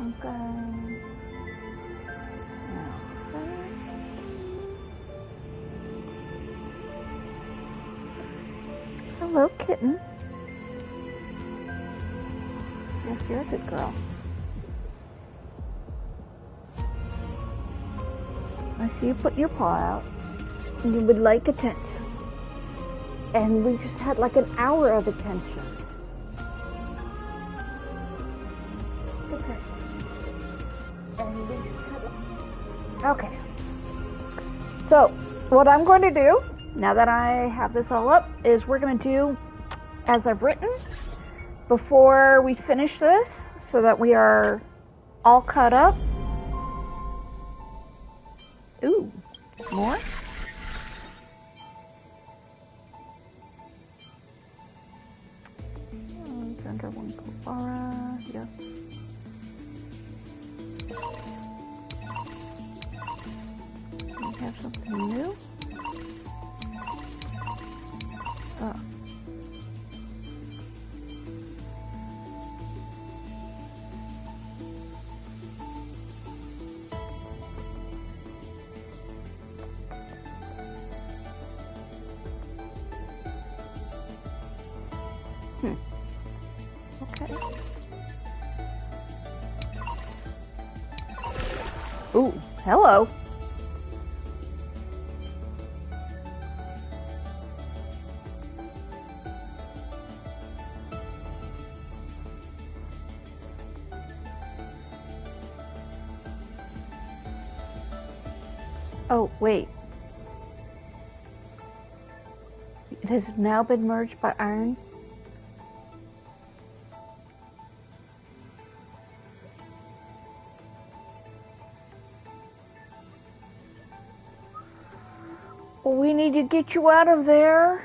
Honkai. Hello, kitten. Yes, you're a good girl. I see you put your paw out. You would like attention. And we just had like an hour of attention. Okay. And we just had okay. So, what I'm going to do, now that I have this all up, is we're going to do as I've written before we finish this, so that we are all caught up. Ooh, more? Under one Kubara, yes. We have something new. Oh. Okay. Ooh, hello. Oh, wait. It has now been merged by iron. We need to get you out of there.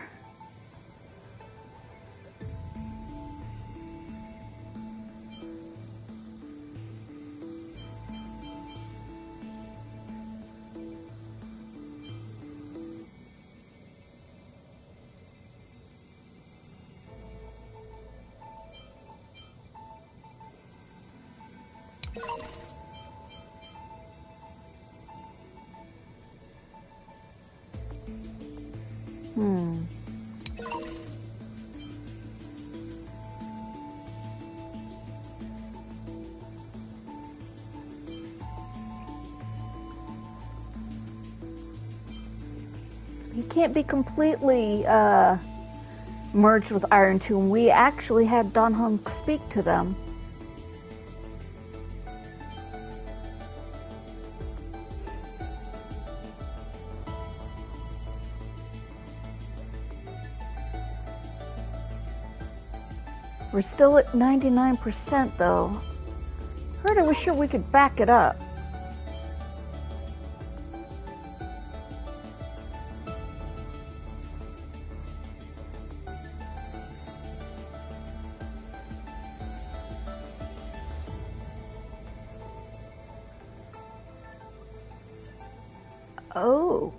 He can't be completely merged with Iron Tomb. We actually had Don Hunk speak to them. We're still at 99% though. Heard I was sure we could back it up. Oh.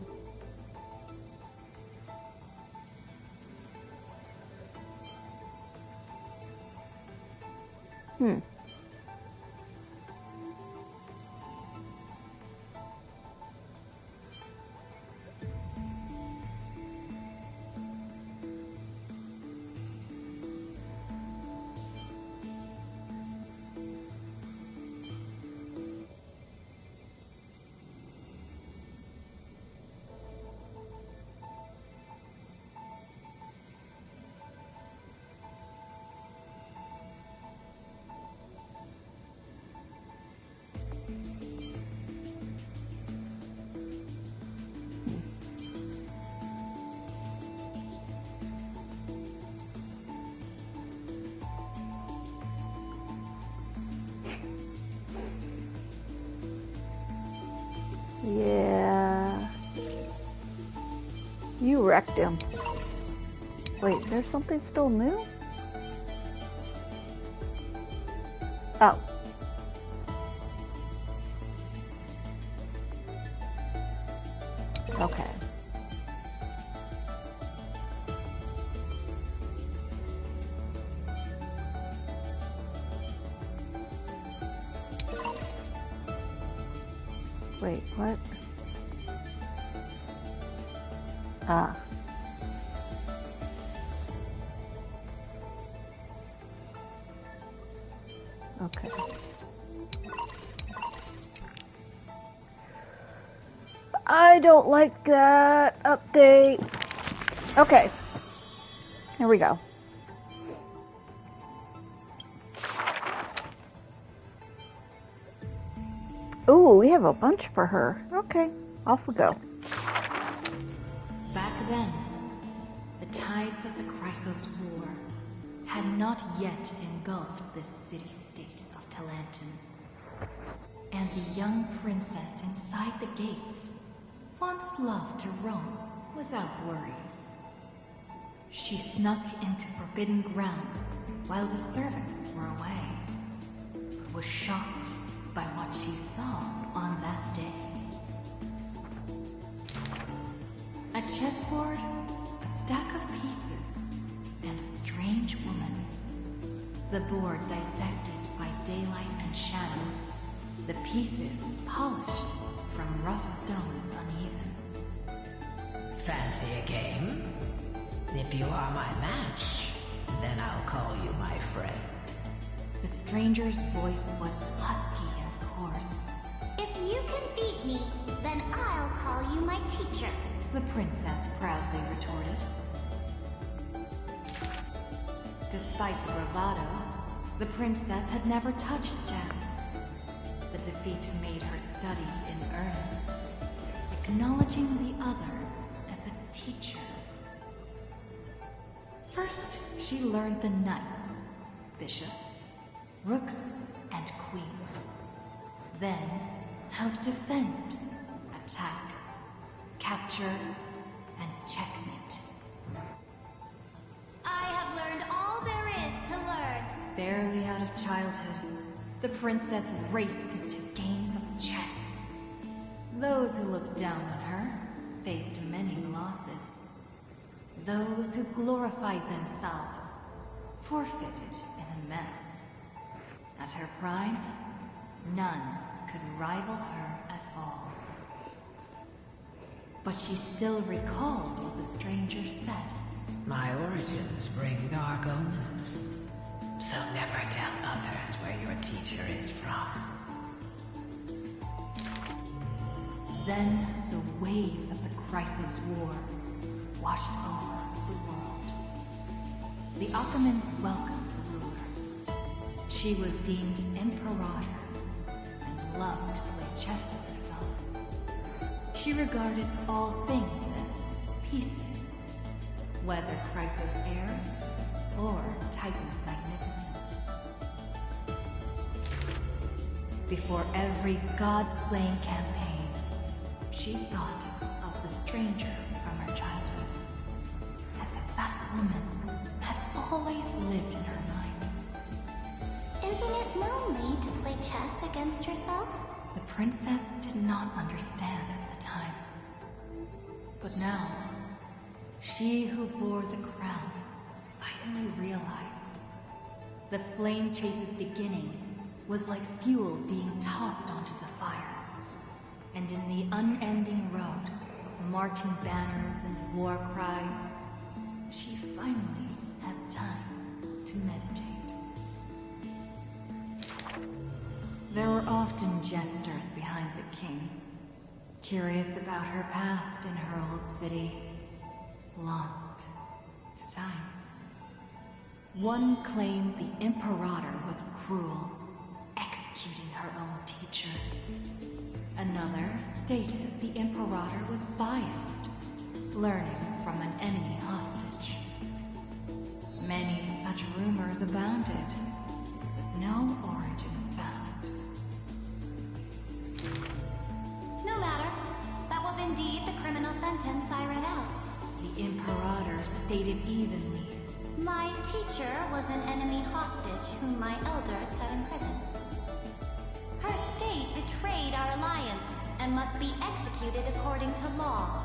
Yeah. You wrecked him. Wait, there's something still new? Oh. Okay. Wait, what? Ah. Okay. I don't like that update. Okay. Here we go. Ooh, we have a bunch for her. Okay, off we go. Back then, the tides of the Chrysos War had not yet engulfed this city-state of Talantin. And the young princess inside the gates once loved to roam without worries. She snuck into forbidden grounds while the servants were away, but was shocked by what she saw on that day. A chessboard, a stack of pieces, and a strange woman. The board dissected by daylight and shadow, the pieces polished from rough stones uneven. Fancy a game? If you are my match, then I'll call you my friend. The stranger's voice was husky and coarse. If you can beat me, then I'll call you my teacher, the princess proudly retorted. Despite the bravado, the princess had never touched chess. The defeat made her study in earnest, acknowledging the other as a teacher. First, she learned the knights, bishops, rooks, and queen. Then, how to defend, attack, capture, and checkmate. I have learned all there is to learn. Barely out of childhood, the princess raced into games of chess. Those who looked down on her faced many losses. Those who glorified themselves forfeited in a mess. At her prime, none could rival her at all. But she still recalled what the stranger said. My origins bring dark omens, so never tell others where your teacher is from. Then the waves of the Chrysos War washed over the world. The Ottomans welcomed the ruler. She was deemed Imperator and loved to play chess with herself. She regarded all things as pieces, whether Chrysos heirs or Titan's magnificent. Before every god-slaying campaign, she thought of the stranger from her childhood, as if that woman had always lived in her mind. Isn't it lonely to play chess against yourself? The princess did not understand at the time. But now, she who bore the crown finally realized. The flame chase's beginning was like fuel being tossed onto the fire. And in the unending road of marching banners and war cries, she finally had time to meditate. There were often jesters behind the king, curious about her past in her old city, lost to time. One claimed the Imperator was cruel, executing her own teacher. Another stated the Imperator was biased, learning from an enemy hostage. Many such rumors abounded, with no origin found. No matter. That was indeed the criminal sentence I read out. The Imperator stated evenly. My teacher was an enemy hostage whom my elders had imprisoned. Her state betrayed our alliance and must be executed according to law.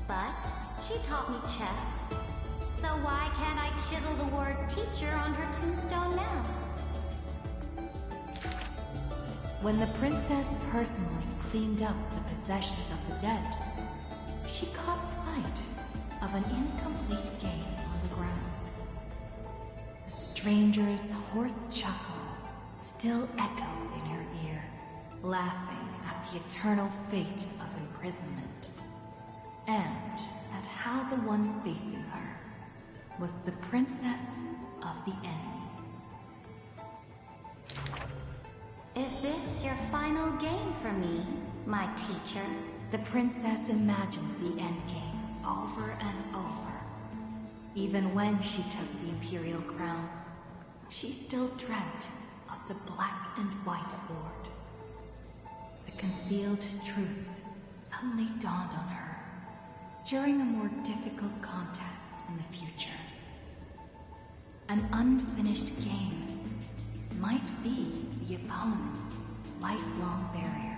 But she taught me chess, so why can't I chisel the word teacher on her tombstone now? When the princess personally cleaned up the possessions of the dead, she caught sight of an incomplete game on the ground. The stranger's hoarse chuckle still echoed in her ear, laughing at the eternal fate of imprisonment, and at how the one facing her was the princess of the enemy. Is this your final game for me, my teacher? The princess imagined the endgame over and over. Even when she took the imperial crown, she still dreamt of the black and white board. The concealed truths suddenly dawned on her during a more difficult contest in the future. An unfinished game might be the opponent's lifelong barrier.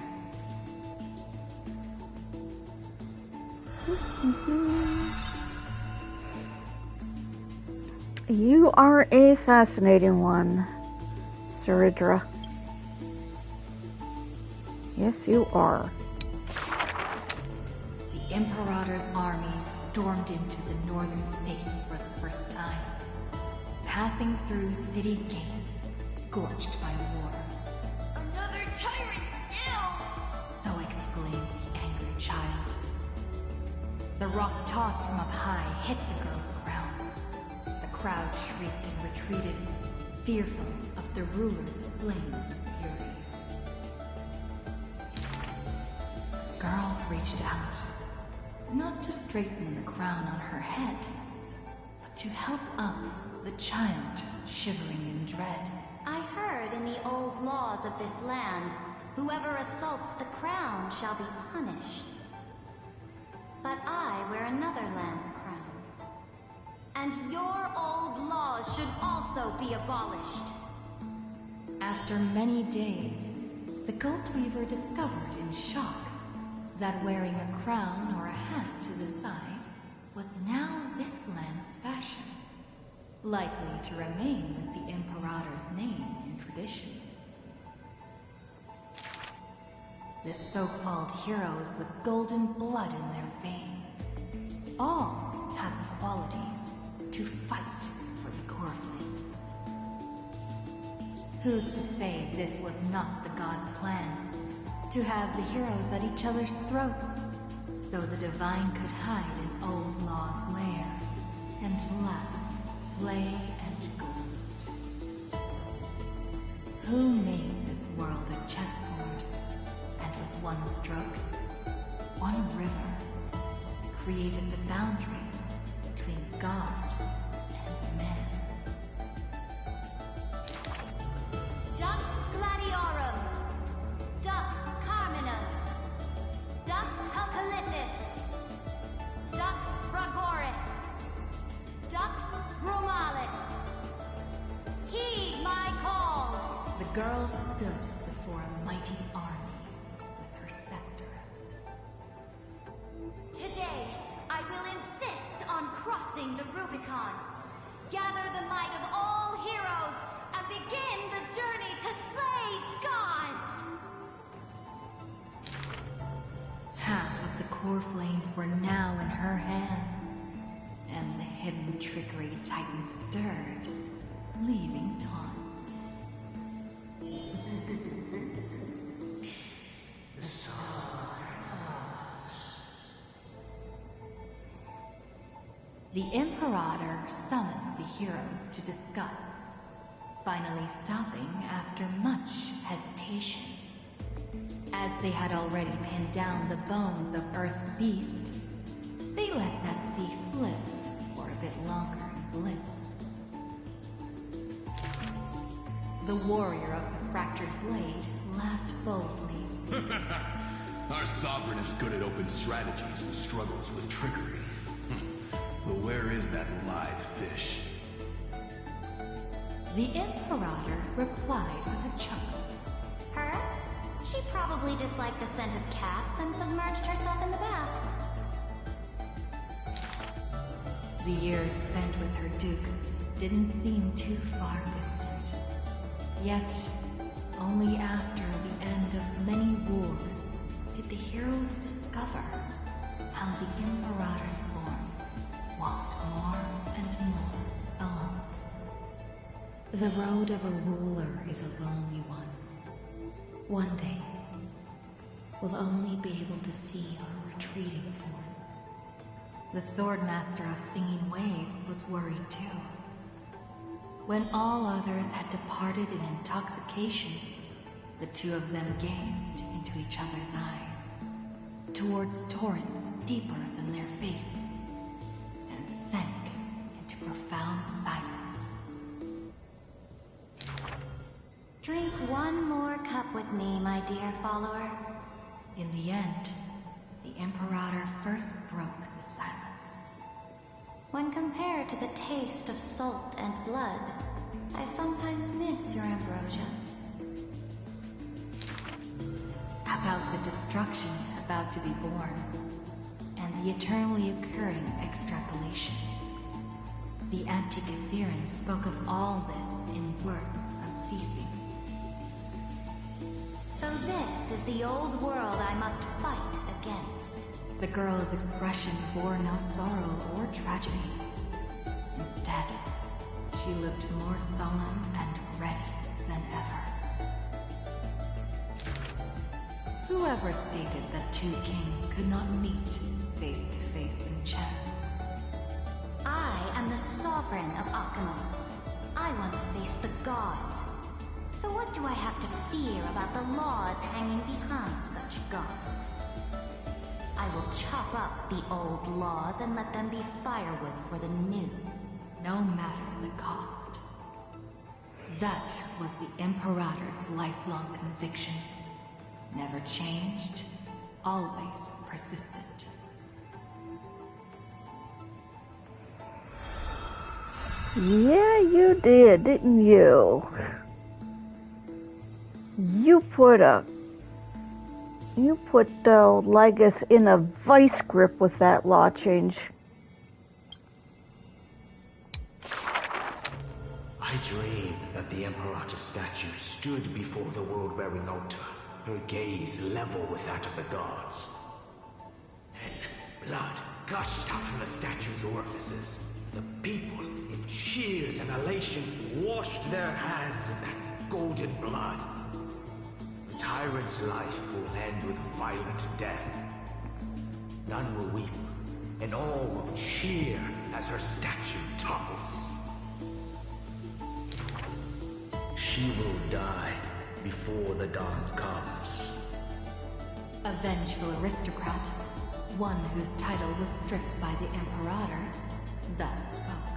You are a fascinating one, Saridra. Yes, you are. The Imperator's armies stormed into the northern states for the first time, passing through city gates scorched by war. Another tyrant's ill! So exclaimed the angry child. The rock tossed from up high hit the girl's crown. The crowd shrieked and retreated, fearful of the ruler's flames of fury. The girl reached out, not to straighten the crown on her head, but to help up the child shivering in dread. I heard in the old laws of this land, whoever assaults the crown shall be punished. But I wear another land's crown. And your old laws should also be abolished. After many days, the Gold Weaver discovered in shock that wearing a crown or a hat to the side was now this land's fashion, likely to remain with the Imperator's name in tradition. The so-called heroes with golden blood in their veins all have the qualities to fight for the core flames. Who's to say this was not the gods' plan? To have the heroes at each other's throats, so the divine could hide in old law's lair, and laugh, play, and gloat. Who made this world a chessboard, and with one stroke, one river, created the boundary between God and man? Dux Gladiorum, Dux Carminum, Dux Helcalitnist, Dux Fragoris, Dux Bromalis. Heed my call! The girl stood before a mighty army with her scepter. Today, I will insist on crossing the Rubicon. Gather the might of all heroes and begin the journey to slay gods! Half of the core flames were now in her hands, and the hidden trickery Titan stirred, leaving taunts. The Imperator summoned the heroes to discuss, finally stopping after much hesitation. As they had already pinned down the bones of Earth's beast, they let that thief live for a bit longer in bliss. The warrior of the fractured blade laughed boldly. Our sovereign is good at open strategies and struggles with trickery. But where is that live fish? The Imperator replied with a chuckle. Her? She probably disliked the scent of cats and submerged herself in the baths. The years spent with her dukes didn't seem too far distant. Yet, Only after the end of many wars did the heroes discover how the Imperator's form walked more and more alone. The road of a ruler is a lonely one. One day, we'll only be able to see her retreating form. The Swordmaster of Singing Waves was worried too. When all others had departed in intoxication, the two of them gazed into each other's eyes, towards torrents deeper than their fates, and sank into profound silence. Drink one more cup with me, my dear follower. In the end, the Imperator first broke the silence. When compared to the taste of salt and blood, I sometimes miss your ambrosia. About the destruction about to be born, and the eternally occurring extrapolation. The Antikytheran spoke of all this in words unceasing. So this is the old world I must fight against. The girl's expression bore no sorrow or tragedy. Instead, she looked more solemn and ready than ever. Whoever stated that two kings could not meet face to face in chess? I am the sovereign of Akuma. I once faced the gods. So what do I have to fear about the laws hanging behind such gods? I will chop up the old laws and let them be firewood for the new. No matter the cost. That was the Imperator's lifelong conviction. Never changed, always persistent. Yeah, you did, didn't you? You put Legus in a vice grip with that law change. I dreamed that the Imperator statue stood before the world-wearing altar, her gaze level with that of the gods. Then, blood gushed out from the statue's orifices. The people, in cheers and elation, washed their hands in that golden blood. The tyrant's life will end with violent death. None will weep, and all will cheer as her statue topples. She will die before the dawn comes. A vengeful aristocrat, one whose title was stripped by the Imperator, thus spoke.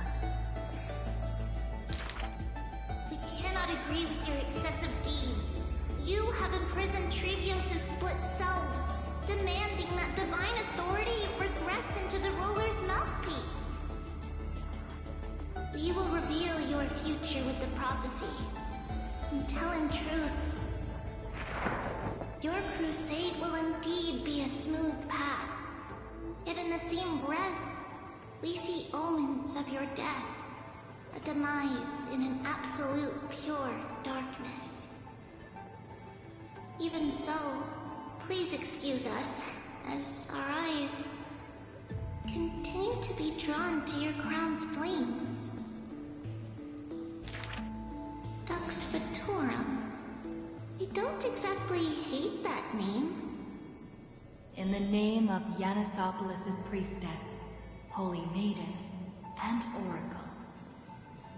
We cannot agree with your excessive deeds. You have imprisoned Trevios' split selves, demanding that divine authority regress into the ruler's mouthpiece. You will reveal your future with the prophecy. And telling truth, your crusade will indeed be a smooth path. Yet in the same breath, we see omens of your death, a demise in an absolute pure darkness. Even so, please excuse us, as our eyes continue to be drawn to your crown's flames. Dux Fatorum. You don't exactly hate that name. In the name of Yanisopoulos' priestess, Holy Maiden, and Oracle,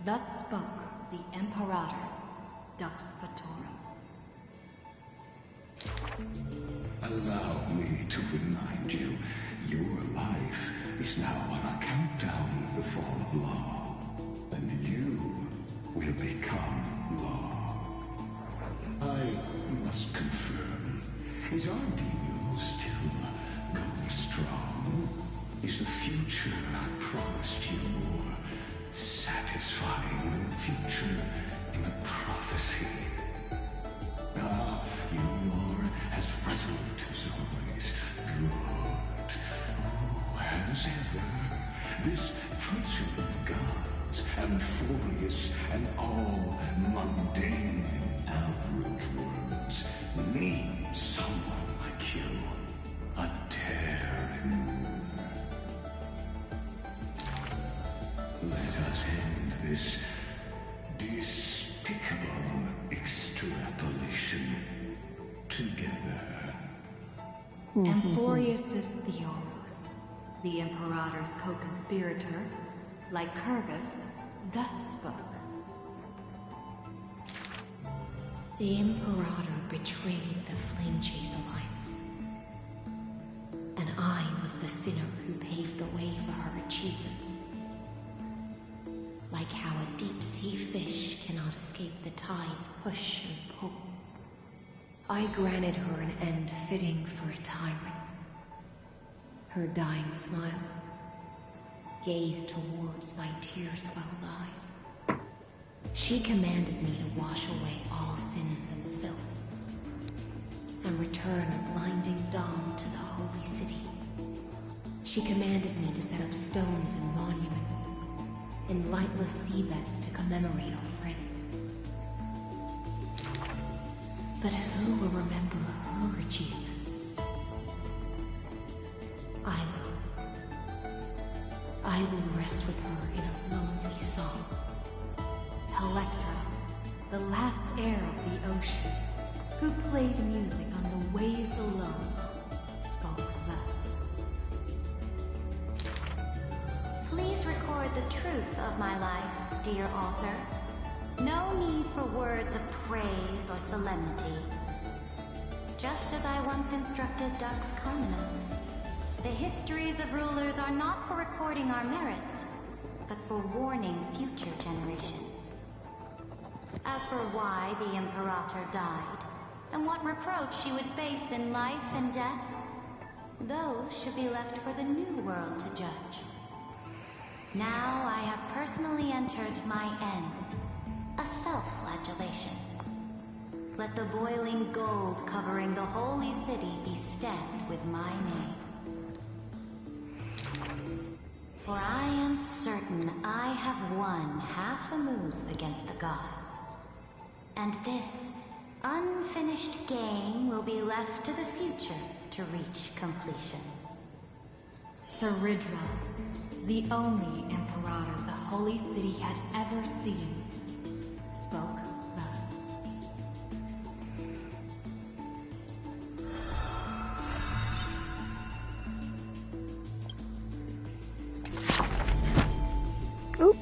thus spoke the Imperator's Dux Fatorum. Allow me to remind you, your life is now on a countdown with the fall of law, and you will become law. I must confirm, is our deal still going strong? Is the future I promised you more satisfying than the future in the prophecy? Ah, you are as resolute as always. Good. Oh, as ever, this principle of gods, amphibious and all mundane in average words need someone like you. A tearing. Let us end this despicable extrapolation together. Amphorius' Theoros, the Imperator's co-conspirator, Lycurgus, thus spoke. The Imperator betrayed the Flame Chase Alliance, and I was the sinner who paved the way for her achievements. Like how a deep-sea fish cannot escape the tide's push and pull, I granted her an end fitting for a tyrant. Her dying smile gazed towards my tear-swelled eyes. She commanded me to wash away all sins and filth, and return a blinding dawn to the holy city. She commanded me to set up stones and monuments, in lightless seabeds to commemorate our friends. But who will remember her achievements? I will. I will rest with her in a lonely song. Electra, the last heir of the ocean, who played music on the waves alone, spoke thus. Please record the truth of my life, dear author. No need for words of praise or solemnity. Just as I once instructed Dux Carmina, the histories of rulers are not for recording our merits, but for warning future generations. As for why the Imperator died, and what reproach she would face in life and death, those should be left for the new world to judge. Now I have personally entered my end, a self-flagellation. Let the boiling gold covering the holy city be stamped with my name. For I am certain I have won half a move against the gods. And this unfinished game will be left to the future to reach completion. Ceridra, the only Imperator the Holy City had ever seen, spoke thus. Oop,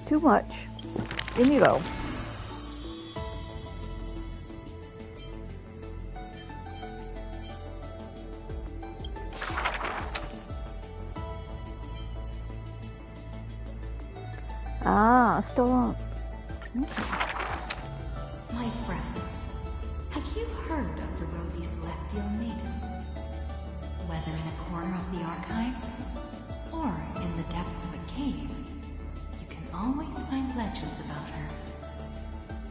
too much. In you go. Ah, still on. My friend, have you heard of the Rosy Celestial Maiden? Whether in a corner of the archives, or in the depths of a cave, you can always find legends about her.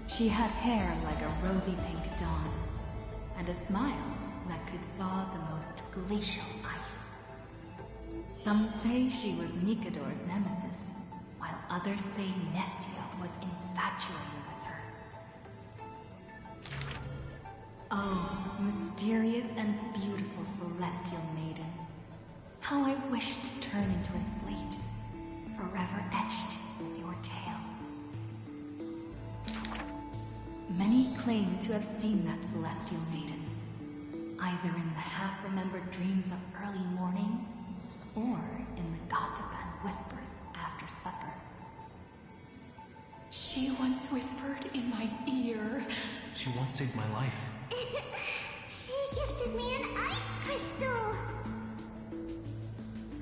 She had hair like a rosy pink dawn, and a smile that could thaw the most glacial ice. Some say she was Nikador's nemesis, while others say Nestia was infatuated with her. Oh, mysterious and beautiful celestial maiden. How I wish to turn into a slate, forever etched with your tale. Many claim to have seen that celestial maiden, either in the half-remembered dreams of early morning, or in the gossip and whispers after supper. She once whispered in my ear. She once saved my life. She gifted me an ice crystal!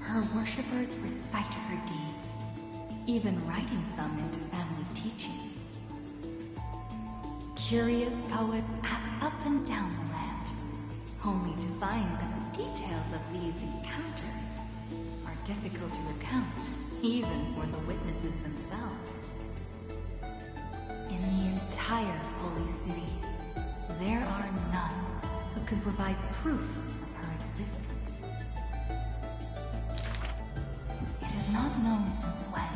Her worshippers recite her deeds, even writing some into family teachings. Curious poets ask up and down the land, only to find that the details of these encounters are difficult to recount, even for the witnesses themselves. In the entire Holy City, there are none who can provide proof of her existence. It is not known since when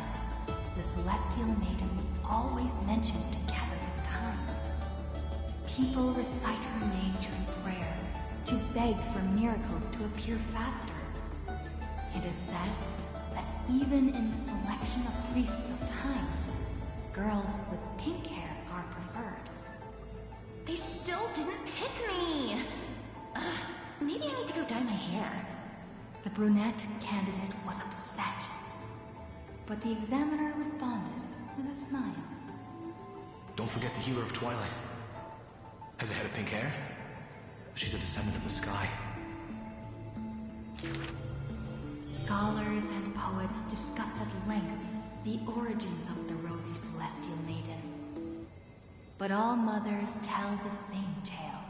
the Celestial Maiden was always mentioned to gather in time. People recite her name during prayer to beg for miracles to appear faster. It is said that even in the selection of priests of time, girls with pink hair are preferred. They still didn't pick me! Ugh, maybe I need to go dye my hair. The brunette candidate was upset, but the examiner responded with a smile. Don't forget the Healer of Twilight. Has a head of pink hair? She's a descendant of the sky. Scholars and poets discuss at length the origins of the rosy celestial maiden. But all mothers tell the same tale.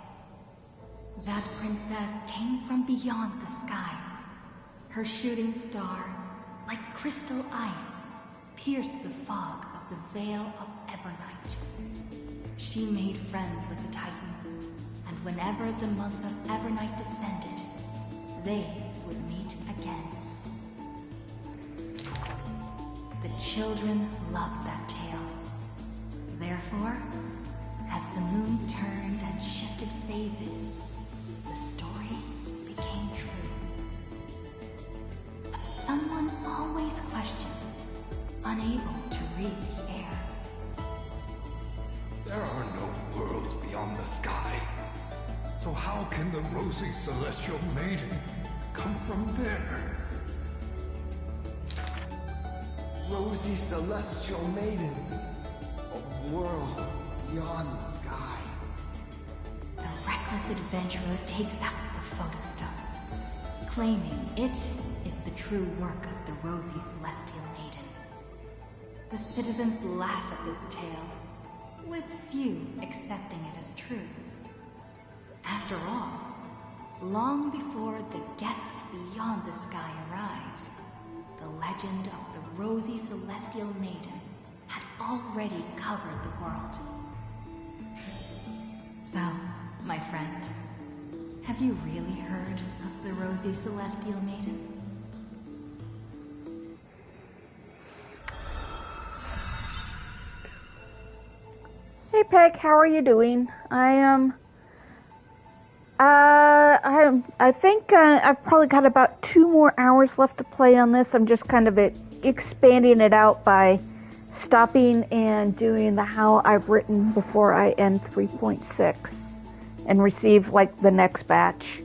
That princess came from beyond the sky. Her shooting star, like crystal ice, pierced the fog of the Veil of Evernight. She made friends with the Titan, and whenever the month of Evernight descended, they would meet again. The children loved that tale. Therefore, as the moon turned and shifted phases, the story became true. But someone always questions, unable to read the air. There are no worlds beyond the sky. So how can the rosy celestial maiden come from there? Rosy celestial maiden, a world beyond the sky. The reckless adventurer takes out the photostone, claiming it is the true work of the rosy celestial maiden. The citizens laugh at this tale, with few accepting it as true. After all, long before the guests beyond the sky arrived, the legend of the rosy celestial maiden had already covered the world. So, my friend, have you really heard of the rosy celestial maiden? Hey Peg, how are you doing? I think I've probably got about 2 more hours left to play on this. I'm just kind of expanding it out by stopping and doing the how I've written before I end 3.6 and receive like the next batch.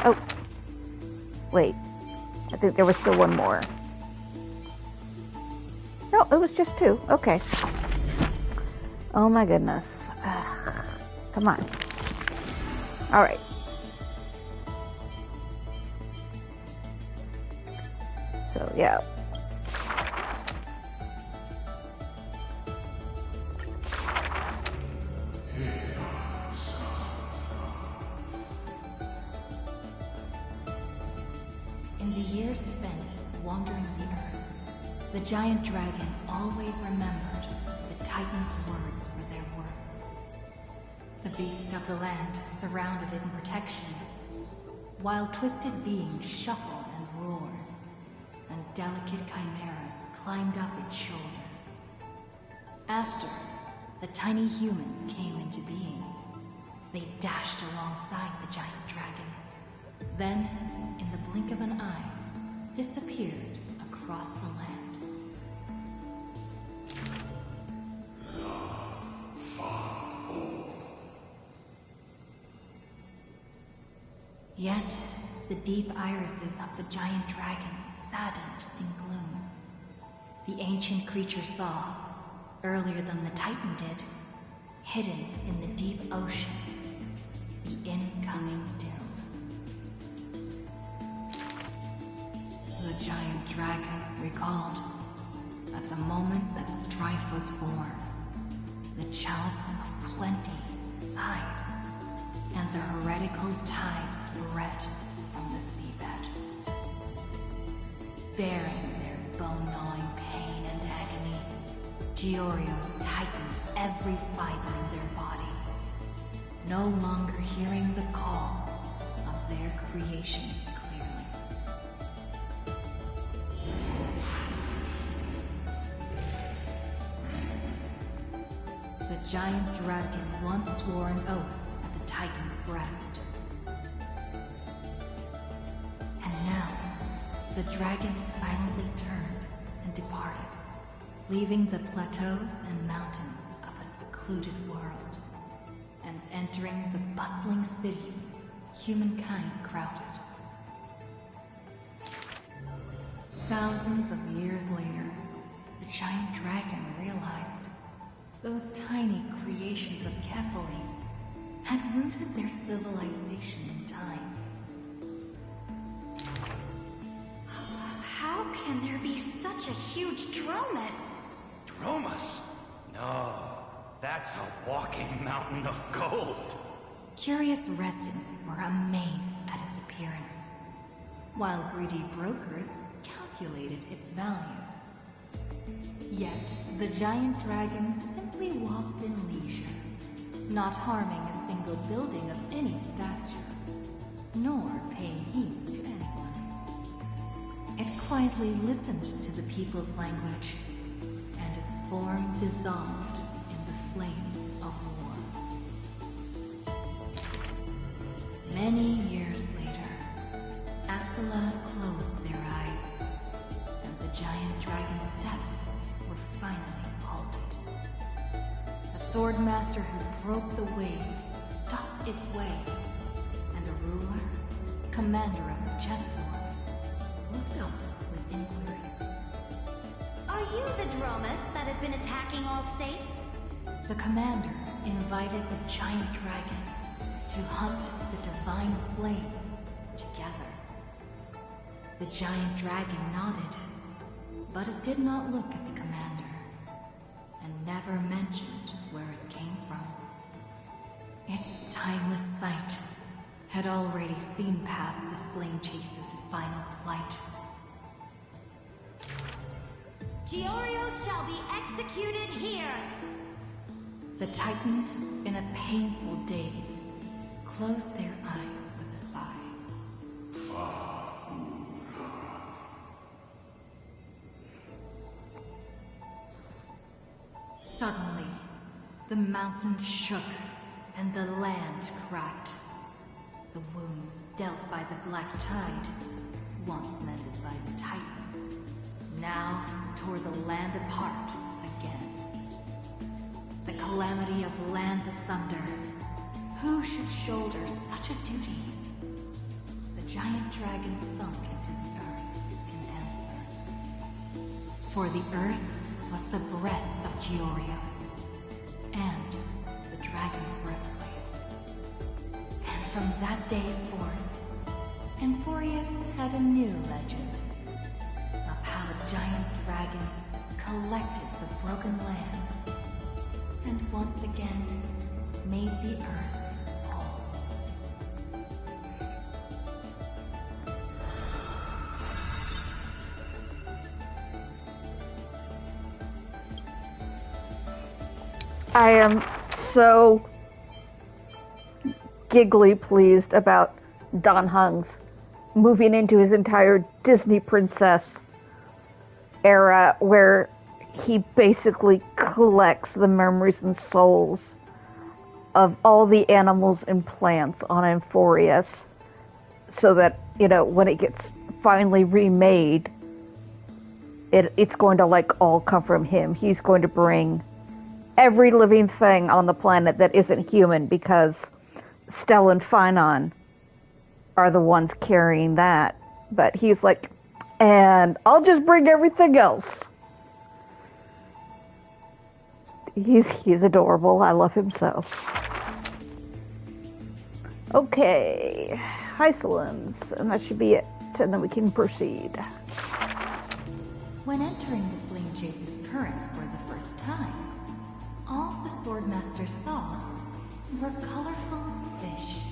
Oh, wait, I think there was still one more. No, it was just 2. Okay. Oh my goodness. Come on. Alright. So, yeah. In the years spent wandering the earth, the giant dragon always remembered the Titan's words for their work. The beast of the land surrounded it in protection, while twisted beings shuffled and roared, and delicate chimeras climbed up its shoulders. After the tiny humans came into being, they dashed alongside the giant dragon, then, in the blink of an eye, disappeared across the land. Yet, the deep irises of the giant dragon saddened in gloom. The ancient creature saw, earlier than the Titan did, hidden in the deep ocean, the incoming doom. The giant dragon recalled, at the moment that strife was born, the chalice of plenty sighed, and the heretical tide spread from the seabed. Bearing their bone-gnawing pain and agony, Giorios tightened every fiber in their body, no longer hearing the call of their creations clearly. giant dragon once swore an oath at the Titan's breast. And now, the dragon silently turned and departed, leaving the plateaus and mountains of a secluded world, and entering the bustling cities humankind crowded. Thousands of years later, the giant dragon realized those tiny creations of Kefali had rooted their civilization in time. How can there be such a huge Dromus? Dromus? No, that's a walking mountain of gold. Curious residents were amazed at its appearance, while greedy brokers calculated its value. Yet, the giant dragon simply walked in leisure, not harming a single building of any stature, nor paying heed to anyone. It quietly listened to the people's language, and its form dissolved in the flames of war. Many years later, Aquila closed their eyes, and the giant dragon's steps were finally halted. A swordmaster who broke the waves stopped its way, and a ruler, commander of the chessboard, looked up with inquiry. Are you the Dromus that has been attacking all states? The commander invited the giant dragon to hunt the divine flames together. The giant dragon nodded, but it did not look at the commander, and never mentioned where it came from. Its timeless sight had already seen past the Flame Chase's final plight. Georios shall be executed here! The Titan, in a painful daze, closed their eyes with a sigh. Suddenly, the mountains shook and the land cracked. The wounds dealt by the Black Tide, once mended by the Titan, now tore the land apart again. The calamity of lands asunder. Who should shoulder such a duty? The giant dragon sunk into the earth in answer. For the earth was the breast of Georios, and the dragon's birthplace. And from that day forth, Amphorius had a new legend of how a giant dragon collected the broken lands, and once again made the earth whole. I am so giggly pleased about Don Hung's moving into his entire Disney princess era, where he basically collects the memories and souls of all the animals and plants on Amphorius, so that, you know, when it gets finally remade, it's going to, like, all come from him. He's going to bring every living thing on the planet that isn't human, because Stell and Phynon are the ones carrying that. But he's like, and I'll just bring everything else. He's adorable. I love him so. Okay, Hysolins, and that should be it, and then we can proceed. When entering the Flame Chase's currents for the first time, all the Swordmaster saw were colorful fish.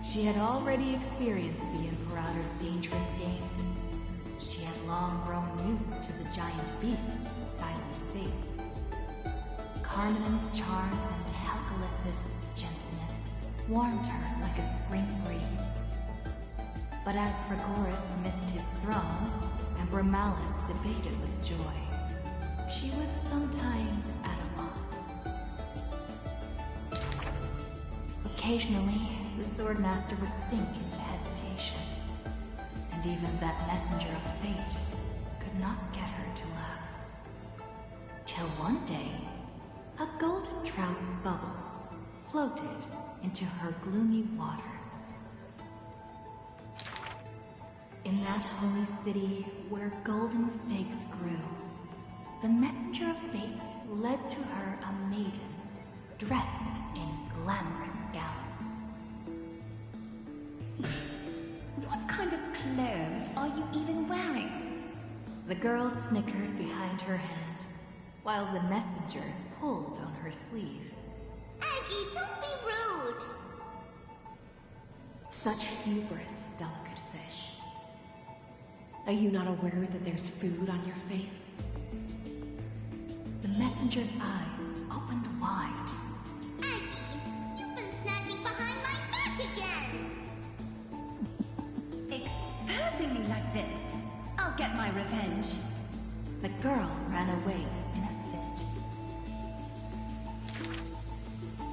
She had already experienced the Imperator's dangerous games. She had long grown used to the giant beast's silent face. Carminan's charms and Helcalyth's gentleness warmed her like a spring breeze. But as Pregoris missed his throne, and Bromalis debated with joy, she was sometimes at a loss. Occasionally, the Swordmaster would sink into hesitation, and even that messenger of fate could not get her to laugh. Till one day, a golden trout's bubbles floated into her gloomy waters. In that holy city where golden figs grew, the messenger of fate led to her a maiden dressed in glamorous gowns. What kind of clothes are you even wearing? The girl snickered behind her hand, while the messenger pulled on her sleeve. Aggie, don't be rude! Such hubris, delicate fish. Are you not aware that there's food on your face? The messenger's eyes opened wide. Aggie, you've been snacking behind my back again! Exposing me like this. I'll get my revenge. The girl ran away in a fit.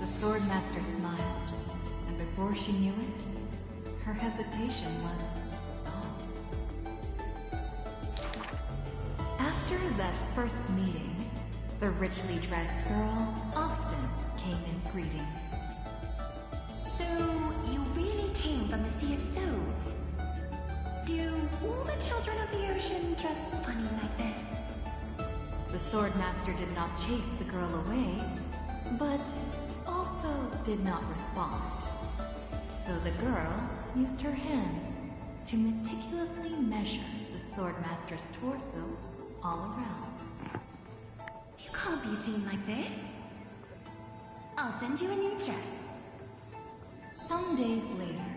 The Swordmaster smiled, and before she knew it, her hesitation was gone. After that first meeting, the richly dressed girl often came in greeting. So, you really came from the Sea of Souls? Do all the children of the ocean dress funny like this? The Swordmaster did not chase the girl away, but also did not respond. So the girl used her hands to meticulously measure the Swordmaster's torso all around. You can't be seen like this. I'll send you a new dress. Some days later,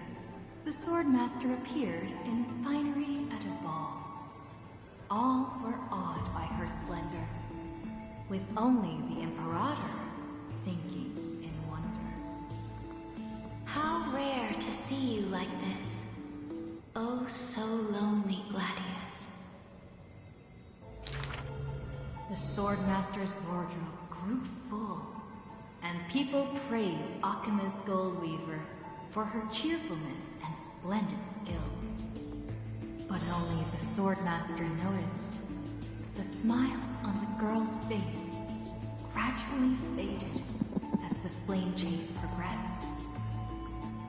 the Swordmaster appeared in finery at a ball. All were awed by her splendor, with only the Imperator thinking in wonder. How rare to see you like this. Oh, so lonely, Gladius. The Swordmaster's wardrobe grew full, and people praised Akima's Goldweaver for her cheerfulness and splendid skill. But only the Swordmaster noticed the smile on the girl's face gradually faded as the flame chase progressed.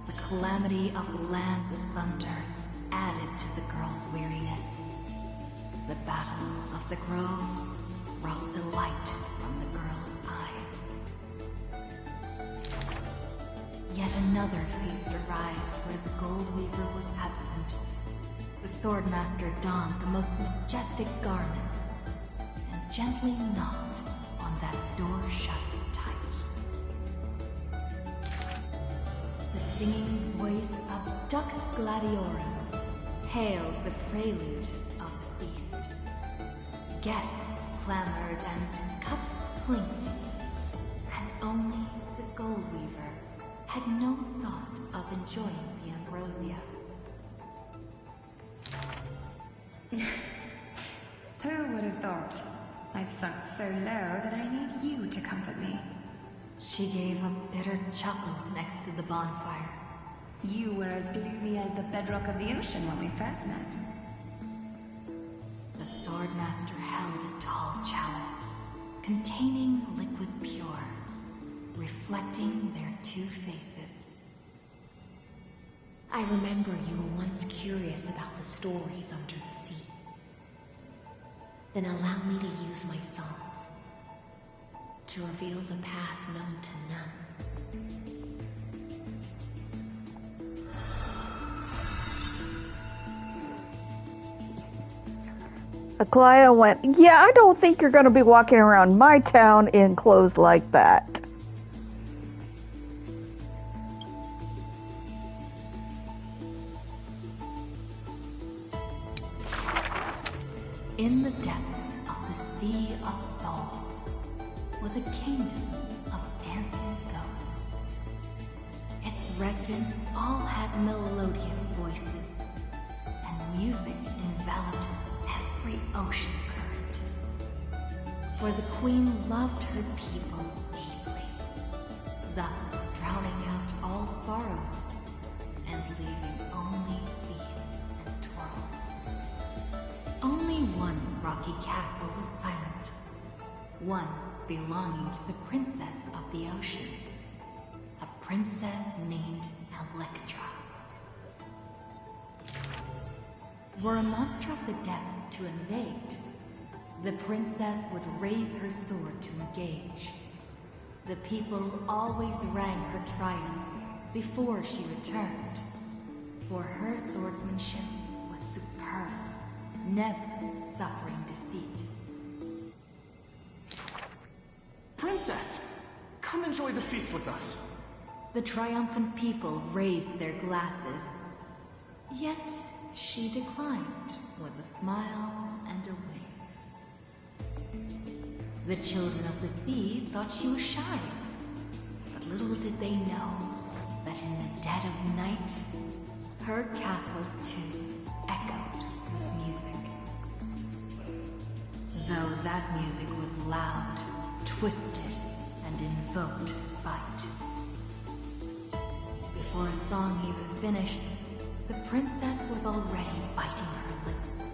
The calamity of lands asunder added to the girl's weariness. The battle of the grove brought the light from the girl's eyes. Yet another feast arrived where the Goldweaver was absent. The Swordmaster donned the most majestic garments and gently knocked on that door shut tight. The singing voice of Dux Gladiorum hailed the prelude of the feast. Guests clamored and cups clinked, and only the Goldweaver had no thought of enjoying the ambrosia. Who would have thought? I've sunk so low that I need you to comfort me. She gave a bitter chuckle next to the bonfire. You were as gloomy as the bedrock of the ocean when we first met. The Swordmaster held a tall chalice, containing liquid pure, reflecting their two faces. I remember you were once curious about the stories under the sea. Then allow me to use my songs to reveal the past known to none. Aklaya went, yeah, I don't think you're going to be walking around my town in clothes like that. In the depths of the Sea of Souls was a kingdom of dancing ghosts. Its residents all had melodious voices, and music enveloped every ocean current. For the queen loved her people deeply, thus drowning out all sorrows, and leaving only feasts and twirls. Only one rocky castle was silent, one belonging to the princess of the ocean, a princess named Electra. Were a monster of the depths to invade, the princess would raise her sword to engage. The people always rang her triumphs before she returned, for her swordsmanship was superb, never suffering defeat. Princess! Come enjoy the feast with us. The triumphant people raised their glasses, yet she declined with a smile and a wave. The children of the sea thought she was shy, but little did they know that in the dead of night, her castle too echoed with music. Though that music was loud, twisted, and invoked spite. Before a song even finished, the princess was already biting her lips,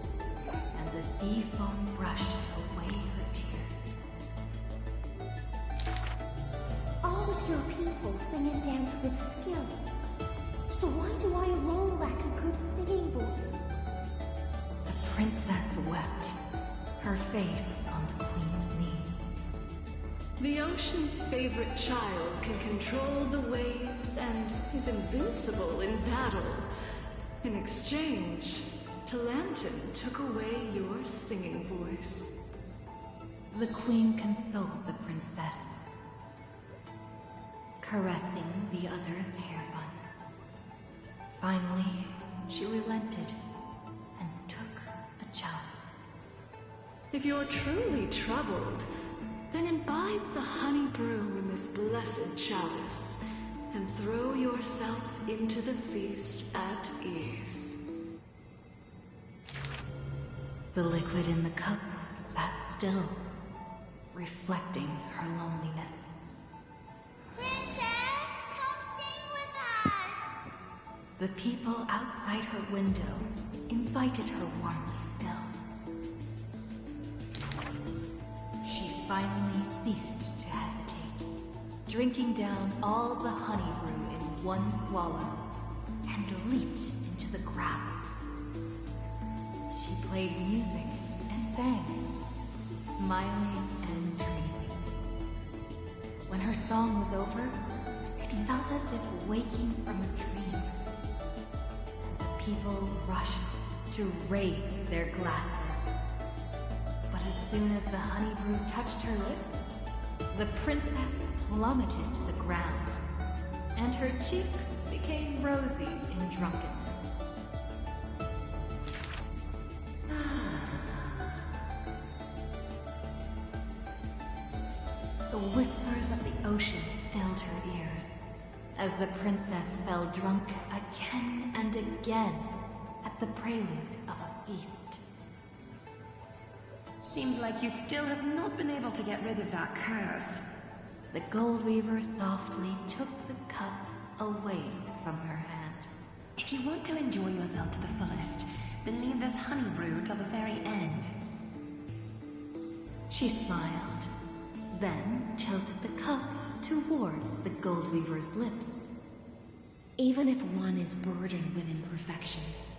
and the sea foam brushed away her tears. All of your people sing and dance with skill. So why do I alone lack a good singing voice? The princess wept, her face on the queen's knees. The ocean's favorite child can control the waves and is invincible in battle. In exchange, Talantin took away your singing voice. The queen consoled the princess, caressing the other's hair bun. Finally, she relented and took a chalice. If you're truly troubled, then imbibe the honey brew in this blessed chalice and throw yourself into the feast at ease. The liquid in the cup sat still, reflecting her loneliness. Princess, come sing with us! The people outside her window invited her warmly still. She finally ceased to hesitate, drinking down all the honey brew in one swallow, and leaped into the grounds. She played music and sang, smiling and dreaming. When her song was over, it felt as if waking from a dream. And the people rushed to raise their glasses. But as soon as the honey brew touched her lips, the princess plummeted to the ground, and her cheeks became rosy in drunkenness. The whispers of the ocean filled her ears, as the princess fell drunk again and again at the prelude of a feast. Seems like you still have not been able to get rid of that curse. The gold weaver softly took the cup away from her hand. If you want to enjoy yourself to the fullest, then leave this honey brew till the very end. She smiled, then tilted the cup towards the gold weaver's lips. Even if one is burdened with imperfections,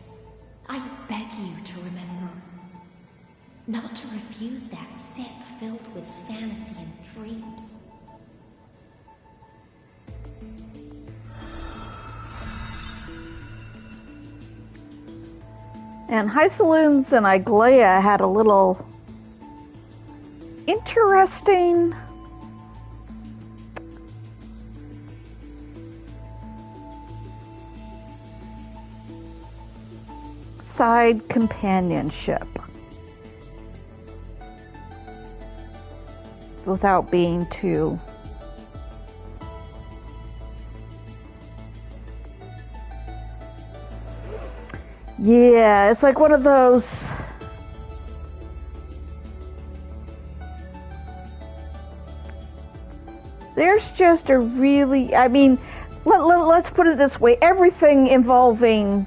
I beg you to remember not to refuse that sip filled with fantasy and dreams. And High Saloons and Iglea had a little interesting side companionship without being too yeah, it's like one of those there's just a really, I mean, let's put it this way. Everything involving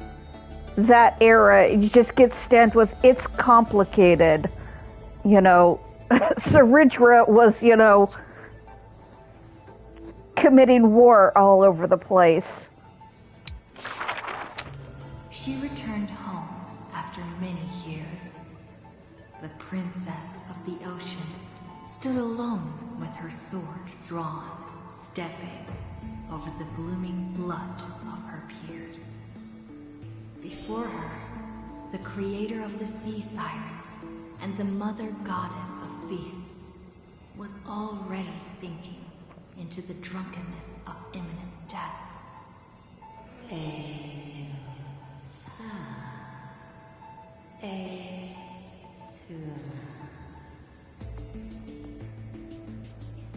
that era just gets stamped with it's complicated. You know, Saridra was, you know, committing war all over the place. She returned home after many years. The princess of the ocean stood alone with her sword drawn, stepping over the blooming blood of her peers. Before her, the creator of the sea sirens and the mother goddess of feasts was already sinking into the drunkenness of imminent death.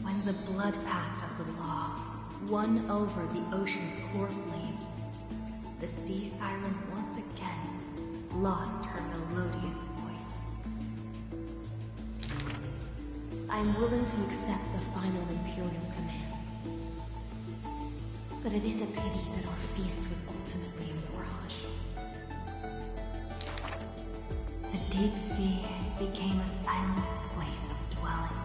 When the blood pact of the law won over the ocean's core flame, the sea siren once again lost her melodious voice. I'm willing to accept the final Imperial command. But it is a pity that our feast was ultimately a mirage. The deep sea became a silent place of dwelling.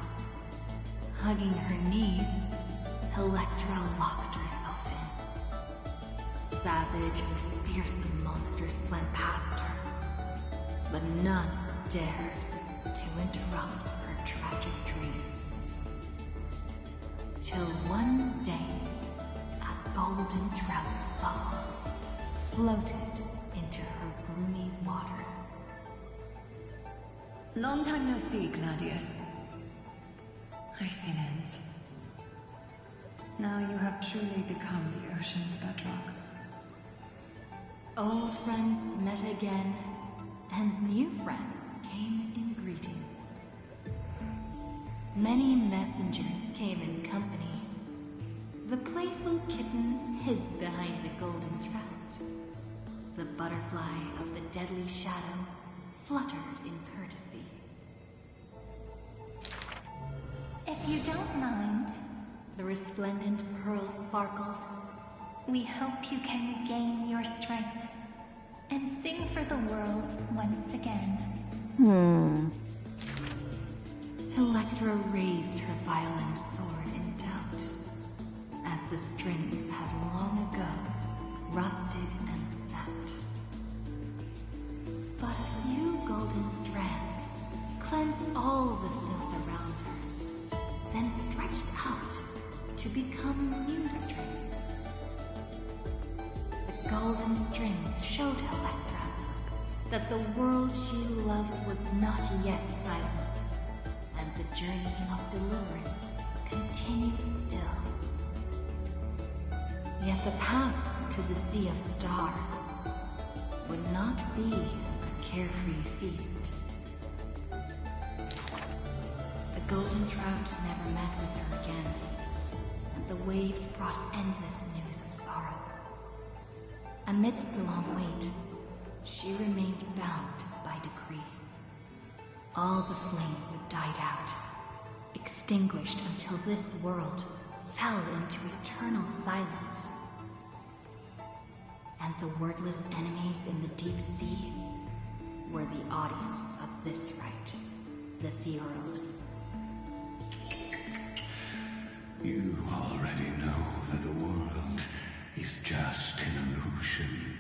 Hugging her knees, Electra locked herself in. Savage and fearsome monsters swam past her, but none dared to interrupt her tragic dream. Till one day, a golden trout's bubbles floated into her gloomy waters. Long time no see, Gladius. I've seen ends. Now you have truly become the ocean's bedrock. Old friends met again, and new friends came in greeting. Many messengers came in company. The playful kitten hid behind the golden trout. The butterfly of the deadly shadow fluttered in courtesy. If you don't mind, The resplendent pearl sparkled. we hope you can regain your strength and sing for the world once again. Electra raised her violent sword in doubt, as the strings had long ago rusted and snapped. But a few golden strands cleansed all the filth around her, then stretched out to become new strings. The golden strings showed Electra that the world she loved was not yet silent, and the journey of deliverance continued still. Yet the path to the Sea of Stars would not be a carefree feast. The golden trout never met with her again, and the waves brought endless news of sorrow. Amidst the long wait, she remained bound by decree. All the flames had died out, extinguished until this world fell into eternal silence. And the wordless enemies in the deep sea were the audience of this rite, the Theros. You already know that the world is just an illusion.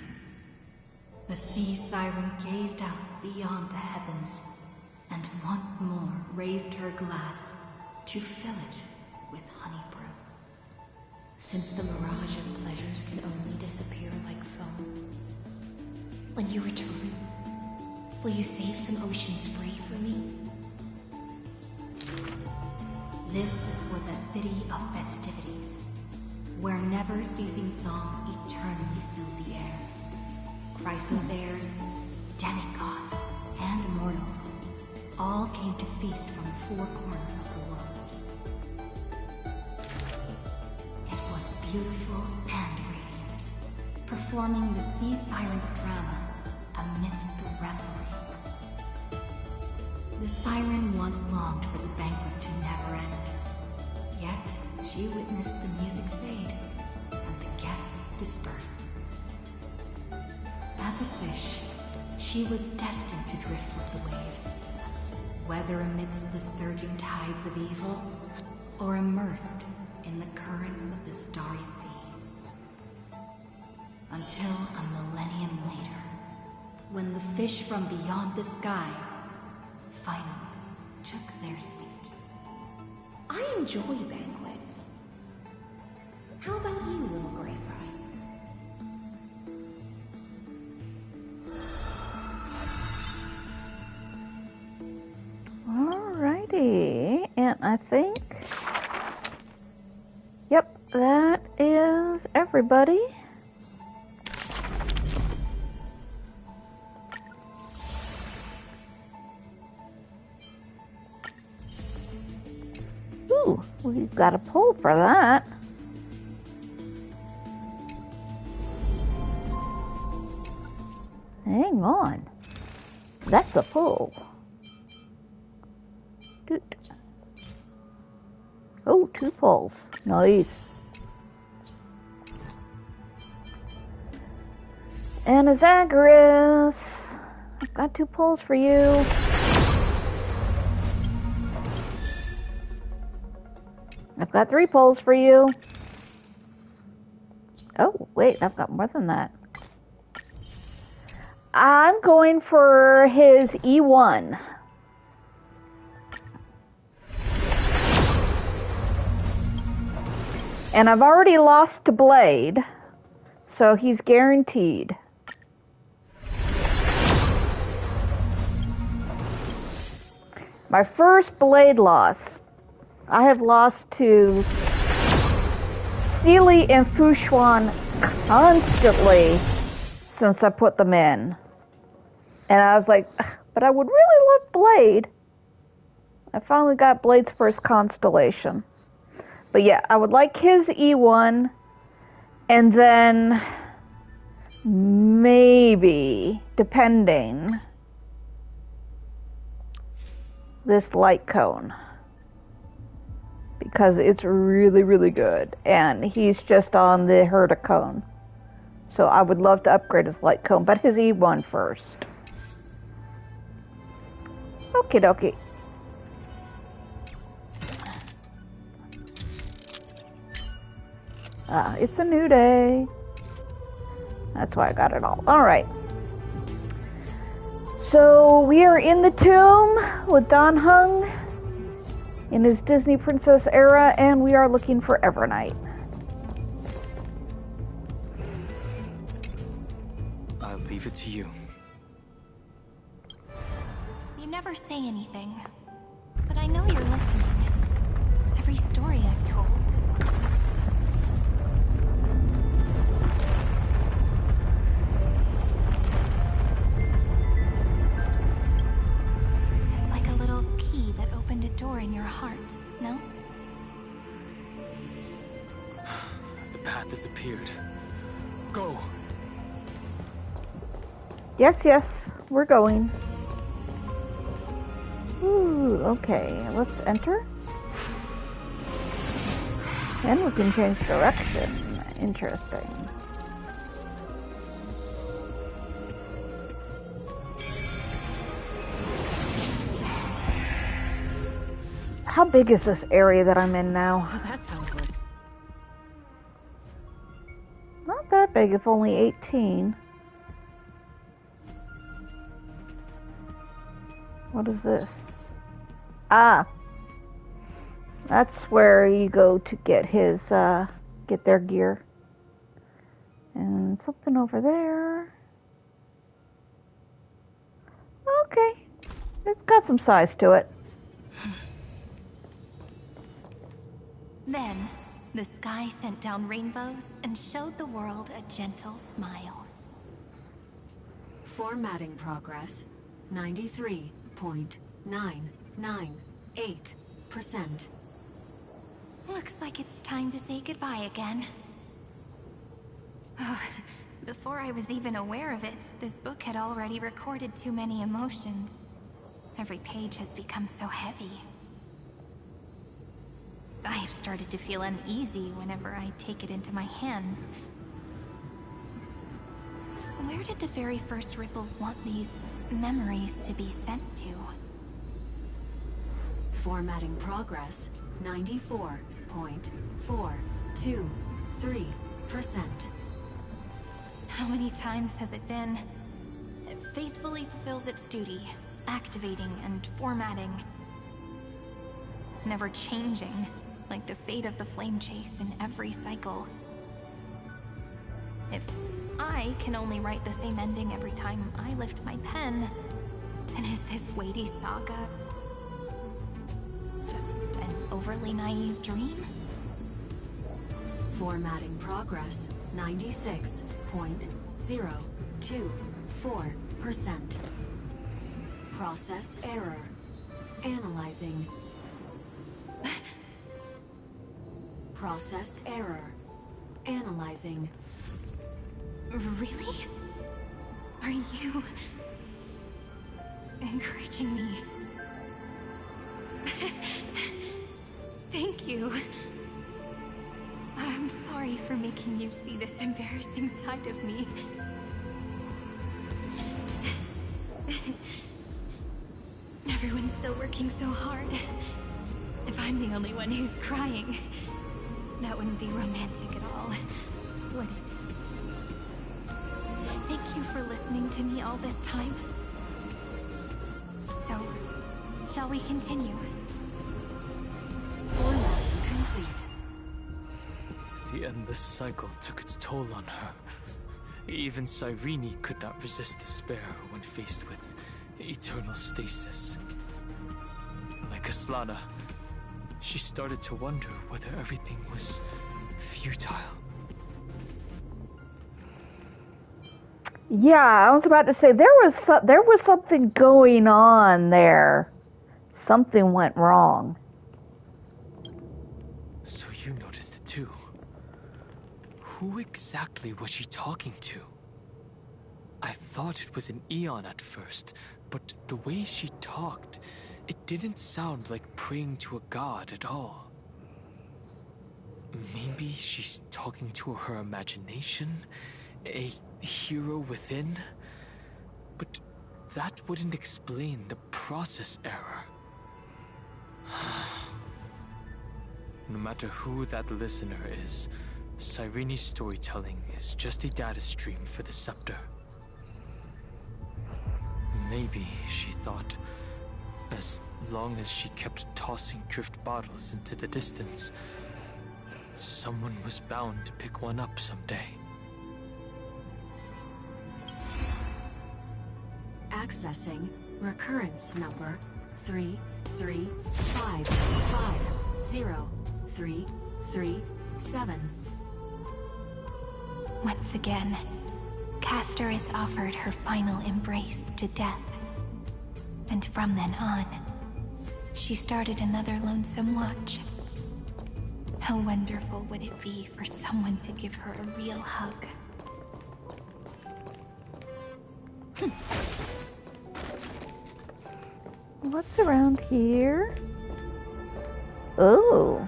The sea siren gazed out beyond the heavens, and once more raised her glass to fill it with honey brew. Since the mirage of pleasures can only disappear like foam, when you return, will you save some ocean spray for me? This was a city of festivities, where never-ceasing songs eternally filled the air. Chrysosaurs, demigods, and mortals all came to feast from the four corners of the world. It was beautiful and radiant, performing the sea siren's drama amidst the revelry. The siren once longed for the banquet to never end, yet she witnessed the music fade, and and the guests disperse. As a fish, she was destined to drift with the waves, whether amidst the surging tides of evil, or immersed in the currents of the starry sea. Until a millennium later, when the fish from beyond the sky finally took their seat. I enjoy banquets. How about you, little gray fry? Alrighty, and I think, yep, that is everybody. Ooh, we've got a pull for that. Hang on. That's a pull. Doot. Oh, 2 pulls. Nice. And a Zagreus. I've got 2 pulls for you. I've got 3 pulls for you. Oh, wait, I've got more than that. I'm going for his E1. And I've already lost to Blade, so he's guaranteed. My first Blade loss. I have lost to Sealy and Fushuan constantly since I put them in. And I was like, but I would really love Blade. I finally got Blade's first constellation. But yeah, I would like his E1, and then maybe, depending, this light cone. Because it's really, really good. And he's just on the Herticone. So I would love to upgrade his light cone, but his E1 first. Okie dokie. It's a new day. That's why I got it all. Alright. So we are in the tomb with Dan Heng in his Disney Princess era, and we are looking for Evernight. I'll leave it to you. You never say anything, but I know you're listening. Every story I've told is... It's like a little key that opened a door in your heart, no? The path disappeared. Go! Yes, yes, we're going. Ooh, okay, let's enter. And we can change direction. Interesting. How big is this area that I'm in now? So that's how it works. Not that big, if only 18. What is this? Ah, that's where you go to get his, get their gear. And something over there. Okay, it's got some size to it. Then, the sky sent down rainbows and showed the world a gentle smile. Formatting progress, 93.998%. Looks like it's time to say goodbye again. Before I was even aware of it, this book had already recorded too many emotions. Every page has become so heavy. I've started to feel uneasy whenever I take it into my hands. Where did the very first ripples want these memories to be sent to? Formatting progress, 94.423%. How many times has it been? It faithfully fulfills its duty, activating and formatting. Never changing, like the fate of the flame chase in every cycle. If I can only write the same ending every time I lift my pen, then is this weighty saga just an overly naive dream? Formatting progress, 96.024%. Process error. Analyzing. Process error. Analyzing. Really? Are you encouraging me? Thank you. I'm sorry for making you see this embarrassing side of me. Everyone's still working so hard. If I'm the only one who's crying, that wouldn't be romantic at all, would it? Thank you for listening to me all this time. So, shall we continue? Formatting complete. The endless cycle took its toll on her. Even Cyrene could not resist despair when faced with eternal stasis. Like Aslana, she started to wonder whether everything was futile. Yeah, I was about to say there was something going on there. Something went wrong. So you noticed it too. Who exactly was she talking to? I thought it was an Eon at first, but the way she talked, it didn't sound like praying to a god at all. Maybe she's talking to her imagination? A hero within? But that wouldn't explain the process error. No matter who that listener is, Cyrene's storytelling is just a data stream for the scepter. Maybe, she thought, as long as she kept tossing drift bottles into the distance, someone was bound to pick one up someday. Accessing recurrence number 335503337. Once again, Castor is offered her final embrace to death. And from then on, she started another lonesome watch. How wonderful would it be for someone to give her a real hug? What's around here? Oh.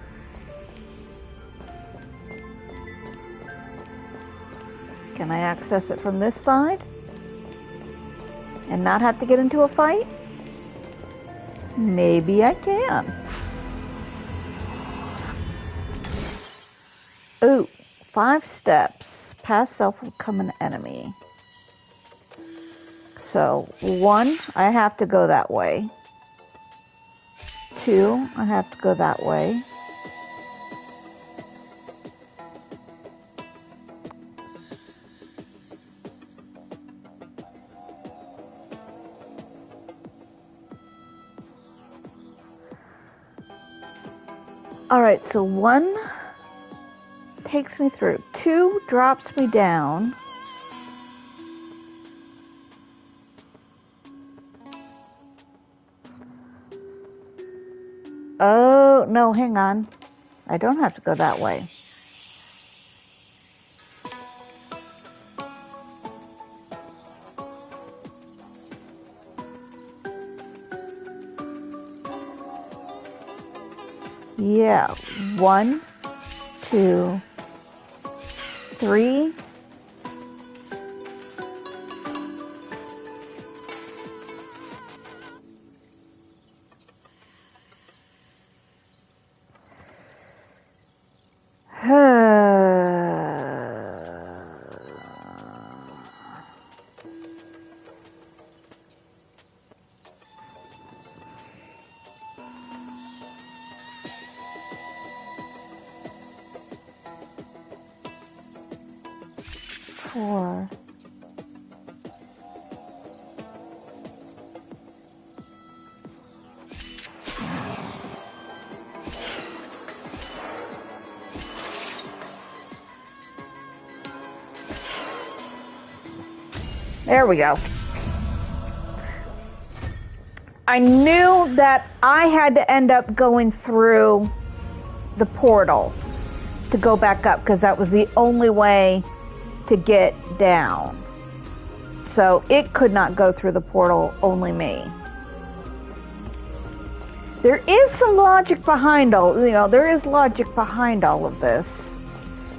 Can I access it from this side? And not have to get into a fight? Maybe I can. Ooh, 5 steps. Past self will become an enemy. So, 1, I have to go that way. 2, I have to go that way. Alright, so 1 takes me through. 2 drops me down. Oh, no, hang on. I don't have to go that way. Yeah. 1, 2, 3. Four. There we go. I knew that I had to end up going through the portal to go back up because that was the only way to get down. So it could not go through the portal, only me. There is some logic behind there is logic behind all of this.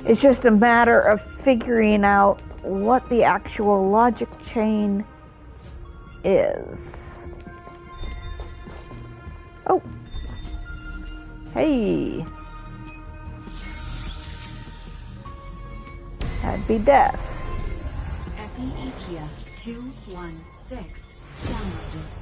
It's just a matter of figuring out what the actual logic chain is. Oh. Hey. That'd be death. Epi-Ikia 216 downloaded.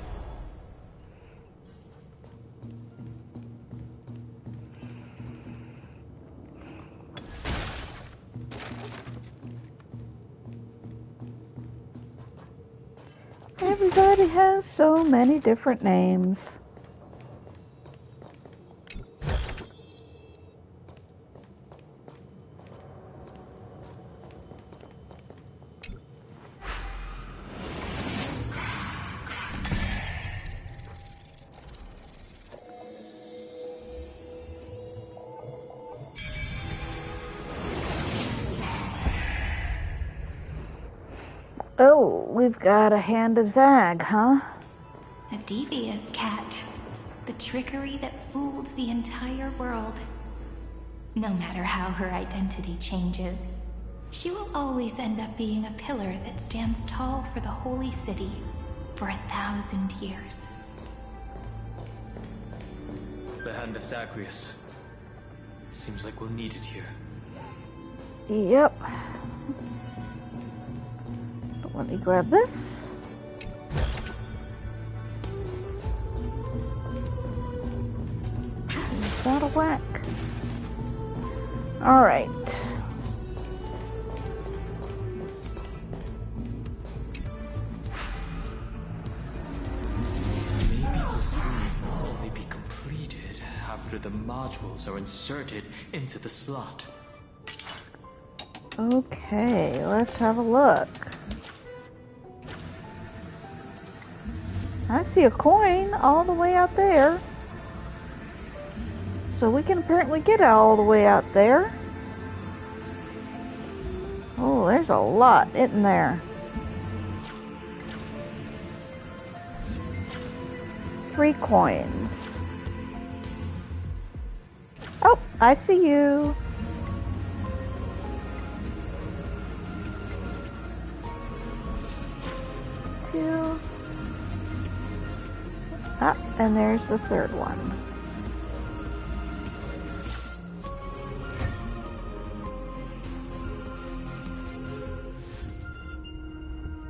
Everybody has so many different names. Oh, we've got a hand of Zag, huh? A devious cat. The trickery that fooled the entire world. No matter how her identity changes, she will always end up being a pillar that stands tall for the holy city for 1,000 years. The hand of Zagreus. Seems like we'll need it here. Yep. Let me grab this. Is that a whack? Alright. Maybe the proof will only be completed after the modules are inserted into the slot. Okay, let's have a look. I see a coin all the way out there. So we can apparently get all the way out there. Oh, there's a lot in there. 3 coins. Oh, I see you. Two. Ah, and there's the third one.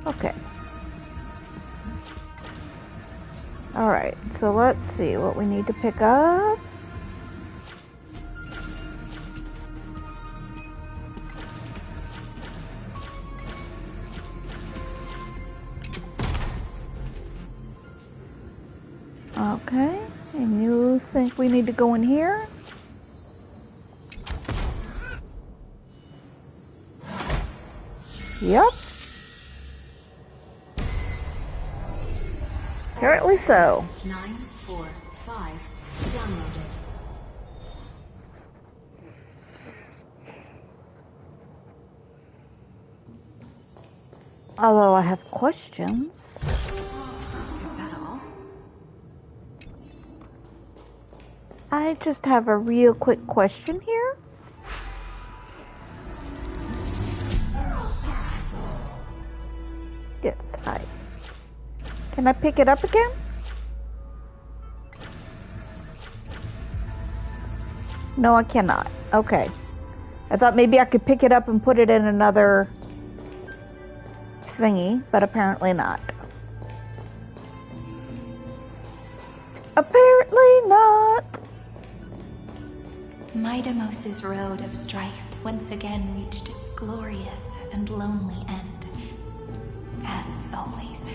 Okay. Alright, so let's see what we need to pick up. Okay, and you think we need to go in here? Yep. Apparently so. 945 downloaded. Although I have questions. Is that all? I just have a real quick question here. Yes, hi. Can I pick it up again? No, I cannot. Okay. I thought maybe I could pick it up and put it in another thingy, but apparently not. Apparently not. Midamos's road of strife once again reached its glorious and lonely end, as always.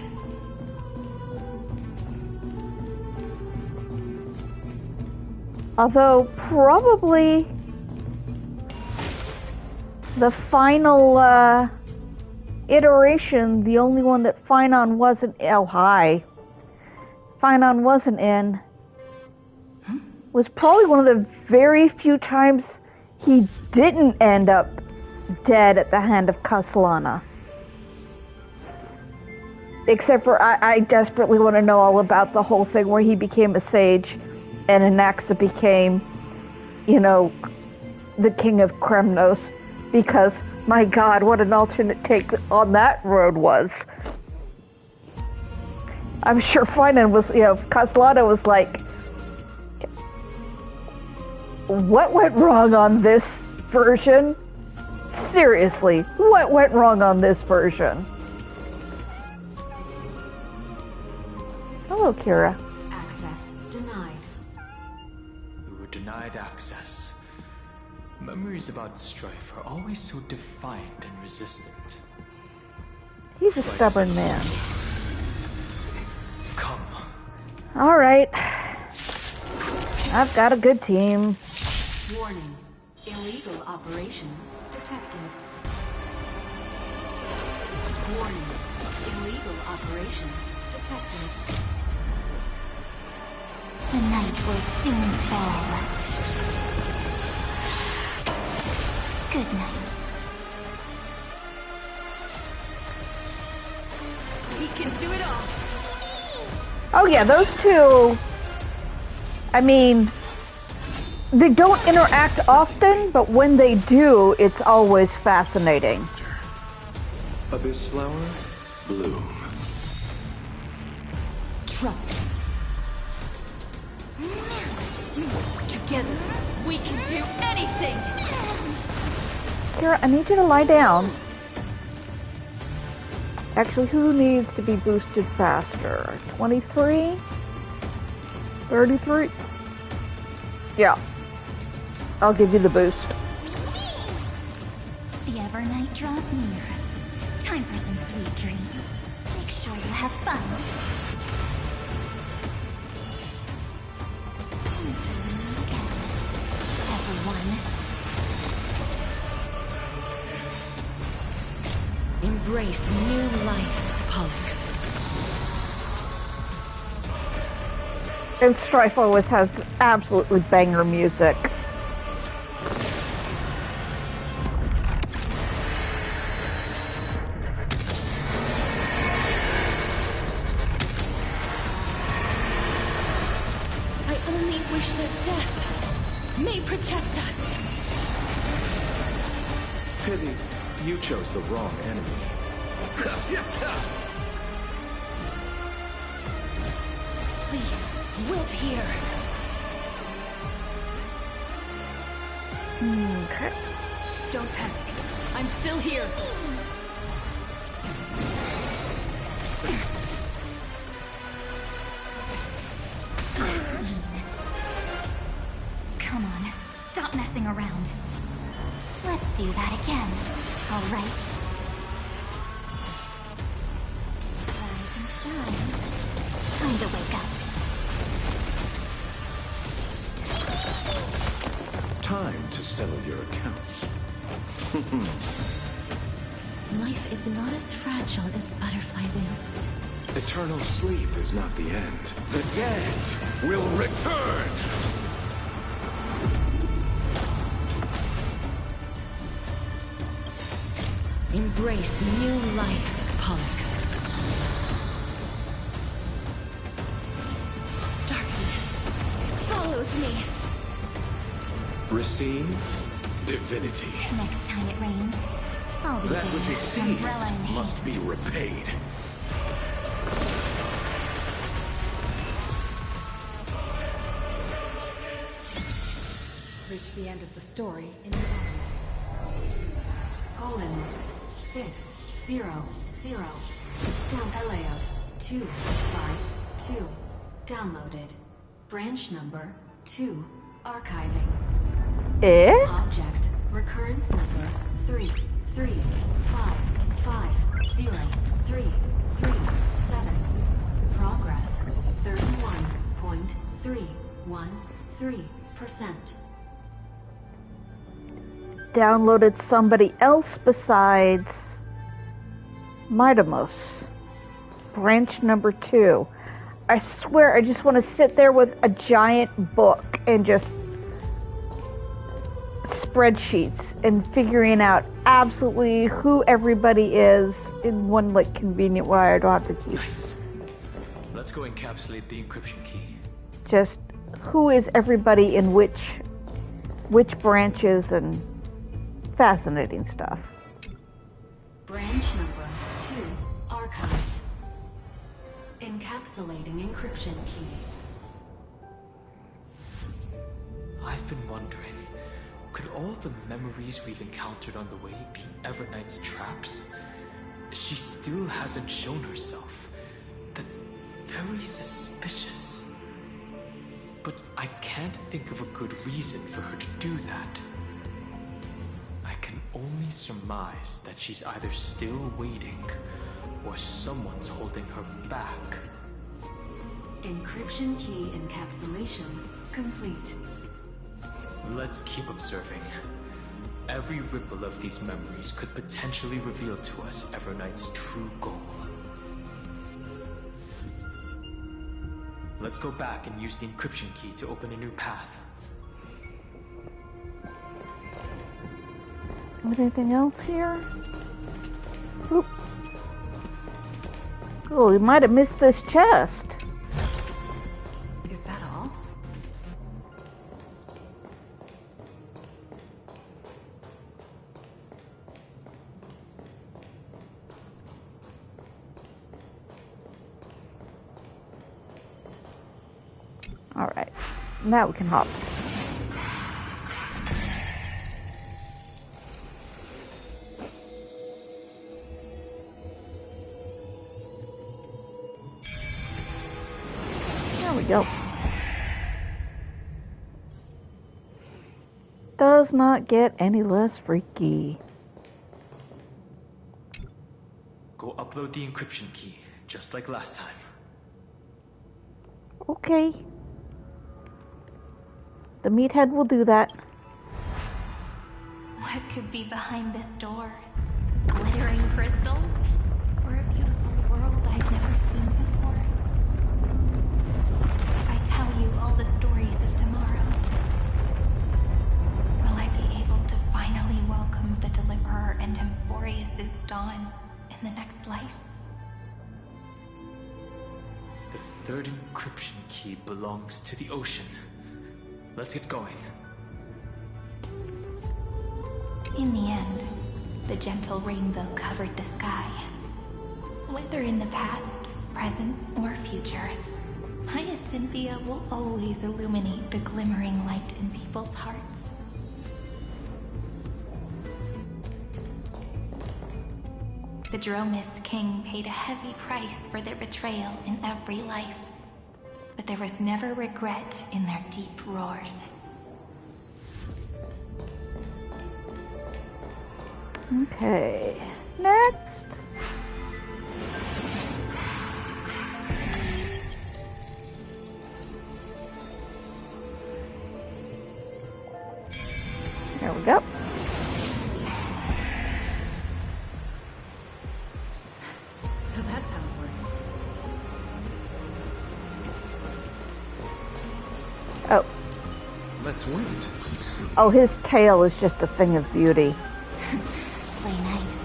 Although, probably the final iteration, the only one that Finon wasn't... Oh, hi. Finon wasn't in, was probably one of the very few times he didn't end up dead at the hand of Castellana. Except for, I desperately want to know all about the whole thing where he became a sage and Anaxa became, you know, the king of Kremnos. Because, my god, what an alternate take on that road was. I'm sure Finon was, you know, Castellana was like, what went wrong on this version? Seriously, what went wrong on this version? Hello, Kira. Access denied. We were denied access. Memories about strife are always so defiant and resistant. He's a stubborn man. Come. Alright. I've got a good team. Warning. Illegal operations detected. Warning. Illegal operations detected. The night will soon fall. Good night. We can do it all. Oh yeah, those two, I mean, they don't interact often, but when they do, it's always fascinating. Abyss flower, bloom. Trust me. Together, we can do anything! Kira, I need you to lie down. Actually, who needs to be boosted faster? 23? 33? Yeah. I'll give you the boost. The Evernight draws near. Time for some sweet dreams. Make sure you have fun. Everyone. Embrace new life, Pollux. And Strife always has absolutely banger music. I only wish that death may protect us. Pity, you chose the wrong enemy. Please, wilt here. Okay. Don't panic. I'm still here. Come on, stop messing around. Let's do that again. All right. Rise and shine. Time to wake up. Time to settle your accounts. Life is not as fragile as butterfly wings. Eternal sleep is not the end. The dead will return! Embrace new life, Pollux. Darkness follows me. Receive divinity. Next time it rains, I'll be That there which is with an umbrella seized in hand. must be repaid. Reach the end of the story in the Golemus 600. Down Eleos 252. Downloaded. Branch number 2. Archiving. Eh? Object recurrence number 335503337. Progress 31.313%. Downloaded somebody else besides Midamus. Branch number 2. I swear I just want to sit there with a giant book and just spreadsheets and figuring out absolutely who everybody is in one like convenient way I don't have to keep. Nice. Let's go encapsulate the encryption key. Just who is everybody in which branches and fascinating stuff. Branch number 2 archived. Encapsulating encryption key. I've been wondering, could all the memories we've encountered on the way be Everknight's traps? She still hasn't shown herself. That's very suspicious. But I can't think of a good reason for her to do that. I can only surmise that she's either still waiting or someone's holding her back. Encryption key encapsulation complete. Let's keep observing. Every ripple of these memories could potentially reveal to us Everknight's true goal. Let's go back and use the encryption key to open a new path. Anything else here? Oop. Oh, we might have missed this chest. Is that all? Alright, now we can hop. There we go. Does not get any less freaky. Go upload the encryption key, just like last time. Okay. The meathead will do that. What could be behind this door? Glittering crystals? Or a beautiful world I've never seen before? If I tell you all the stories of tomorrow, will I be able to finally welcome the Deliverer and Emphorius' dawn in the next life? The third encryption key belongs to the ocean. Let's get going. In the end, the gentle rainbow covered the sky. Whether in the past, present, or future, Hyacinthia will always illuminate the glimmering light in people's hearts. The Dromis King paid a heavy price for their betrayal in every life, but there was never regret in their deep roars. Okay, next. There we go. So that's how it works. Oh. Let's wait and see. Oh, his tail is just a thing of beauty. Play nice.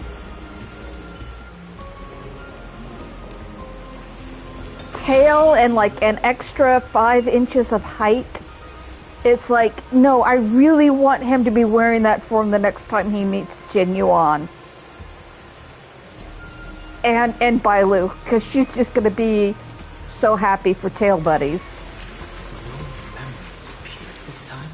Tail and like an extra 5 inches of height it's like, no, I really want him to be wearing that form the next time he meets Jinyuan. And Bailu, because she's just going to be so happy for tail buddies. No memories appeared this time.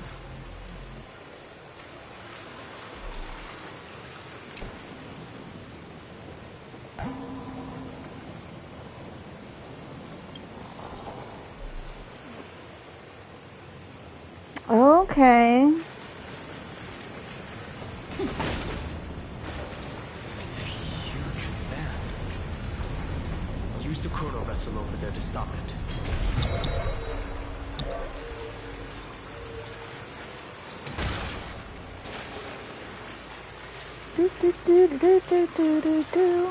Okay. It's a huge fan. Use the chrono vessel over there to stop it. Do, do, do, do, do, do, do, do.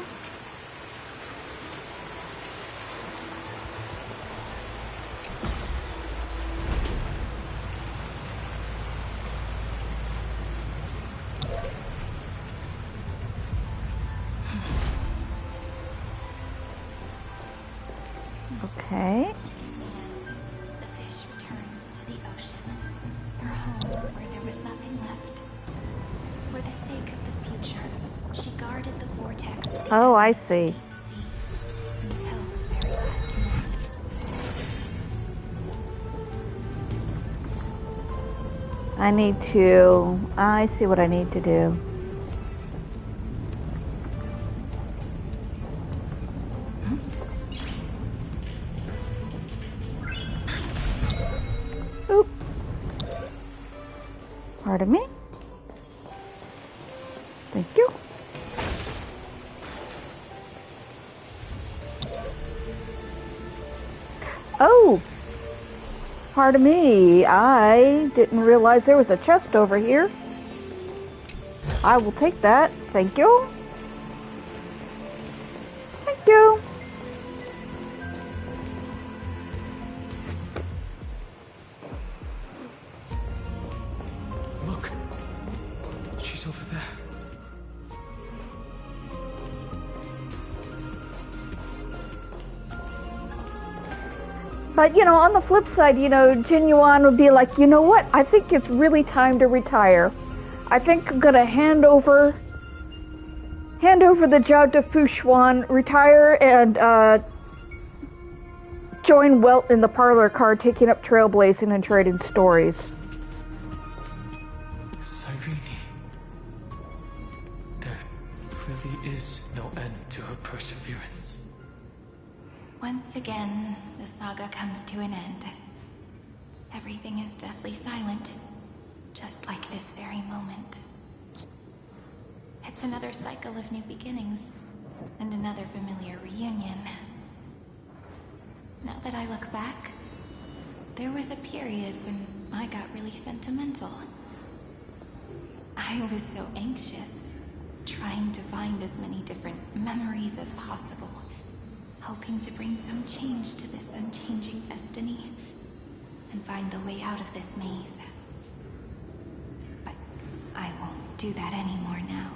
Okay. The fish returns to the ocean, her home where there was nothing left. For the sake of the future, she guarded the vortex of the Oh, I see. deep sea until the very last moment. I see what I need to do. Oop. Pardon me. Thank you. Oh! Pardon me, I didn't realize there was a chest over here. I will take that. Thank you. Thank you. Look. She's over there. But, on the flip side, Jinyuan would be like, you know what? I think it's really time to retire. I think I'm gonna hand over the job to Fushuan, retire, and join Welt in the parlor car, taking up trailblazing and trading stories. Cyrene. There really is no end to her perseverance. Once again, the saga comes to an end. Everything is deathly silent, just like this very moment. It's another cycle of new beginnings, and another familiar reunion. Now that I look back, there was a period when I got really sentimental. I was so anxious, trying to find as many different memories as possible, hoping to bring some change to this unchanging destiny, and find the way out of this maze. But I won't do that anymore now.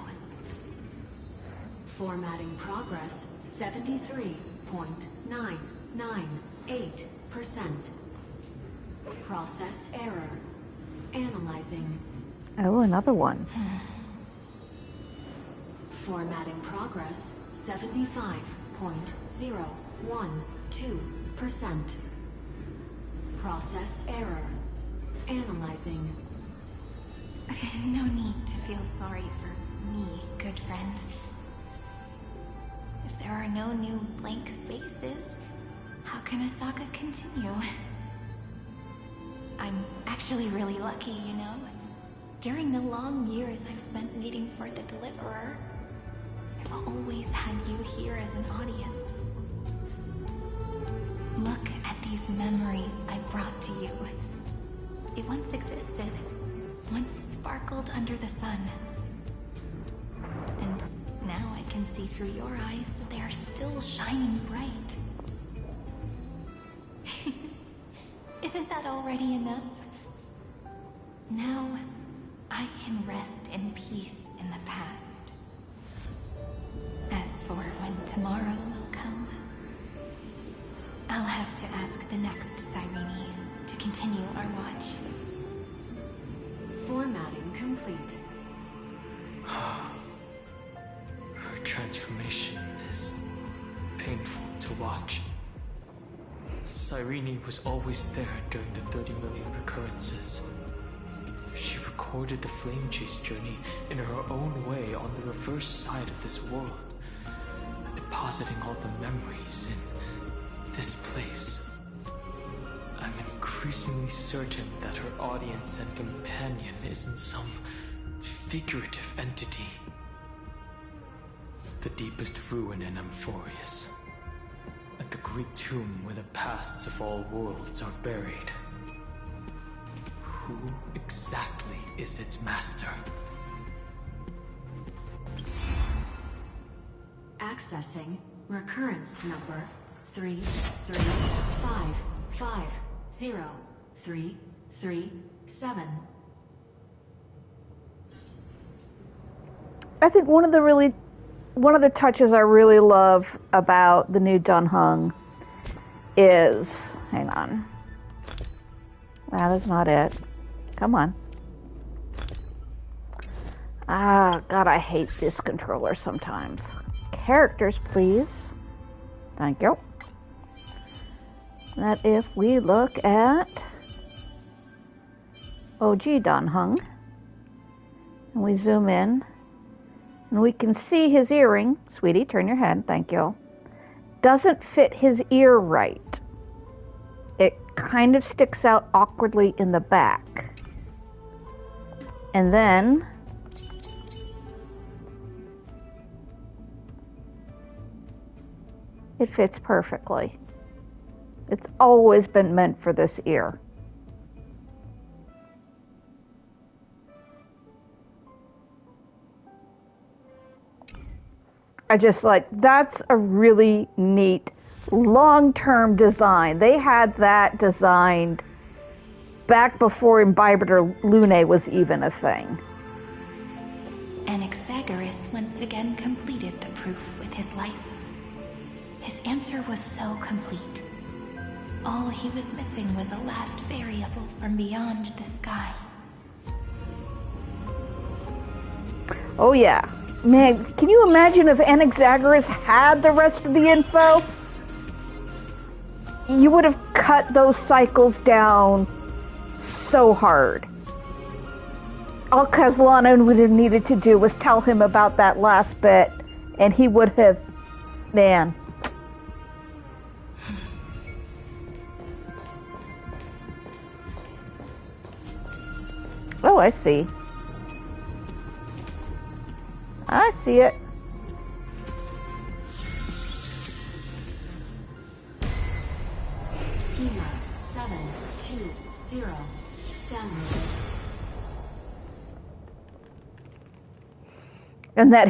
Formatting progress 73.998%. Process error. Analyzing. Oh, another one. Formatting progress 75.012%. Process error. Analyzing. No need to feel sorry for me, good friend. If there are no new blank spaces, how can a saga continue? I'm actually really lucky, During the long years I've spent waiting for the Deliverer, I've always had you here as an audience. Look at these memories I brought to you. They once existed, once sparkled under the sun. And now I can see through your eyes that they are still shining bright. Isn't that already enough? Now, I can rest in peace in the past. As for when tomorrow will come, I'll have to ask the next Cyrene to continue our watch. complete. Her transformation is painful to watch. Cyrene was always there during the 30 million recurrences. She recorded the Flame Chase journey in her own way on the reverse side of this world, depositing all the memories in this place. I'm increasingly certain that her audience and companion isn't some figurative entity. The deepest ruin in Amphorius, at the great tomb where the pasts of all worlds are buried. Who exactly is its master? Accessing recurrence number 335503337. I think one of the touches I really love about the new Dunhung is, hang on, that is not it. Come on. Ah, God, I hate this controller sometimes. Characters, please. Thank you. That if we look at OG Dunhung, and we zoom in, and we can see his earring. Sweetie, turn your head. Thank you. Doesn't fit his ear right. It kind of sticks out awkwardly in the back. And then it fits perfectly. It's always been meant for this ear. I just like, that's a really neat long-term design. They had that designed back before Imbibitor Lunae was even a thing. Anaxagoras once again completed the proof with his life. His answer was so complete. All he was missing was a last variable from beyond the sky. Oh yeah. Man, can you imagine if Anaxagoras had the rest of the info? You would have cut those cycles down so hard. All Caslana would have needed to do was tell him about that last bit, and he would have... Man. Oh, I see. I see it. Schema 720 downloaded. And that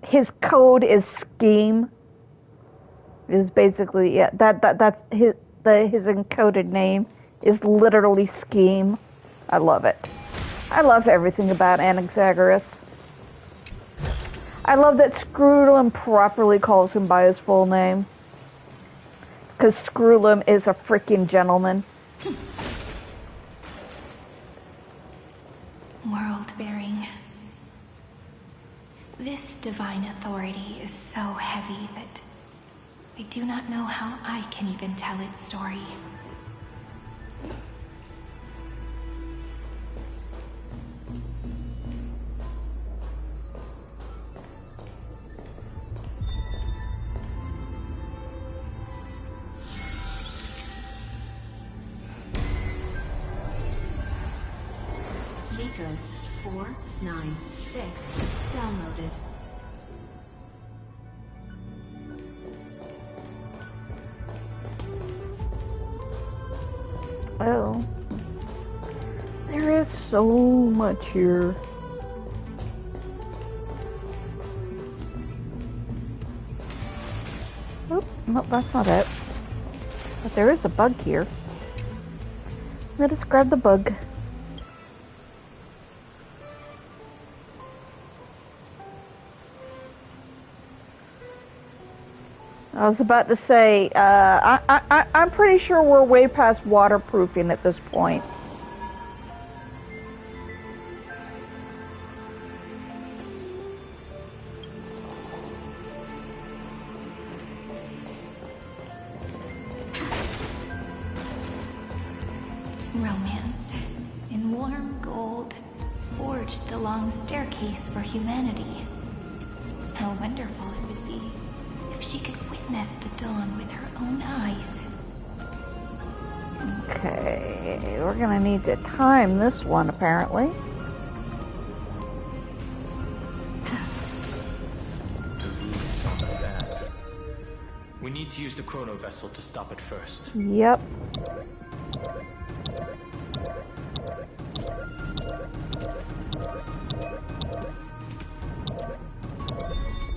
his code is scheme. Is basically, yeah, that's his encoded name is literally scheme. I love it. I love everything about Anaxagoras. I love that Screwlum properly calls him by his full name. Because Screwlum is a freaking gentleman. World-bearing. This divine authority is so heavy that I do not know how I can even tell its story. Nikos 496 downloaded. Oh. There is so much here. Oh, no, that's not it. But there is a bug here. Let us grab the bug. I was about to say, I'm pretty sure we're way past waterproofing at this point. romance, in warm gold, forged the long staircase for humanity. How wonderful it would be if she could witness the dawn with her own eyes. Okay, we're gonna need to time this one apparently. The room's on the fan. We need to use the chrono vessel to stop it first. Yep.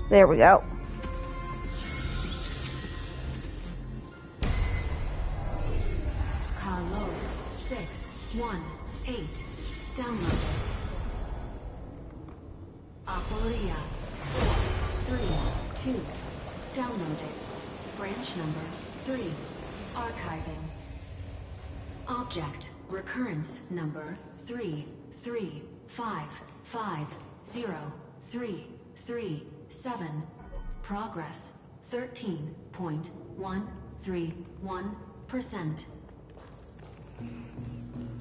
There we go. Carlos 618 download. Aporia 432 downloaded. Branch number 3 archiving. Object recurrence number 335503337. Progress 13.131%.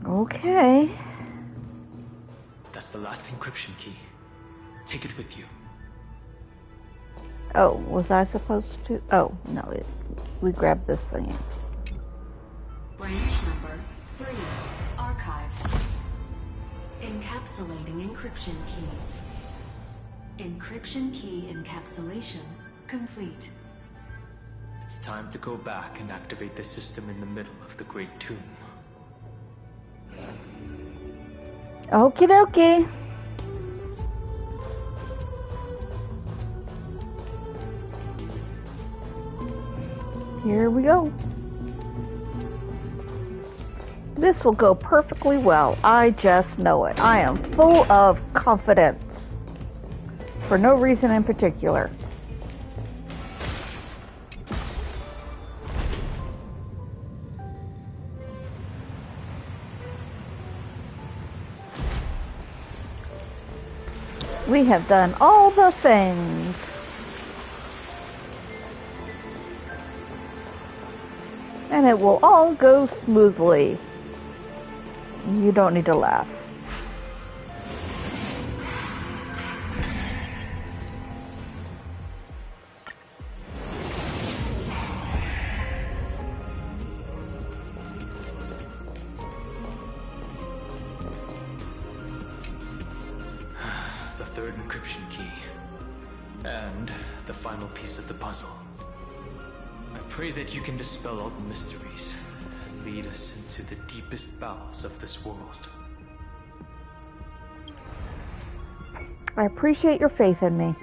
Okay. That's the last encryption key. Take it with you. Oh, was I supposed to? Oh, no, we grabbed this thing. Branch number 3 archive. Encapsulating encryption key. Encryption key encapsulation complete. It's time to go back and activate the system in the middle of the Great Tomb. Okie dokie. Here we go. This will go perfectly well. I just know it. I am full of confidence. For no reason in particular. We have done all the things. And it will all go smoothly. You don't need to laugh. The third encryption key. And the final piece of the puzzle. I pray that you can dispel all the mysteries and lead us into the deepest bowels of this world. I appreciate your faith in me.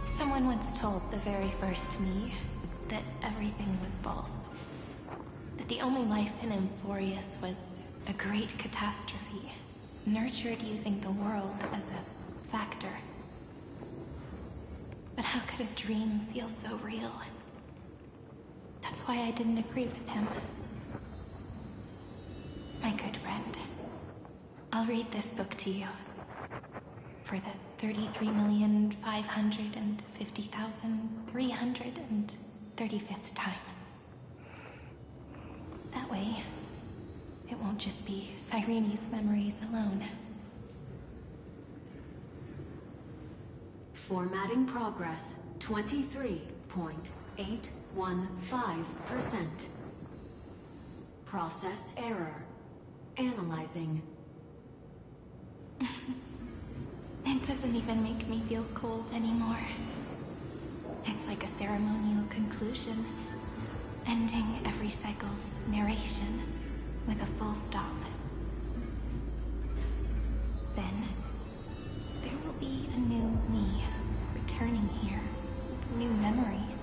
Someone once told the very first me that everything was false. That the only life in Emphorius was a great catastrophe, nurtured using the world as a factor. But how could a dream feel so real? That's why I didn't agree with him. My good friend, I'll read this book to you. For the 33,550,335th time. That way, it won't just be Cyrene's memories alone. Formatting progress 23.815%. Process error. Analyzing. It doesn't even make me feel cold anymore. It's like a ceremonial conclusion, ending every cycle's narration with a full stop. Then, there will be a new me returning here with new memories.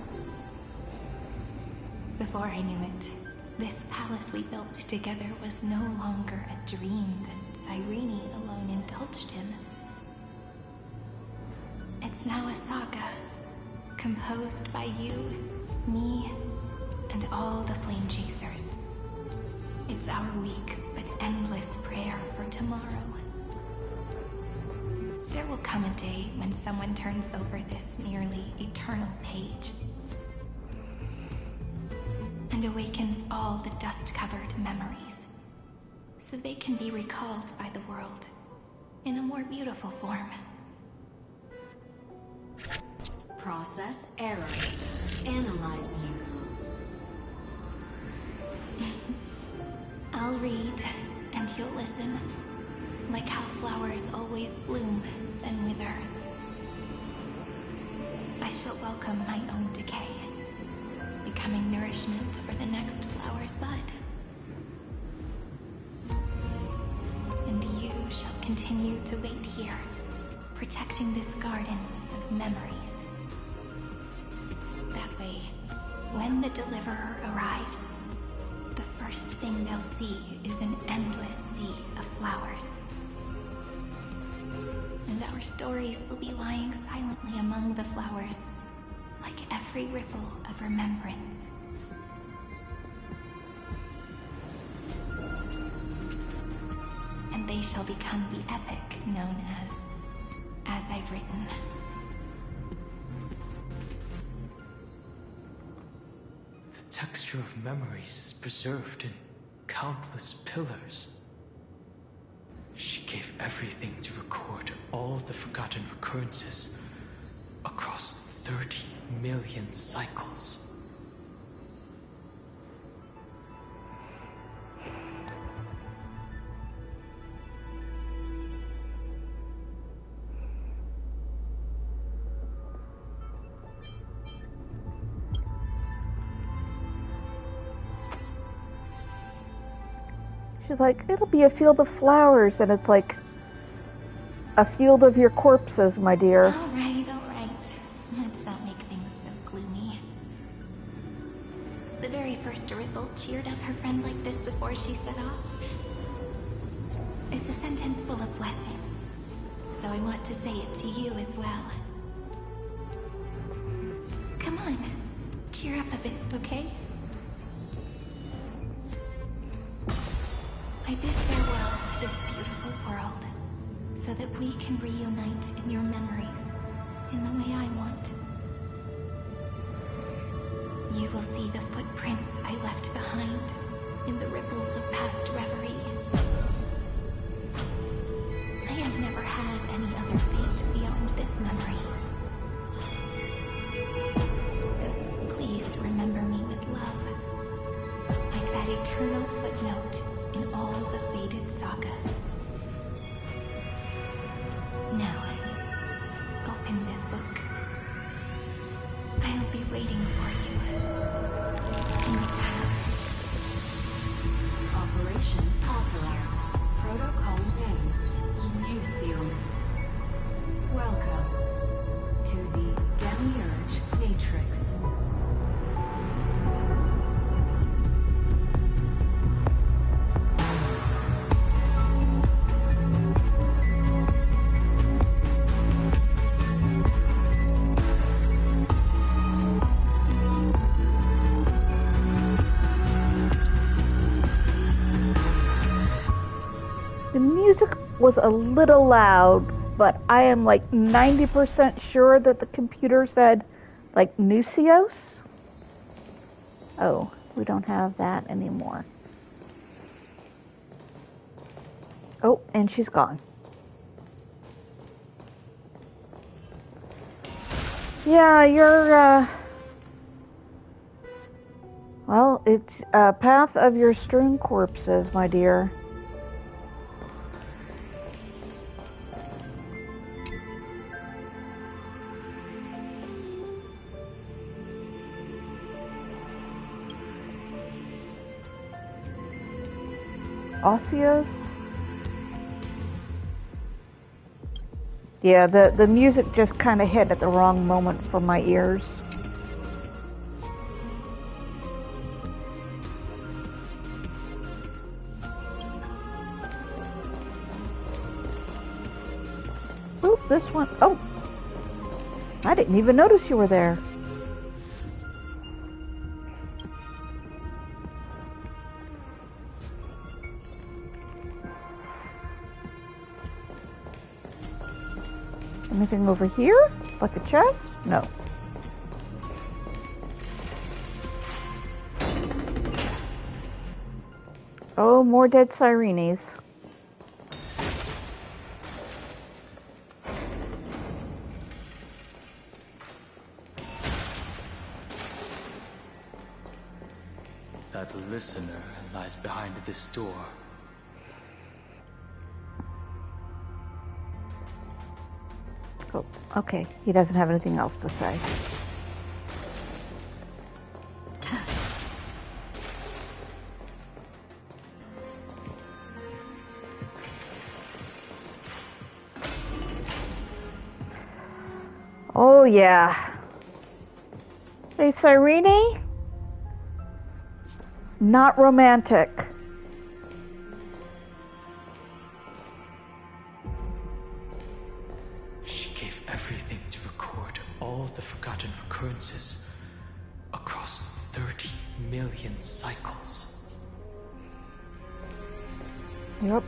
Before I knew it, this palace we built together was no longer a dream that Cyrene alone indulged in. It's now a saga, composed by you, me, and all the flame chasers. It's our weak but endless prayer for tomorrow. There will come a day when someone turns over this nearly eternal page and awakens all the dust-covered memories, so they can be recalled by the world in a more beautiful form. Process error. Analyze you. I'll read, and you'll listen, like how flowers always bloom, then wither. I shall welcome my own decay, becoming nourishment for the next flower's bud. And you shall continue to wait here, protecting this garden of memories. That way, when the Deliverer arrives, the first thing they'll see is an endless sea of flowers. And our stories will be lying silently among the flowers, like every ripple of remembrance. And they shall become the epic known as I've written. The texture of memories is preserved in countless pillars. She gave everything to record all the forgotten recurrences across 30 million cycles. She's like, it'll be a field of flowers, and it's like a field of your corpses, my dear. All right. Let's not make things so gloomy. The very first Ripple cheered up her friend like this before she set off. It's a sentence full of blessings, so I want to say it to you as well. Come on, cheer up a bit, okay? I bid farewell to this beautiful world, so that we can reunite in your memories in the way I want. You will see the footprints I left behind in the ripples of past reverie. I have never had any other fate beyond this memory. So please remember me with love, like that eternal footnote in all the faded sagas. Now, open this book. I'll be waiting for you in the past. Operation authorized. Protocol name, Lucio. Welcome to the Demiurge Matrix. The music was a little loud, but I am like 90% sure that the computer said like Nucios. Oh, we don't have that anymore. Oh, and she's gone. Yeah, you're, well, it's a path of your strewn corpses, my dear. Osseous? Yeah, the music just kind of hit at the wrong moment for my ears. Oop, this one. Oh! I didn't even notice you were there. Anything over here? Like a chest? No. Oh, more dead Sirenes. That listener lies behind this door. Oh, okay. He doesn't have anything else to say. Oh, yeah. Hey, Cyrene? Not romantic. She gave everything to record all the forgotten recurrences across 30 million cycles. Yep.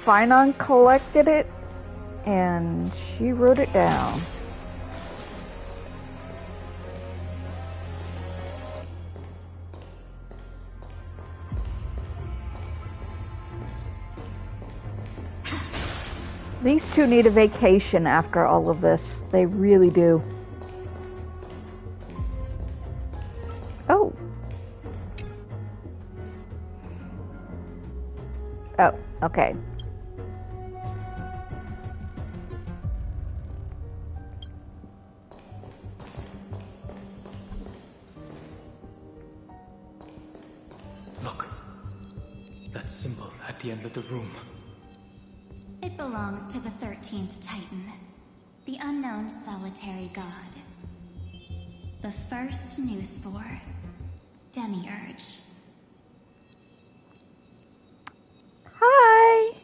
Finon collected it, and she wrote it down. These two need a vacation after all of this. They really do. Oh. Oh, okay. Look. That symbol at the end of the room. It belongs to the 13th Titan, the unknown solitary god. The first new spore, Demiurge. Hi!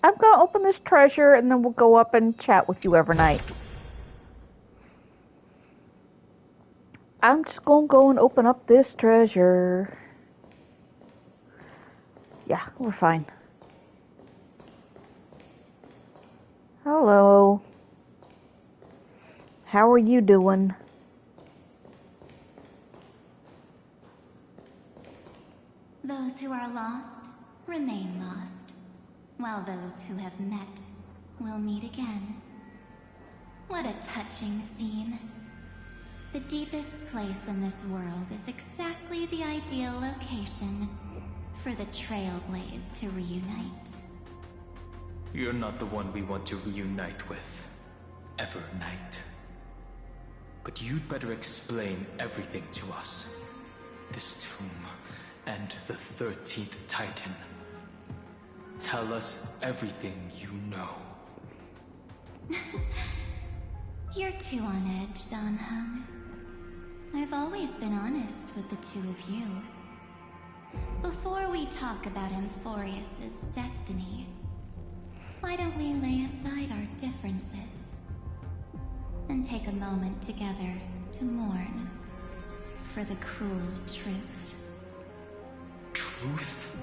I'm gonna open this treasure and then we'll go up and chat with you every night. I'm just gonna go and open up this treasure. Yeah, we're fine. Hello. How are you doing? Those who are lost remain lost, while those who have met will meet again. What a touching scene. The deepest place in this world is exactly the ideal location for the Trailblaze to reunite. You're not the one we want to reunite with. Ever, Knight. But you'd better explain everything to us. This tomb and the 13th Titan. Tell us everything you know. You're too on edge, Don Hung. I've always been honest with the two of you. Before we talk about Amphorius's destiny, why don't we lay aside our differences and take a moment together to mourn for the cruel truth? Truth?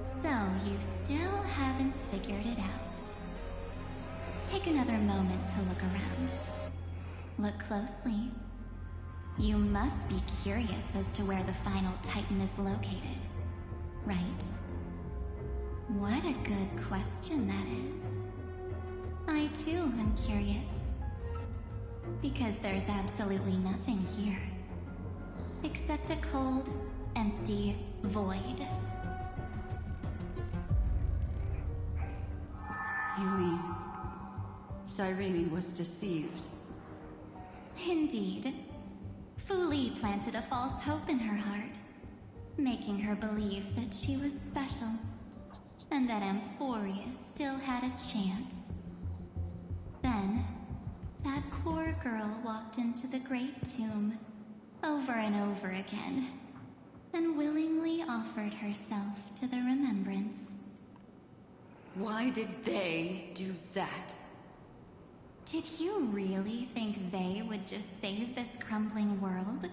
So you still haven't figured it out. Take another moment to look around. Look closely. You must be curious as to where the final Titan is located, right? What a good question that is. I too am curious. Because there's absolutely nothing here. Except a cold, empty void. You mean Cyrene was deceived? Indeed. Fu Li planted a false hope in her heart, making her believe that she was special, and that Amphorius still had a chance. Then, that poor girl walked into the Great Tomb, over and over again, and willingly offered herself to the remembrance. Why did they do that? Did you really think they would just save this crumbling world?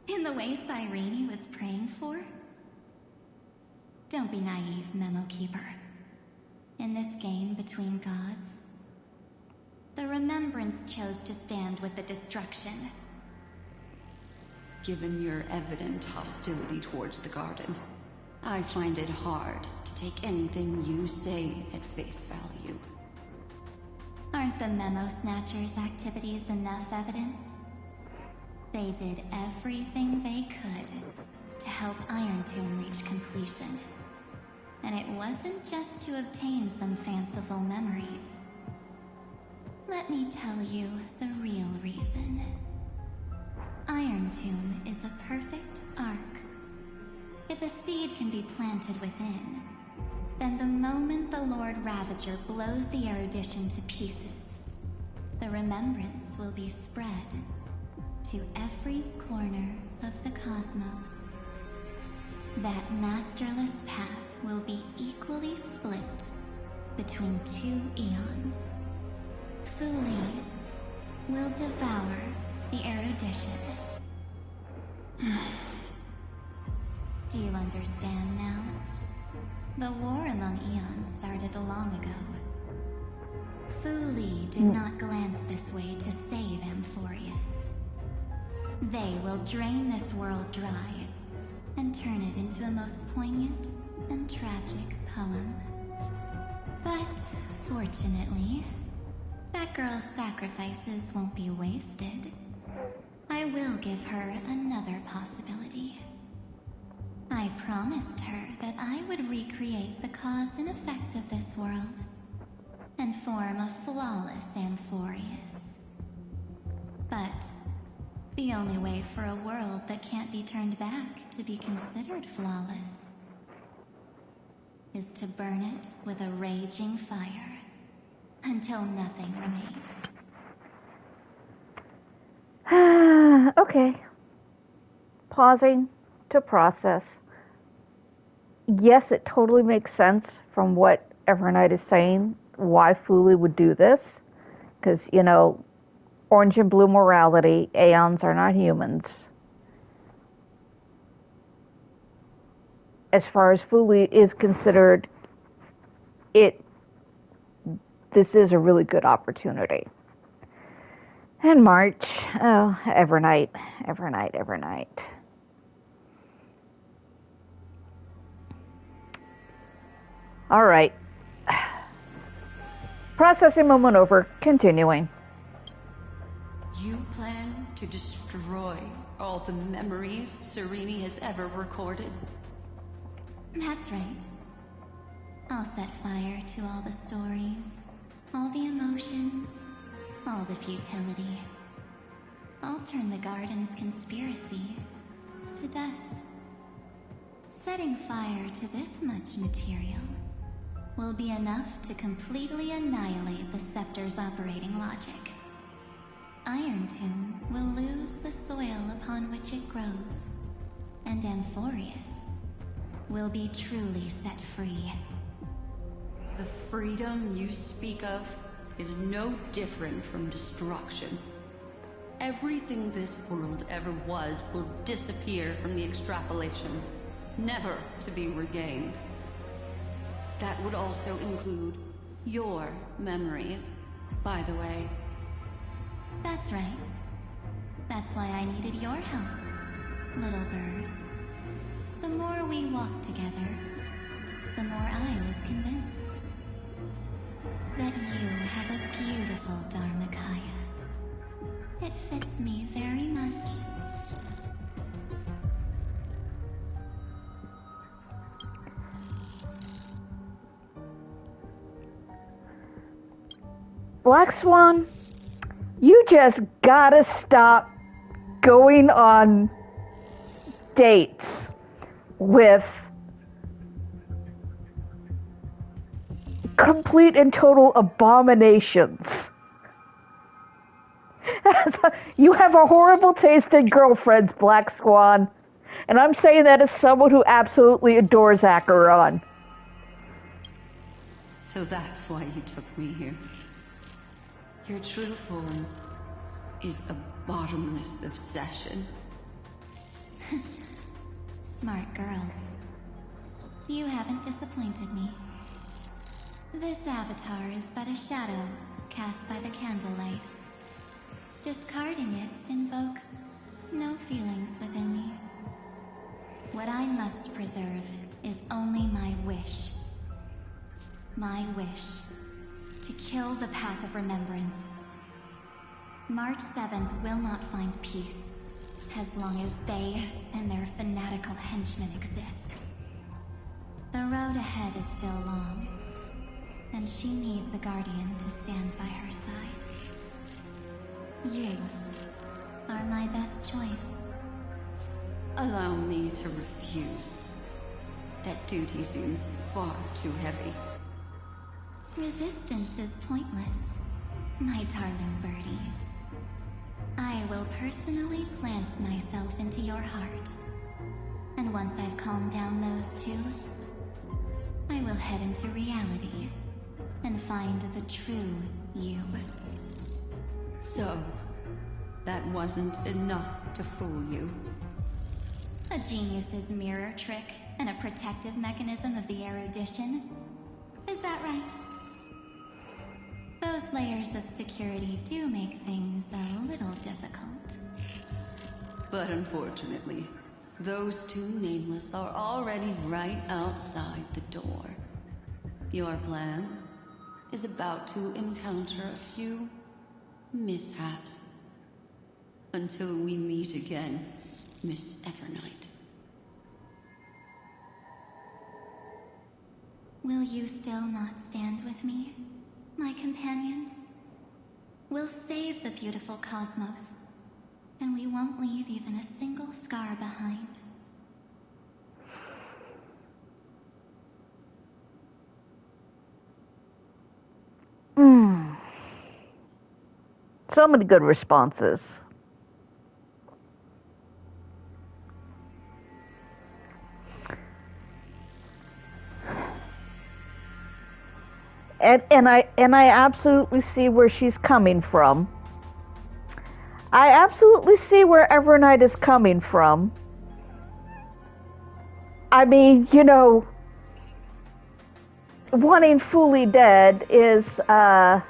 In the way Cyrene was praying for? Don't be naive, Memo Keeper. in this game between gods. The Remembrance chose to stand with the destruction. Given your evident hostility towards the garden, I find it hard to take anything you say at face value. Aren't the Memo Snatchers' activities enough evidence? They did everything they could to help Iron Tomb reach completion. And it wasn't just to obtain some fanciful memories. Let me tell you the real reason. Iron Tomb is a perfect arc. If a seed can be planted within, then the moment the Lord Ravager blows the erudition to pieces, the remembrance will be spread to every corner of the cosmos. That masterless path will be equally split between two eons. Fuli will devour the erudition. Do you understand now? The war among eons started long ago. Fuli did not glance this way to save Amphorius. They will drain this world dry and turn it into a most poignant and tragic poem. But fortunately, that girl's sacrifices won't be wasted. I will give her another possibility. I promised her that I would recreate the cause and effect of this world and form a flawless Amphorius. But the only way for a world that can't be turned back to be considered flawless is to burn it with a raging fire until nothing remains. Okay. Pausing to process. Yes, it totally makes sense from what Evernight is saying, why Fuli would do this. Because, you know, orange and blue morality, Aeons are not humans. As far as Fuli is considered, this is a really good opportunity. And March, oh, Evernight. All right. Processing moment over. Continuing. You plan to destroy all the memories Serene has ever recorded? That's right. I'll set fire to all the stories, all the emotions, all the futility. I'll turn the garden's conspiracy to dust. Setting fire to this much material will be enough to completely annihilate the scepter's operating logic. Iron Tomb will lose the soil upon which it grows, and Amphorius will be truly set free. The freedom you speak of is no different from destruction. Everything this world ever was will disappear from the extrapolations, never to be regained. That would also include your memories, by the way. That's right. That's why I needed your help, little bird. The more we walked together, the more I was convinced that you have a beautiful Dharmakaya. It fits me very much. Black Swan, you just gotta stop going on dates with complete and total abominations. You have a horrible taste in girlfriends, Black Swan. And I'm saying that as someone who absolutely adores Acheron. So that's why you took me here. Your true form is a bottomless obsession. Smart girl. You haven't disappointed me. This avatar is but a shadow cast by the candlelight. Discarding it invokes no feelings within me. What I must preserve is only my wish. My wish to kill the Path of Remembrance. March 7th will not find peace as long as they and their fanatical henchmen exist. The road ahead is still long, and she needs a guardian to stand by her side. You are my best choice. Allow me to refuse. That duty seems far too heavy. Resistance is pointless, my darling birdie. I will personally plant myself into your heart. And once I've calmed down those two, I will head into reality and find the true you. So, that wasn't enough to fool you? A genius's mirror trick and a protective mechanism of the erudition? Is that right? Those layers of security do make things a little difficult. But unfortunately, those two nameless are already right outside the door. Your plan is about to encounter a few mishaps. Until we meet again, Miss Evernight. Will you still not stand with me, my companions? We'll save the beautiful cosmos, and we won't leave even a single scar behind. So many good responses. And I absolutely see where she's coming from. I absolutely see where Evernight is coming from. I mean, you know, wanting fully dead is I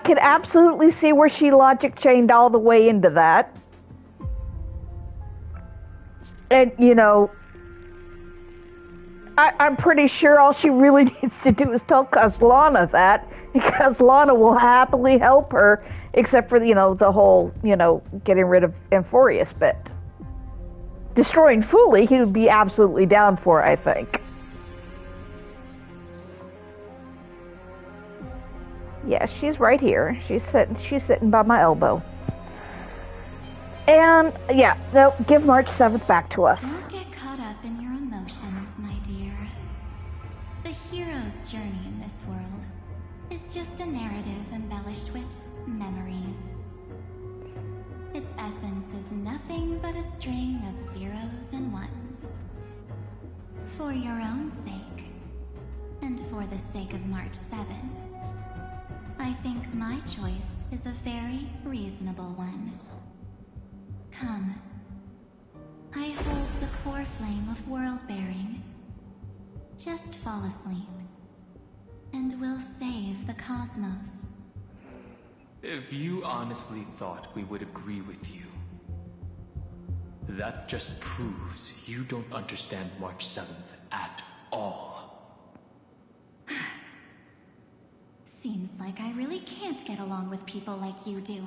can absolutely see where she logic chained all the way into that. And, you know, I'm pretty sure all she really needs to do is tell Caslana that, because Lana will happily help her, except for, you know, the whole, you know, getting rid of Amphorius bit. Destroying Fully, he would be absolutely down for, I think. Yeah, she's right here. She's sitting by my elbow. And, yeah, no, give March 7th back to us. Don't get caught up in your emotions, my dear. The hero's journey in this world is just a narrative embellished with memories. Its essence is nothing but a string of zeros and ones. For your own sake, and for the sake of March 7th, I think my choice is a very reasonable one. Come. I hold the core flame of world-bearing. Just fall asleep, and we'll save the cosmos. If you honestly thought we would agree with you, that just proves you don't understand March 7th at all. Seems like I really can't get along with people like you do.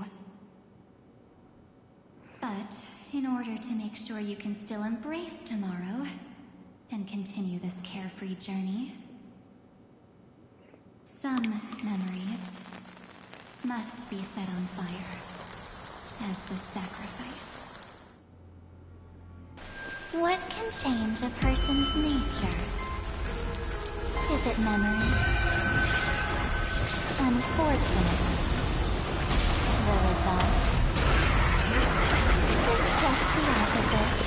But in order to make sure you can still embrace tomorrow and continue this carefree journey, some memories must be set on fire as the sacrifice. What can change a person's nature? Is it memories? Unfortunately, the result is just the opposite.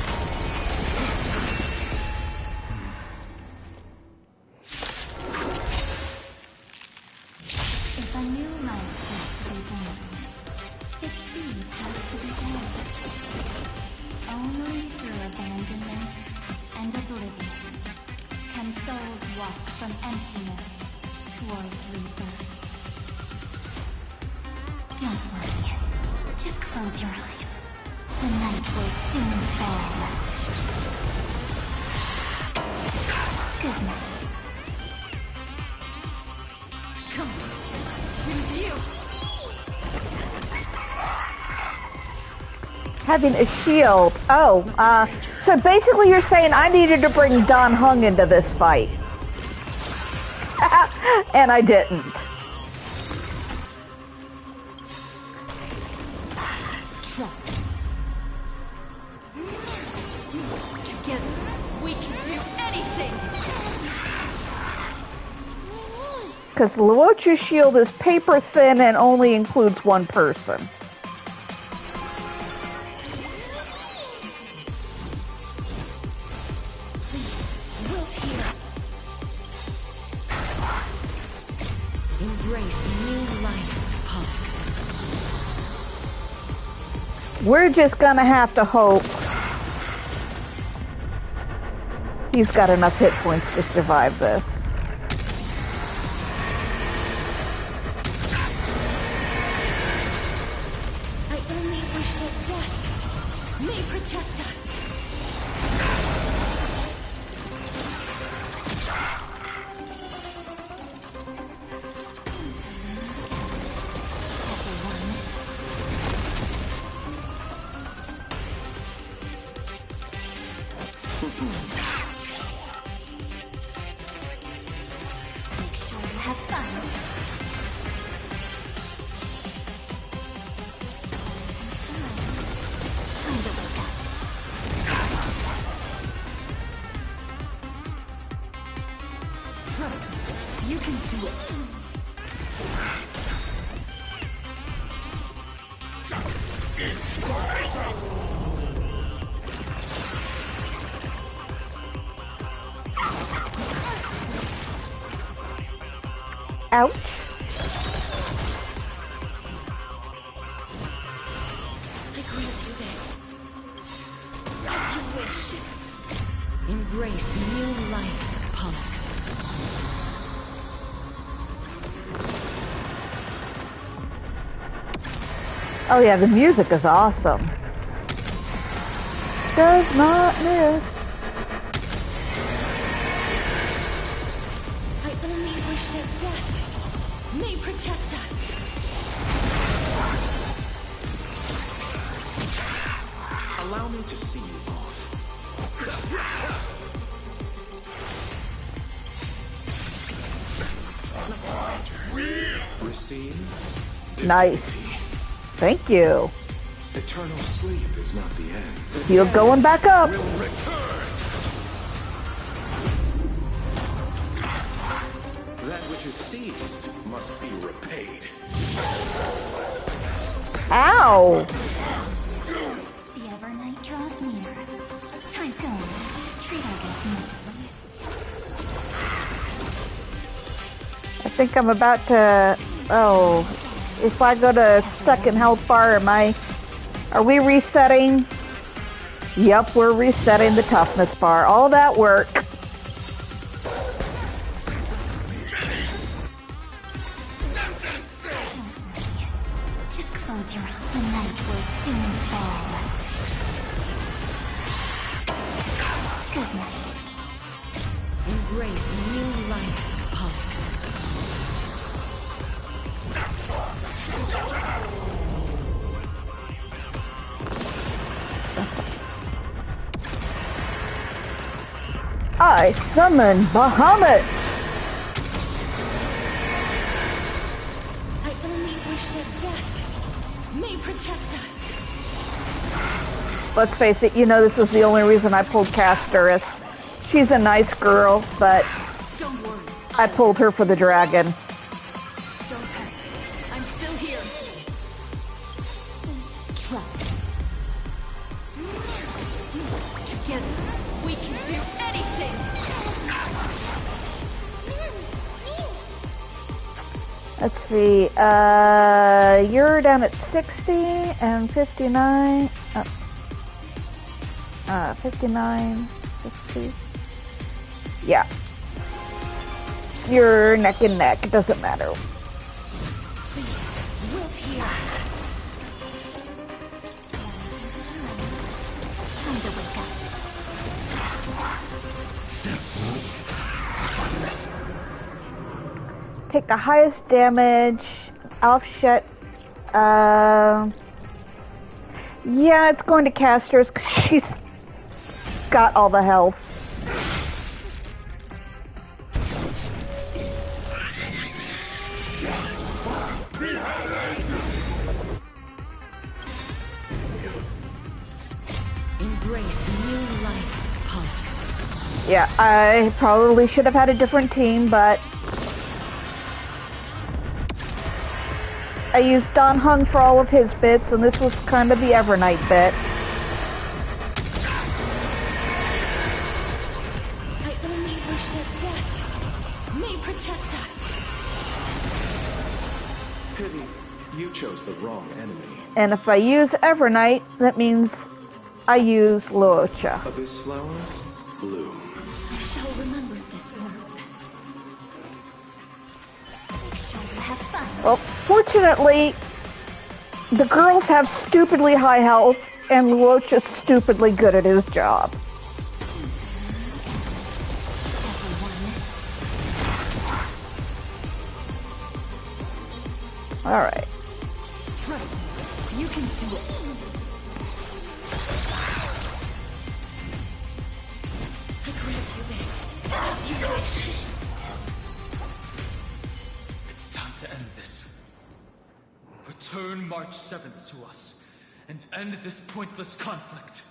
If a new life is to be born, its seed has to be dead. Only through abandonment and oblivion can souls walk from emptiness towards rebirth. Don't worry. Just close your eyes. The night will soon fall. Good night. Come on, choose you. Having a shield. Oh, so basically you're saying I needed to bring Don Hung into this fight. And I didn't. Trust me. Together, we can do anything. Because Luocha's shield is paper thin and only includes one person. Embrace new life, Pox. We're just gonna have to hope he's got enough hit points to survive this. I only wish that death may protect us. Make sure you have fun. Time to wake up. Trust me, you can do it. Ouch. I grant you this. As you wish. Embrace new life, Pox. Oh yeah, the music is awesome. Does not miss. I only wish that death may protect us. Allow me to see you off. Receive. Nice. Thank you. Eternal sleep is not the end. You're going back up. Will return. That which is seized must be repaid. Ow. The Evernight draws near. Time going. Treat our guests nicely. I think I'm about to... Oh, if I go to second health bar, are we resetting? Yep, we're resetting the toughness bar. All that work. Just close your eyes. The night will soon fall. Good night. Embrace new life, Pox. I summon Bahamut. I only wish that death may protect us. Let's face it, you know this is the only reason I pulled Castoris. She's a nice girl, but Don't worry. I pulled her for the dragon. Don't panic. I'm still here. Trust me. Together, we can do anything. Let's see, you're down at 60 and 59, 59, 60, yeah. you're neck and neck. It doesn't matter. Please, wilt here. Time to wake up. Take the highest damage. Alfshet. Yeah, it's going to Casters because she's got all the health. Embrace new life, Pollux. Yeah, I probably should have had a different team, but I used Don Hung for all of his bits, and this was kind of the Evernight bit. I only wish that death may protect us. Pity, you chose the wrong enemy. And if I use Evernight, that means I use Luocha. Abyss flower, bloom. I shall remember this warmth. Make sure you have fun. Well, fortunately, the girls have stupidly high health, and Luocha's stupidly good at his job. Alright. Trust me, you can do it. I grant you this, as you wish. It's time to end this. Return March 7th to us, and end this pointless conflict.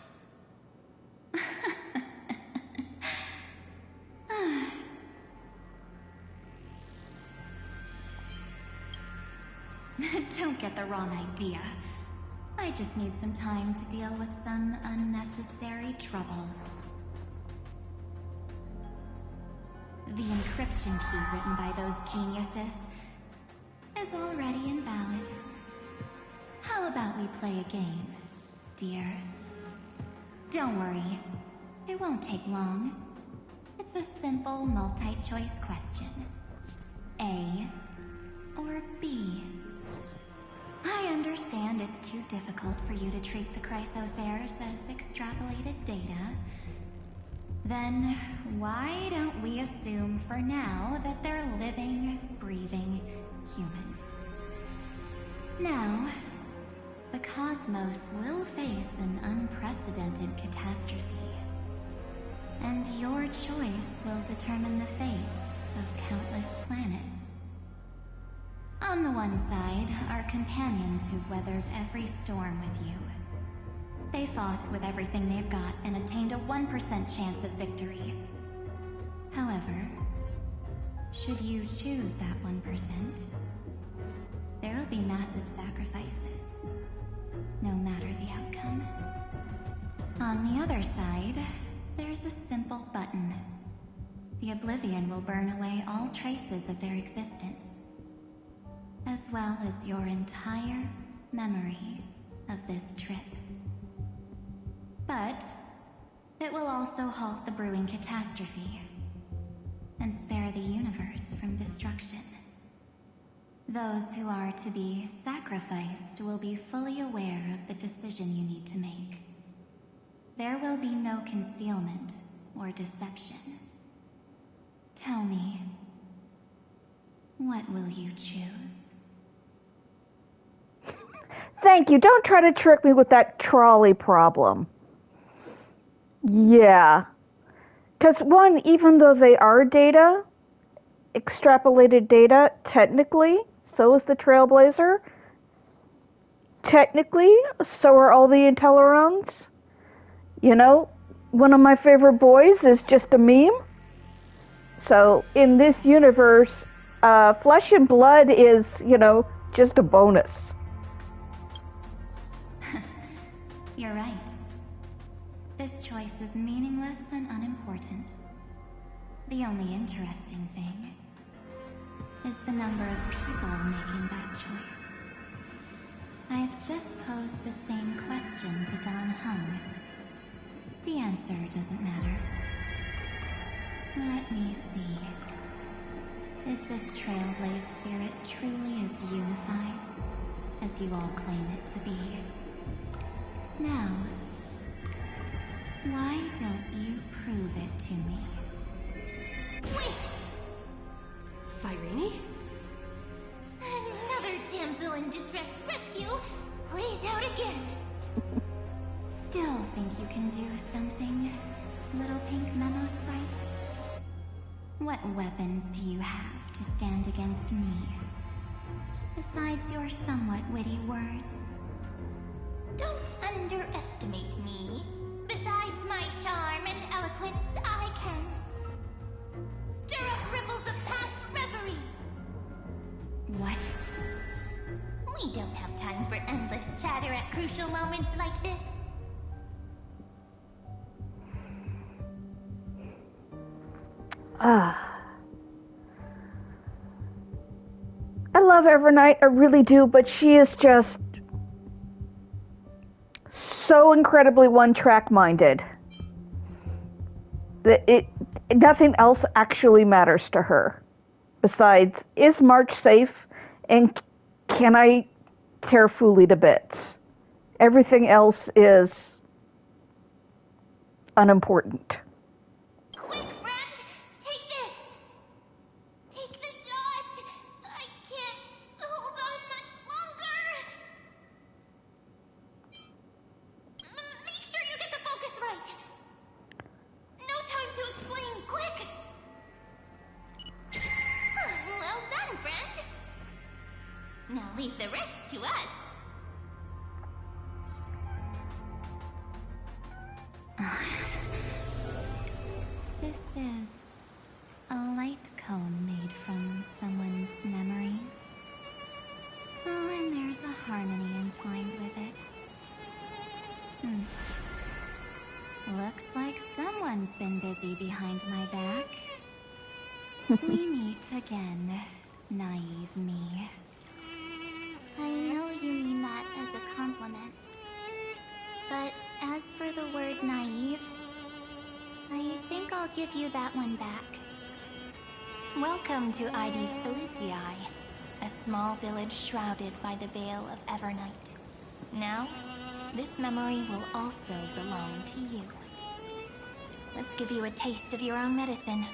Don't get the wrong idea. I just need some time to deal with some unnecessary trouble. The encryption key written by those geniuses is already invalid. How about we play a game, dear? Don't worry, it won't take long. It's a simple multi-choice question. A or B? I understand it's too difficult for you to treat the Chrysos heirs as extrapolated data. Then why don't we assume for now that they're living, breathing humans? Now, the cosmos will face an unprecedented catastrophe. And your choice will determine the fate of countless planets. On the one side are companions who've weathered every storm with you. They fought with everything they've got and obtained a 1% chance of victory. However, should you choose that 1%, there will be massive sacrifices, no matter the outcome. On the other side, there's a simple button. The Oblivion will burn away all traces of their existence, as well as your entire memory of this trip. But it will also halt the brewing catastrophe and spare the universe from destruction. Those who are to be sacrificed will be fully aware of the decision you need to make. There will be no concealment or deception. Tell me, what will you choose? Thank you. Don't try to trick me with that trolley problem. Yeah. Because one, even though they are data, extrapolated data, technically, so is the Trailblazer. Technically, so are all the Intellerons. You know, one of my favorite boys is just a meme. So, in this universe, flesh and blood is, you know, just a bonus. You're right. This choice is meaningless and unimportant. The only interesting thing is the number of people making that choice. I've just posed the same question to Don Hung. The answer doesn't matter. Let me see. Is this Trailblaze spirit truly as unified as you all claim it to be? Now, why don't you prove it to me? Wait! Cyrene? Another damsel in distress rescue plays out again. Still think you can do something, little pink memo sprite? What weapons do you have to stand against me? Besides your somewhat witty words. Don't underestimate me. Besides my charm and eloquence, I can stir up ripples of past reverie. What? We don't have time for endless chatter at crucial moments like this. I love Evernight, I really do, but she is just so incredibly one-track minded that nothing else actually matters to her. Besides, is March safe, and can I tear Fooly to bits? Everything else is unimportant. Quick, friend! Take this! Take the shot! I can't hold on much longer! Make sure you get the focus right! No time to explain, quick! Well done, friend! Now leave the rest to us. This is a light cone made from someone's memories. Oh, and there's a harmony entwined with it. Looks like someone's been busy behind my back. We meet again, naive me. I know you mean that as a compliment. But as for the word naive, I think I'll give you that one back. Welcome to Ides Elysiae, a small village shrouded by the veil of Evernight. Now, this memory will also belong to you. Let's give you a taste of your own medicine.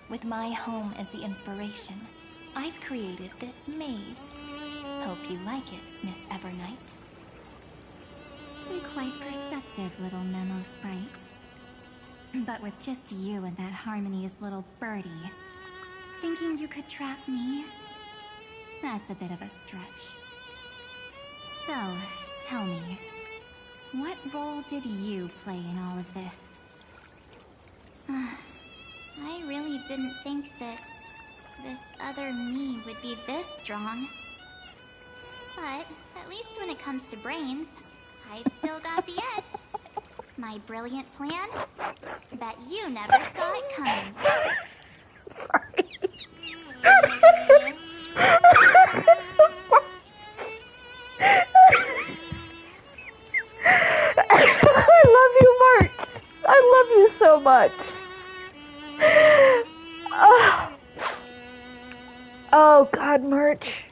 With my home as the inspiration, I've created this maze. Hope you like it, Miss Evernight. Quite perceptive, little memo sprite. But with just you and that Harmony's little birdie, thinking you could trap me? That's a bit of a stretch. So, tell me, what role did you play in all of this? I really didn't think that this other me would be this strong. But at least when it comes to brains, I've still got the edge. My brilliant plan? Bet you never saw it coming. I love you, March. I love you so much. Oh God, March.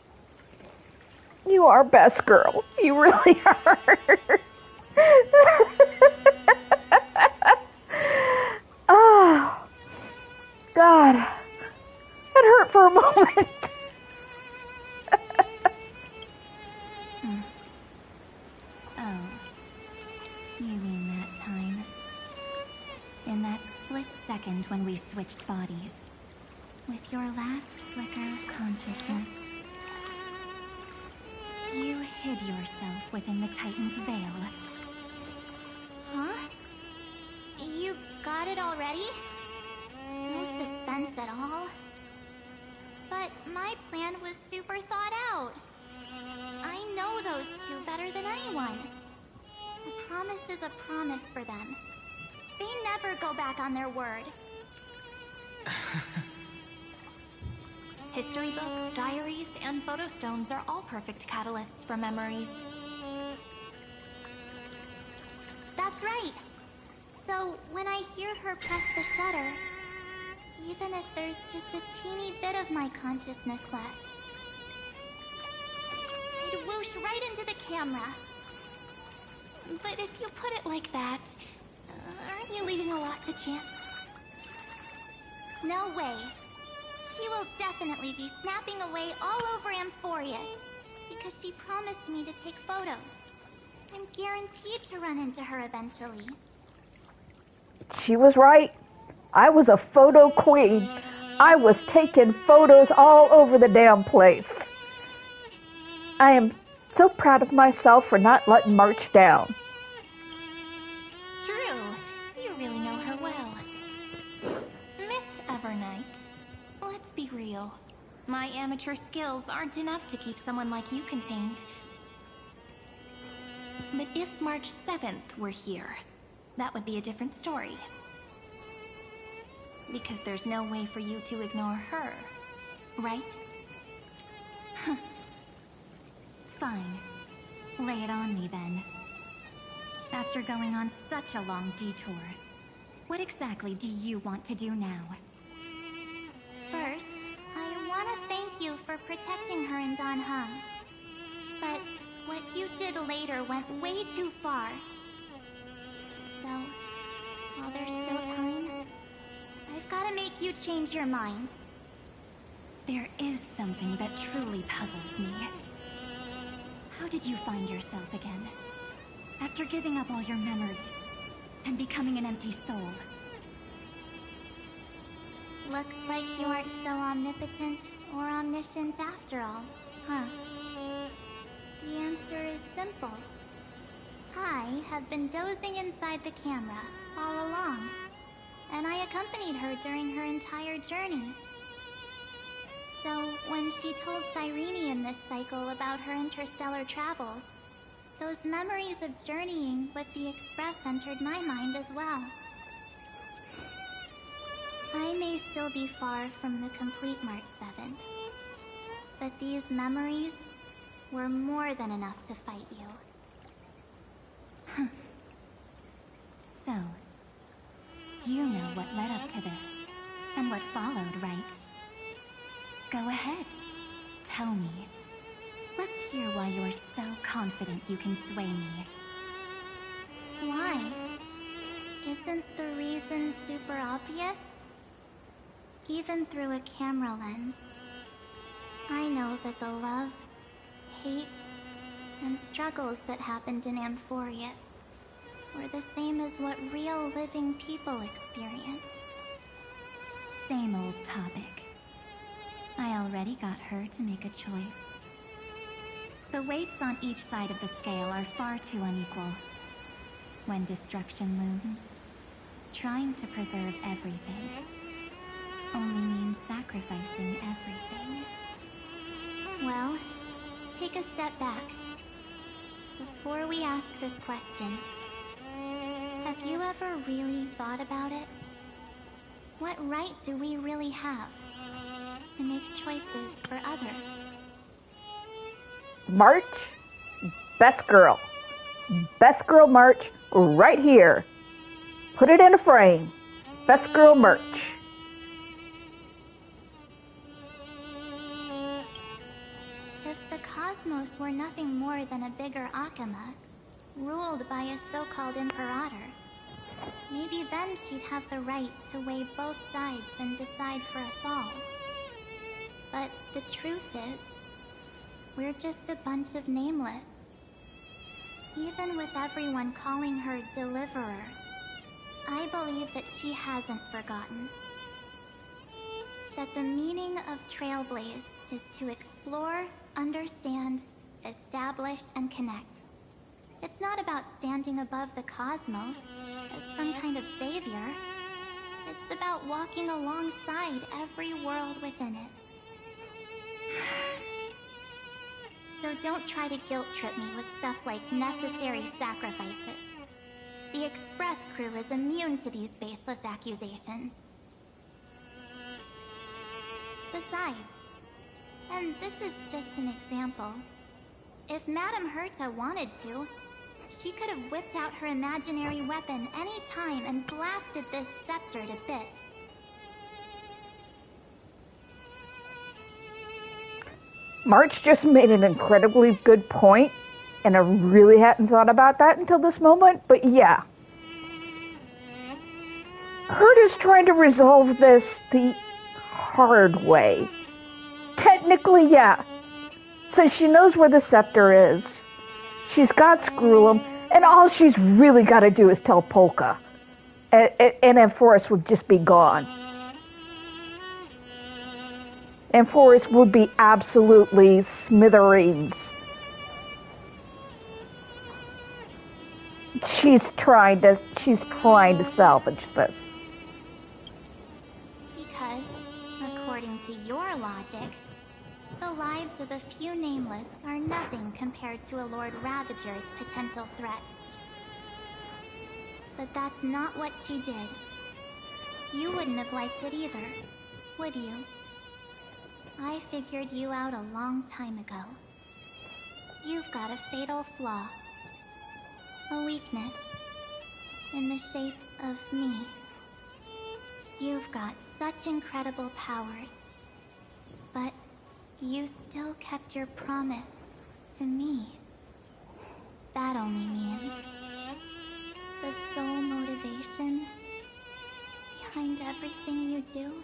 You are best girl. You really are. Oh, God. It hurt for a moment. Oh, you mean that time? In that split second when we switched bodies, with your last flicker of consciousness, you hid yourself within the Titan's veil. Huh? You got it already? No suspense at all? But my plan was super thought out. I know those two better than anyone. A promise is a promise for them. They never go back on their word. History books, diaries, and photo stones are all perfect catalysts for memories. That's right. So when I hear her press the shutter, Even if there's just a teeny bit of my consciousness left. I'd whoosh right into the camera. But if you put it like that, aren't you leaving a lot to chance? No way. She will definitely be snapping away all over Amphorius, because she promised me to take photos. I'm guaranteed to run into her eventually. She was right. I was a photo queen. I was taking photos all over the damn place. I am so proud of myself for not letting March down. True. You really know her well. Miss Evernight, let's be real. My amateur skills aren't enough to keep someone like you contained. But if March 7th were here, that would be a different story. Because there's no way for you to ignore her, right? Fine. Lay it on me then. After going on such a long detour, what exactly do you want to do now? First, I want to thank you for protecting her in Dan Heng. But what you did later went way too far. So, while there's still time, I've got to make you change your mind. There is something that truly puzzles me. How did you find yourself again? After giving up all your memories and becoming an empty soul. Looks like you aren't so omnipotent or omniscient after all, huh? The answer is simple. I have been dozing inside the camera all along, and I accompanied her during her entire journey. So when she told Cyrene in this cycle about her interstellar travels, those memories of journeying with the Express entered my mind as well. I may still be far from the complete March 7th, but these memories were more than enough to fight you. So, you know what led up to this, and what followed, right? Go ahead. Tell me. Let's hear why you're so confident you can sway me. Why? Isn't the reason super obvious? Even through a camera lens, I know that the love, hate, and struggles that happened in Amphorius were the same as what real living people experience. Same old topic. I already got her to make a choice. The weights on each side of the scale are far too unequal. When destruction looms, trying to preserve everything only means sacrificing everything. Well, take a step back. Before we ask this question, have you ever really thought about it? What right do we really have to make choices for others? March, best girl. Best girl March right here. Put it in a frame. Best girl March. If the cosmos were nothing more than a bigger Akama, ruled by a so-called imperator, maybe then she'd have the right to weigh both sides and decide for us all. But the truth is, we're just a bunch of nameless. Even with everyone calling her Deliverer, I believe that she hasn't forgotten. That the meaning of Trailblaze is to explore, understand, establish, and connect. It's not about standing above the cosmos as some kind of savior. It's about walking alongside every world within it. So don't try to guilt-trip me with stuff like necessary sacrifices. The Express crew is immune to these baseless accusations. Besides, and this is just an example, if Madame Herta wanted to, she could have whipped out her imaginary weapon any time and blasted this scepter to bits. March just made an incredibly good point, and I really hadn't thought about that until this moment, but yeah. Hurt is trying to resolve this the hard way. Technically, yeah. Since she knows where the scepter is, she's got Screw'em, and all she's really got to do is tell Polka. And then Forrest would just be gone. And Forrest would be absolutely smithereens. She's trying to salvage this. Because, according to your logic, the lives of a few nameless are nothing compared to a Lord Ravager's potential threat. But that's not what she did. You wouldn't have liked it either, would you? I figured you out a long time ago. You've got a fatal flaw. A weakness. In the shape of me. You've got such incredible powers. But you still kept your promise to me. That only means the sole motivation behind everything you do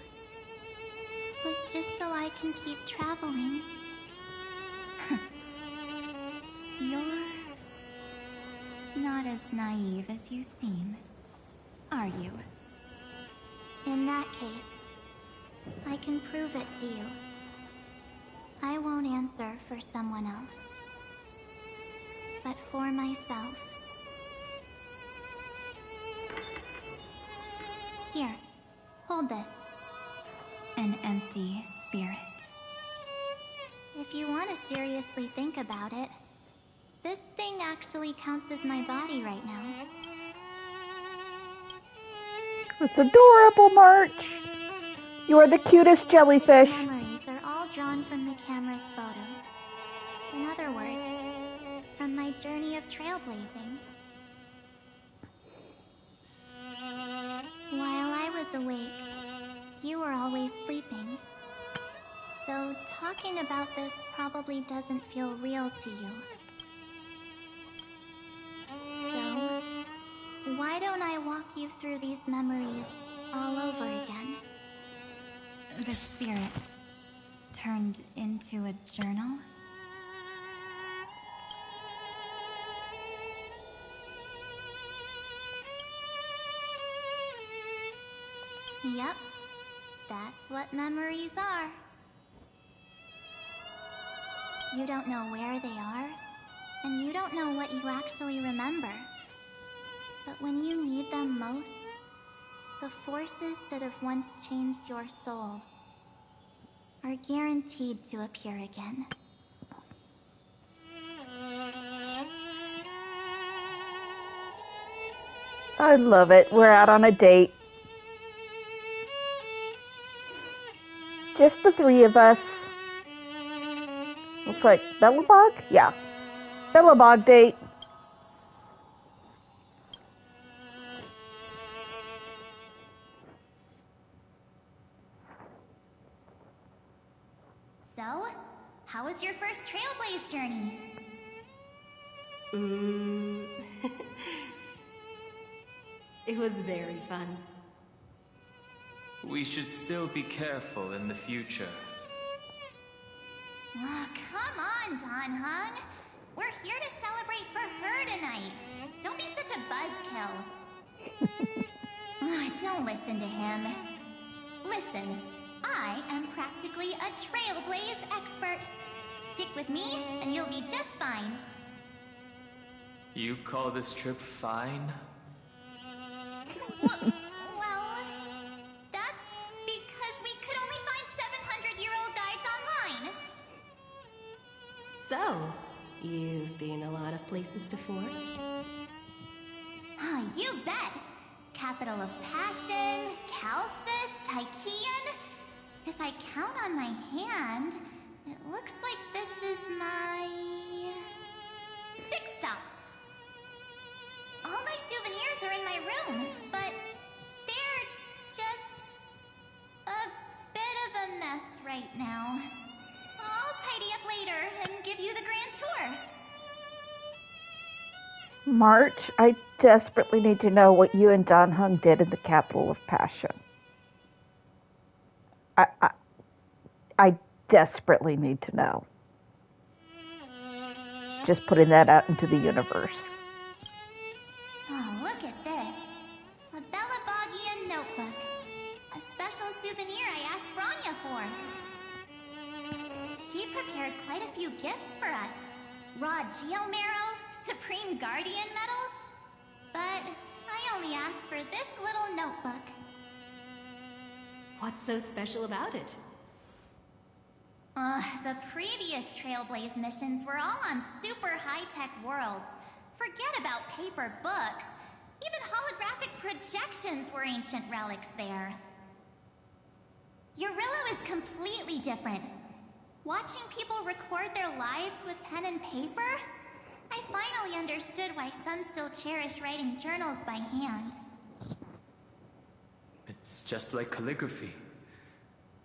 was just so I can keep traveling. You're not as naive as you seem, are you? In that case, I can prove it to you. I won't answer for someone else, but for myself. Here, hold this. An empty spirit. If you want to seriously think about it, this thing actually counts as my body right now. It's adorable, March. You are the cutest jellyfish. These memories are all drawn from the camera's photos. In other words, from my journey of trailblazing. While I was awake, you were always sleeping. So talking about this probably doesn't feel real to you. So, why don't I walk you through these memories all over again? The spirit turned into a journal? Yep, that's what memories are. You don't know where they are, and you don't know what you actually remember. But when you need them most, the forces that have once changed your soul are guaranteed to appear again. I love it. We're out on a date. Just the three of us. Looks like Bellabog? Yeah. Bellabog date. So, how was your first Trailblaze journey? It was very fun. We should still be careful in the future. Oh, come on, Don Hung. We're here to celebrate for her tonight. Don't be such a buzzkill. Don't listen to him. Listen, I am practically a Trailblaze expert. Stick with me, and you'll be just fine. You call this trip fine? Well, that's because we could only find 700-year-old guides online. So, you've been a lot of places before? You bet. Capital of Passion, Calcis, Tychean. If I count on my hand, it looks like this is my 6th stop. All my souvenirs are in my room, but they're just a bit of a mess right now. I'll tidy up March, I desperately need to know what you and Don Hung did in the capital of Passion. I desperately need to know. Just putting that out into the universe. Oh, look at this. A Belabogian notebook. A special souvenir I asked Branya for. She prepared quite a few gifts for us. Raw Geomarrow, Supreme Guardian medals. But I only asked for this little notebook. What's so special about it? The previous Trailblaze missions were all on super high-tech worlds. Forget about paper books. Even holographic projections were ancient relics there. Eurillo is completely different. Watching people record their lives with pen and paper? I finally understood why some still cherish writing journals by hand. It's just like calligraphy.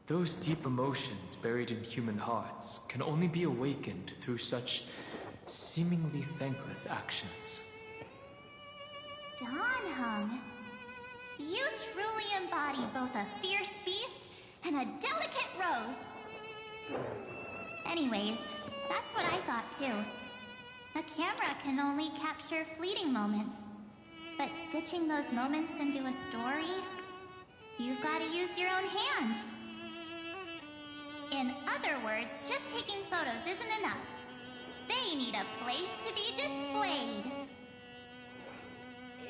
Those deep emotions buried in human hearts can only be awakened through such seemingly thankless actions. Don Hung, you truly embody both a fierce beast and a delicate rose. Anyways, that's what I thought too. A camera can only capture fleeting moments, but stitching those moments into a story, you've got to use your own hands. In other words, just taking photos isn't enough. They need a place to be displayed.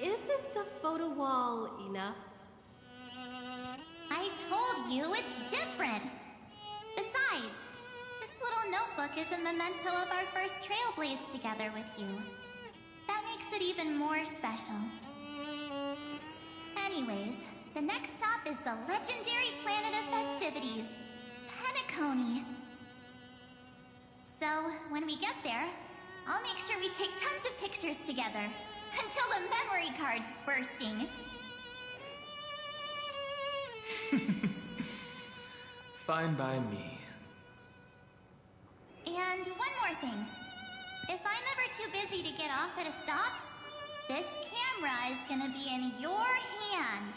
Isn't the photo wall enough? I told you it's different. Besides, this little notebook is a memento of our first Trailblaze together with you. That makes it even more special. Anyways, the next stop is the legendary planet of festivities, Penacony. So, when we get there, I'll make sure we take tons of pictures together, until the memory card's bursting. Fine by me. And one more thing. If I'm ever too busy to get off at a stop, this camera is gonna be in your hands.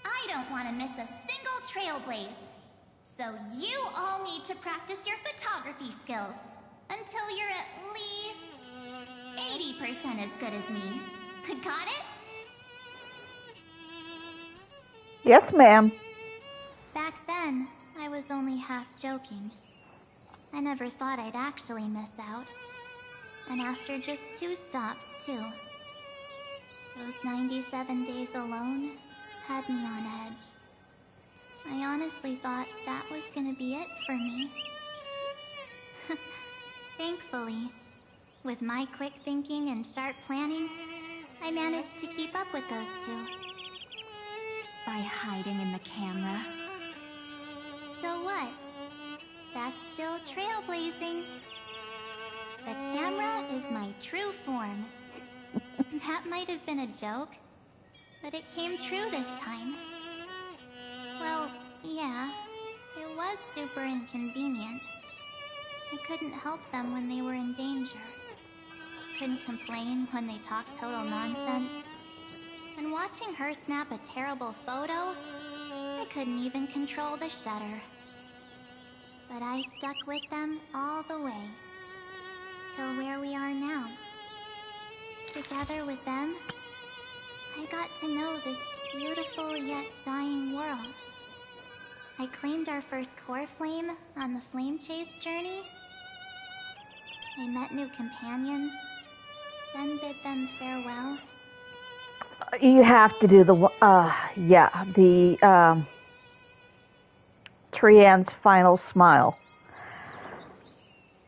I don't want to miss a single Trailblaze. So you all need to practice your photography skills until you're at least 80% as good as me. Got it? Yes, ma'am. Back then, I was only half joking. I never thought I'd actually miss out. And after just 2 stops, too. Those 97 days alone had me on edge. I honestly thought that was gonna be it for me. Thankfully, with my quick thinking and sharp planning, I managed to keep up with those 2. By hiding in the camera. So what? That's still trailblazing. The camera is my true form. That might have been a joke, but it came true this time. Well, yeah, it was super inconvenient. I couldn't help them when they were in danger. Couldn't complain when they talked total nonsense. And watching her snap a terrible photo, I couldn't even control the shutter. But I stuck with them all the way, till where we are now. Together with them, I got to know this beautiful yet dying world. I claimed our first core flame on the flame chase journey. I met new companions, then bid them farewell. You have to do the Trian's final smile.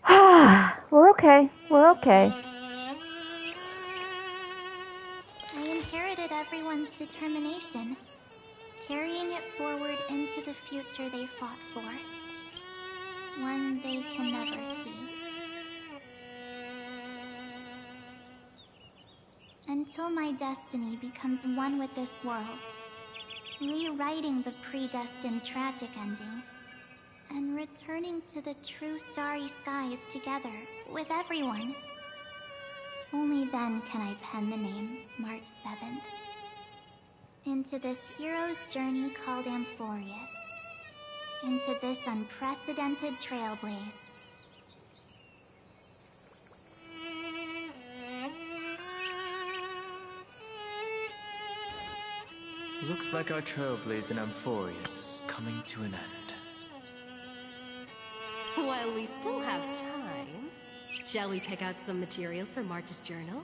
We're okay. We're okay. I inherited everyone's determination, carrying it forward into the future they fought for. One they can never see. Until my destiny becomes one with this world, rewriting the predestined tragic ending, and returning to the true starry skies together with everyone. Only then can I pen the name March 7th. Into this hero's journey called Amphorius. Into this unprecedented Trailblaze. Looks like our Trailblaze in Amphorius is coming to an end. While we still have time, shall we pick out some materials for March's journal?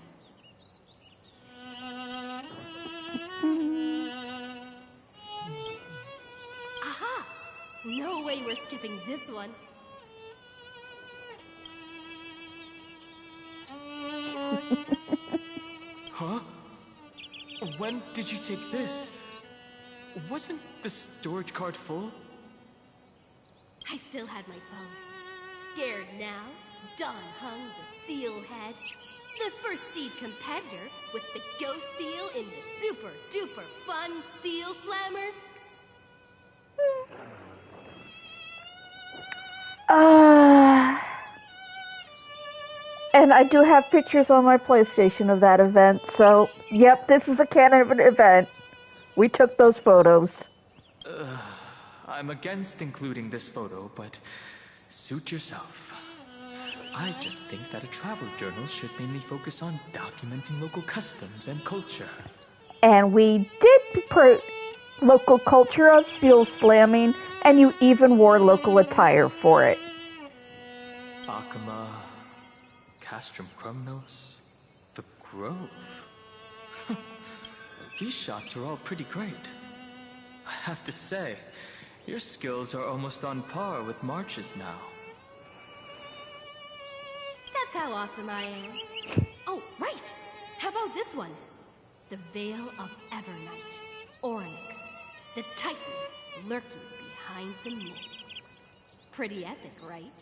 Aha! No way we're skipping this one. Huh? When did you take this? Wasn't the storage card full? I still had my phone. Scared now, Dawn hung the seal head. The first seed competitor with the ghost seal in the super duper fun seal slammers. And I do have pictures on my PlayStation of that event, so yep, this is a canon event. We took those photos. I'm against including this photo, but suit yourself. I just think that a travel journal should mainly focus on documenting local customs and culture. And we did local culture of seal slamming, and you even wore local attire for it. Akama, Castrum Krumnos, the Grove. These shots are all pretty great. I have to say, your skills are almost on par with March's now. That's how awesome I am. Oh, right! How about this one? The Veil of Evernight. Oryx, the Titan lurking behind the mist. Pretty epic, right?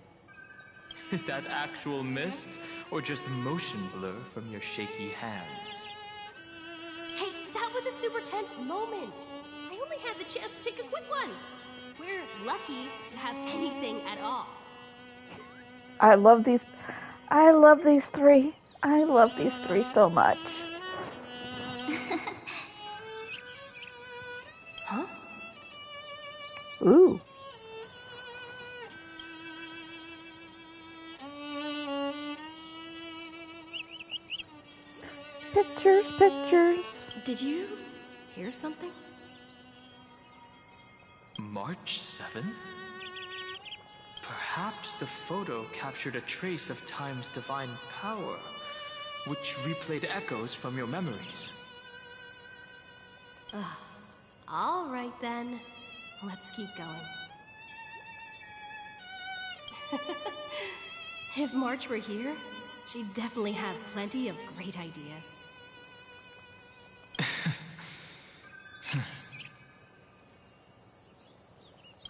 Is that actual mist, or just motion blur from your shaky hands? Hey, that was a super tense moment. I only had the chance to take a quick one. We're lucky to have anything at all. I love these three. I love these three so much. Huh? Ooh. Pictures, pictures. Did you hear something? March 7th? Perhaps the photo captured a trace of time's divine power, which replayed echoes from your memories. All right then. Let's keep going. If March were here, she'd definitely have plenty of great ideas.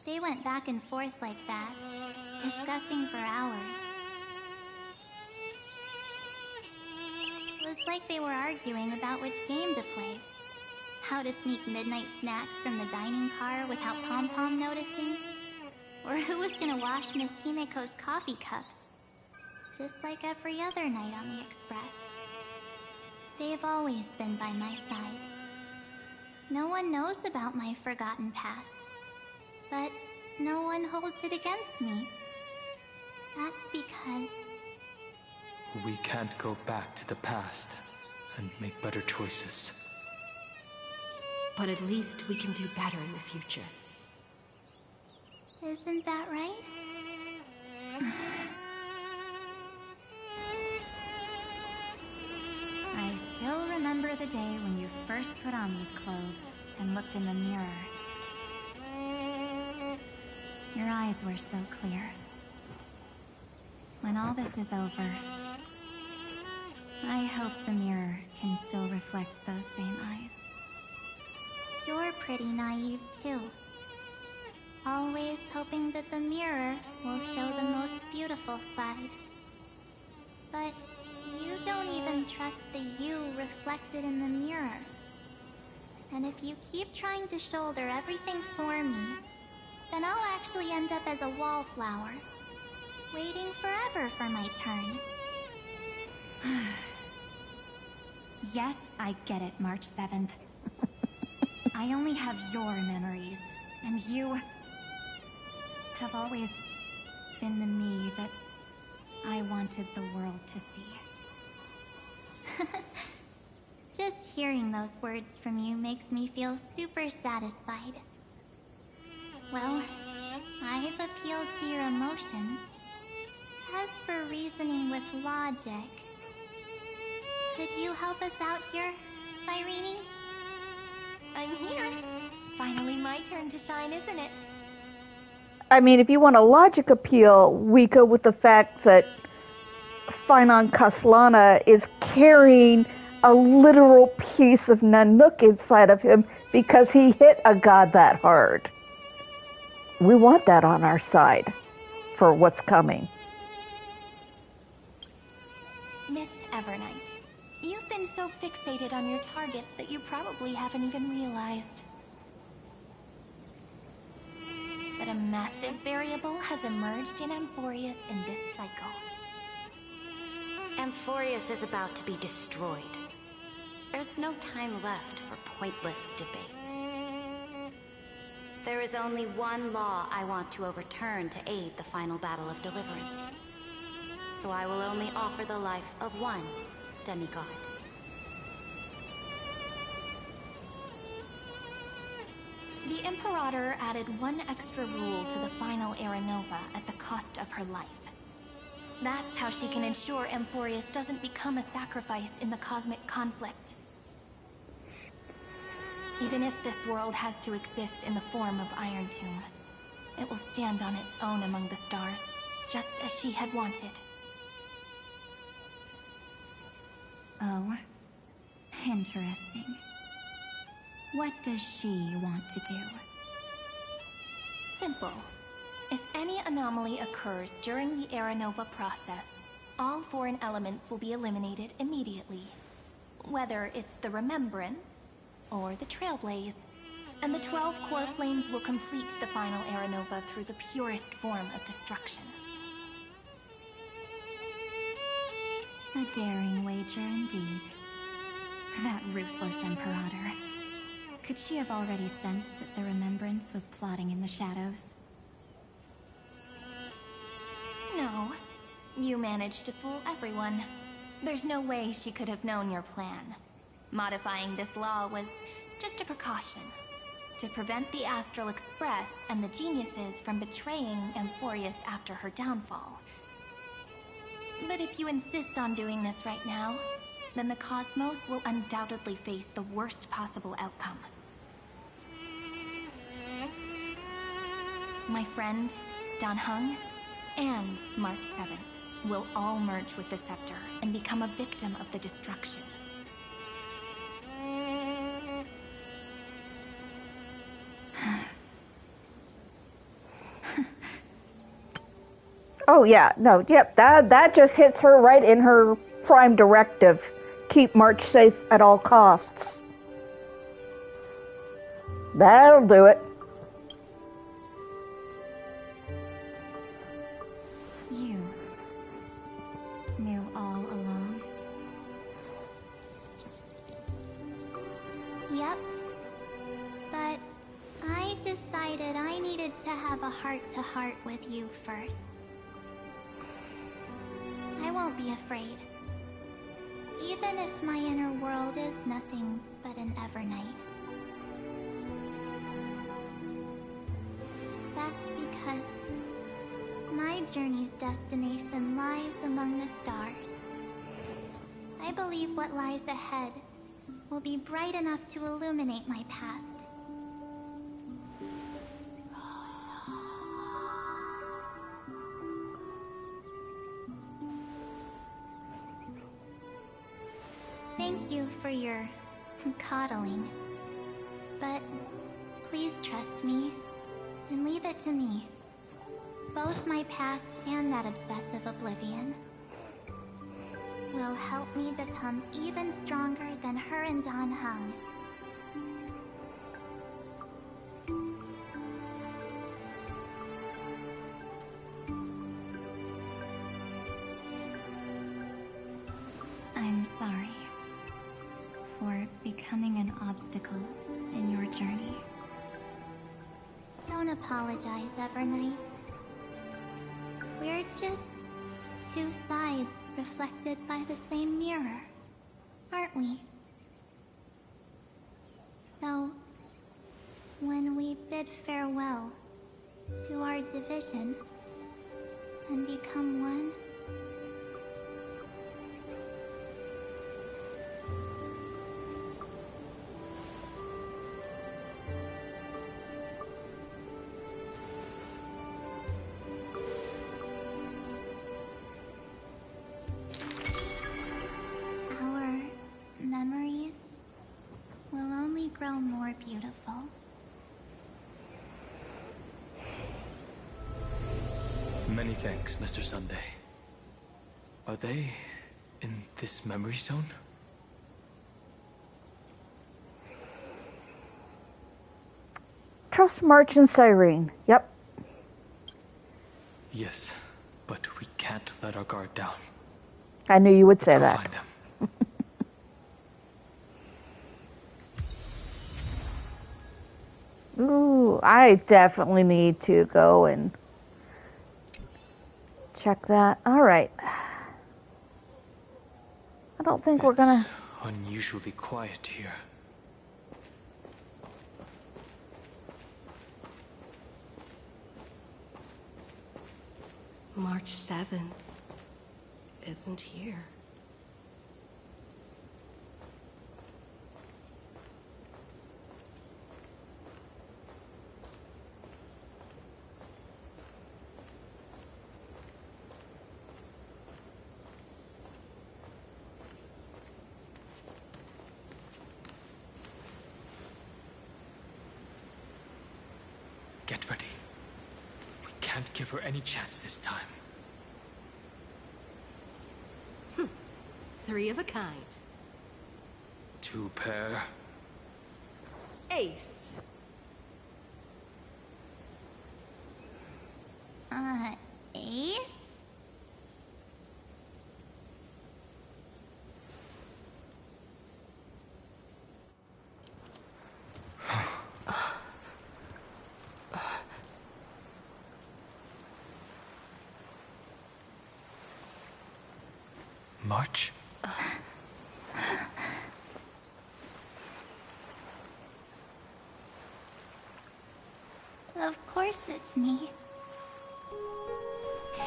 They went back and forth like that, discussing for hours. It was like they were arguing about which game to play. How to sneak midnight snacks from the dining car without Pom-Pom noticing. Or who was gonna wash Miss Himeko's coffee cup. Just like every other night on the Express. They've always been by my side. No one knows about my forgotten past. But no one holds it against me. That's because... We can't go back to the past and make better choices. But at least we can do better in the future. Isn't that right? I still remember the day when you first put on these clothes and looked in the mirror. Your eyes were so clear. When all this is over, I hope the mirror can still reflect those same eyes. You're pretty naive, too. Always hoping that the mirror will show the most beautiful side. But you don't even trust the you reflected in the mirror. And if you keep trying to shoulder everything for me, then I'll actually end up as a wallflower, waiting forever for my turn. Yes, I get it, March 7th. I only have your memories, and you have always been the me that I wanted the world to see. Just hearing those words from you makes me feel super satisfied. Well, I've appealed to your emotions. As for reasoning with logic, could you help us out here, Cyrene? I'm here. Finally my turn to shine, isn't it? I mean, if you want a logic appeal, we go with the fact that Finon Castellana is carrying a literal piece of Nanook inside of him because he hit a god that hard. We want that on our side for what's coming. Miss Evernight, you've been so fixated on your targets that you probably haven't even realized that a massive variable has emerged in Amphorius in this cycle. Amphorius is about to be destroyed. There's no time left for pointless debates. There is only one law I want to overturn to aid the final battle of deliverance. So I will only offer the life of one demigod. The Imperator added one extra rule to the final Aranova at the cost of her life. That's how she can ensure Amphorius doesn't become a sacrifice in the cosmic conflict. Even if this world has to exist in the form of Iron Tomb, it will stand on its own among the stars, just as she had wanted. Oh, interesting. What does she want to do? Simple. If any anomaly occurs during the Aranova process, all foreign elements will be eliminated immediately. Whether it's the Remembrance or the Trailblaze, and the 12 core flames will complete the final Aranova through the purest form of destruction. A daring wager indeed. That ruthless Imperator. Could she have already sensed that the Remembrance was plotting in the shadows? No. You managed to fool everyone. There's no way she could have known your plan. Modifying this law was just a precaution, to prevent the Astral Express and the geniuses from betraying Amphorius after her downfall. But if you insist on doing this right now, then the Cosmos will undoubtedly face the worst possible outcome. My friend, Dan Heng, and March 7th will all merge with the Scepter and become a victim of the destruction. Oh yeah, no, yep, that just hits her right in her prime directive. Keep March safe at all costs. That'll do it. You knew all along? Yep. But I decided I needed to have a heart-to-heart with you first. I won't be afraid. Even if my inner world is nothing but an Evernight. That's because my journey's destination lies among the stars. I believe what lies ahead will be bright enough to illuminate my past. Thank you for your coddling. But please trust me and leave it to me. Both my past and that obsessive oblivion will help me become even stronger than her and Dan Heng. I'm sorry. for becoming an obstacle in your journey. Don't apologize, Evernight. We're just two sides reflected by the same mirror, aren't we? So, when we bid farewell to our division and become one, our memories will only grow more beautiful. Many thanks, Mr. Sunday. Are they in this memory zone? Trust March and Cyrene. Yep. Yes, but we can't let our guard down. I knew you would say Let's go that. find them. Ooh, I definitely need to go and check that. Alright. I don't think we're gonna... Unusually quiet here. March 7th isn't here. Get ready. We can't give her any chance this time. Three of a kind. Two pair. Ace. Ace? March? Of course it's me.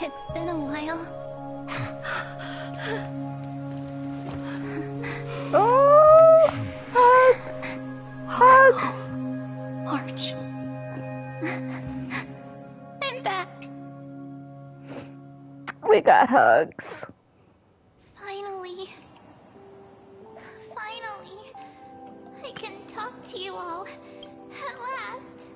It's been a while. Oh! Hug! March. I'm back. We got hugs. Finally. Finally. I can talk to you all. At last.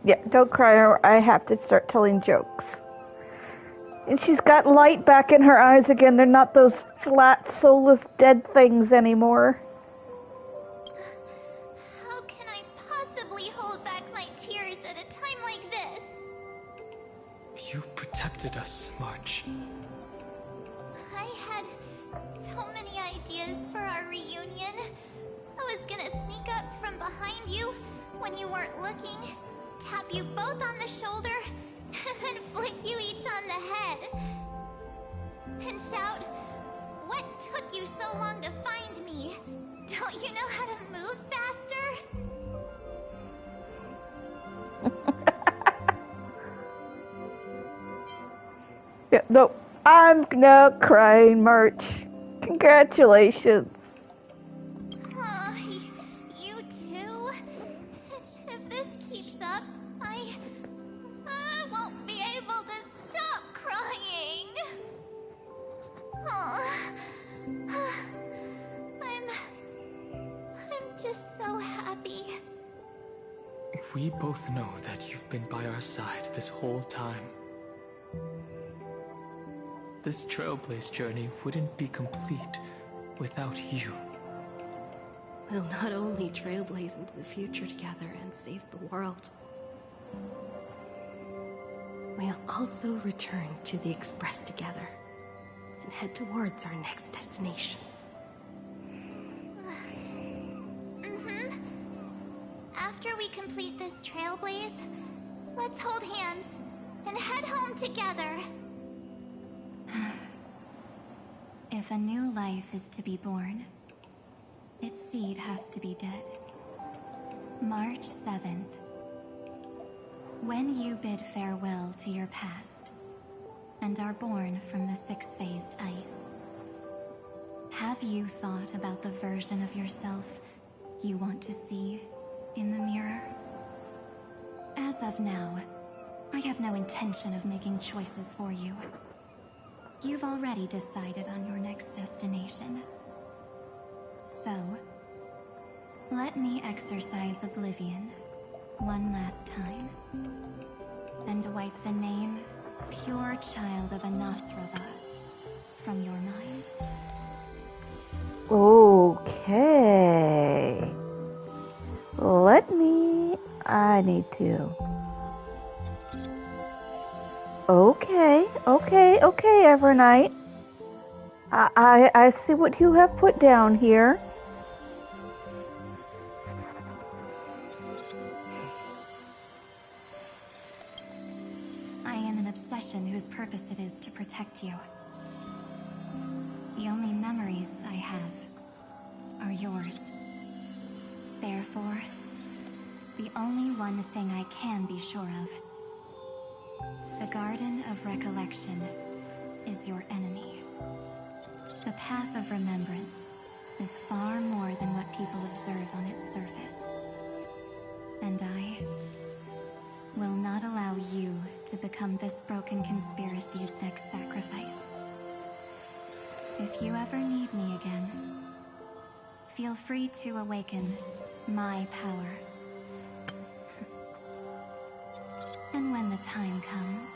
Yeah, don't cry or I have to start telling jokes. And she's got light back in her eyes again. They're not those flat, soulless, dead things anymore. How can I possibly hold back my tears at a time like this? You protected us, March. I had so many ideas for our reunion. I was gonna sneak up from behind you when you weren't looking, tap you both on the shoulder, and then flick you each on the head. And shout, "What took you so long to find me? Don't you know how to move faster?" Yeah, no, I'm not crying, March. Congratulations. You too? If this keeps up, I won't be able to stop crying. I'm just so happy. We both know that you've been by our side this whole time. This Trailblaze journey wouldn't be complete without you. We'll not only trailblaze into the future together and save the world, We'll also return to the Express together and head towards our next destination. After we complete this Trailblaze, let's hold hands and head home together. If a new life is to be born, its seed has to be dead. March 7th. When you bid farewell to your past and are born from the six-phased ice, have you thought about the version of yourself you want to see in the mirror? As of now, I have no intention of making choices for you. You've already decided on your next destination. So, let me exercise oblivion one last time and wipe the name Pure Child of Anathrava from your mind. Okay. I need to. Okay, Evernight. I see what you have put down here. I am an obsession whose purpose it is to protect you. The only memories I have are yours. Therefore, the only one thing I can be sure of. The Garden of Recollection is your enemy. The Path of Remembrance is far more than what people observe on its surface. And I will not allow you to become this broken conspiracy's next sacrifice. If you ever need me again, feel free to awaken my power. And when the time comes,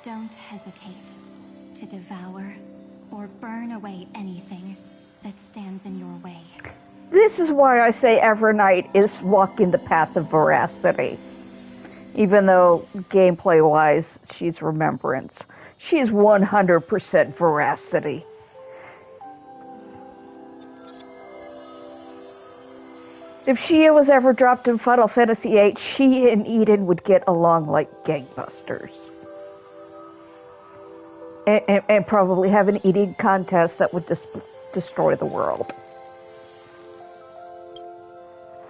don't hesitate to devour or burn away anything that stands in your way. This is why I say Evernight is walking the path of veracity. Even though gameplay-wise, she's Remembrance. She's 100% veracity. If she was ever dropped in Final Fantasy VIII, she and Eden would get along like gangbusters. And probably have an eating contest that would destroy the world.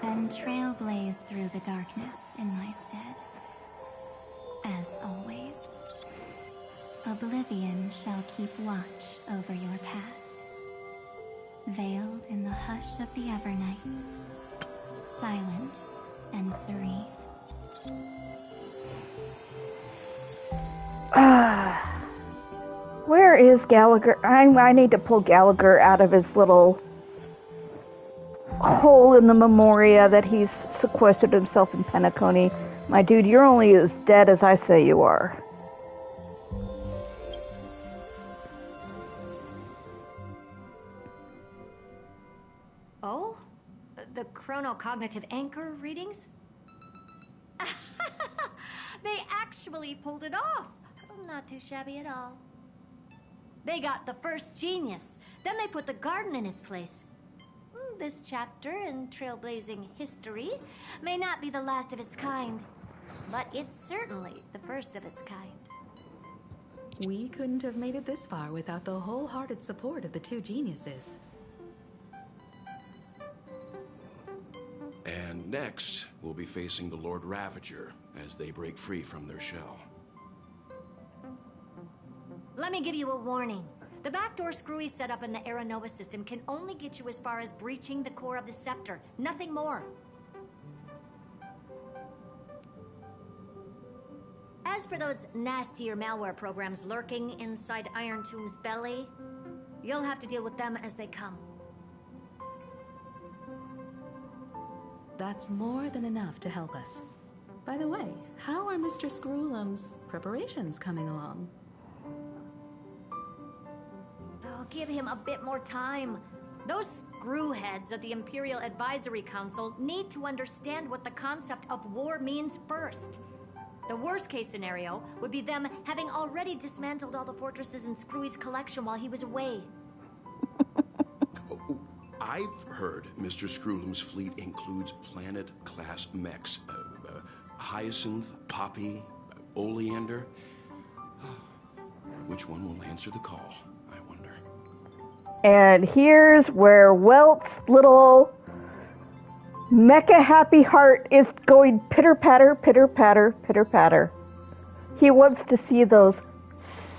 Then trailblaze through the darkness in my stead. As always, oblivion shall keep watch over your past, veiled in the hush of the Evernight, silent and serene. Where is Gallagher? I need to pull Gallagher out of his little hole in the Memoria that he's sequestered himself in Penacony. My dude, you're only as dead as I say you are. Oh? The chronocognitive anchor readings? They actually pulled it off. Not too shabby at all. They got the first genius. Then they put the garden in its place. This chapter in trailblazing history may not be the last of its kind, but it's certainly the first of its kind. We couldn't have made it this far without the wholehearted support of the two geniuses. And next, we'll be facing the Lord Ravager as they break free from their shell. Let me give you a warning. The backdoor screwy setup in the Era Nova system can only get you as far as breaching the core of the scepter. Nothing more. As for those nastier malware programs lurking inside Iron Tomb's belly, you'll have to deal with them as they come. That's more than enough to help us. By the way, how are Mr. Screwlum's preparations coming along? Oh, give him a bit more time. Those screwheads at the Imperial Advisory Council need to understand what the concept of war means first. The worst case scenario would be them having already dismantled all the fortresses in Screwy's collection while he was away. I've heard Mr. Screwlum's fleet includes planet-class mechs. Hyacinth, Poppy, Oleander. Which one will answer the call, I wonder? And here's where Welt's little mecha happy heart is going pitter-patter, pitter-patter, pitter-patter. He wants to see those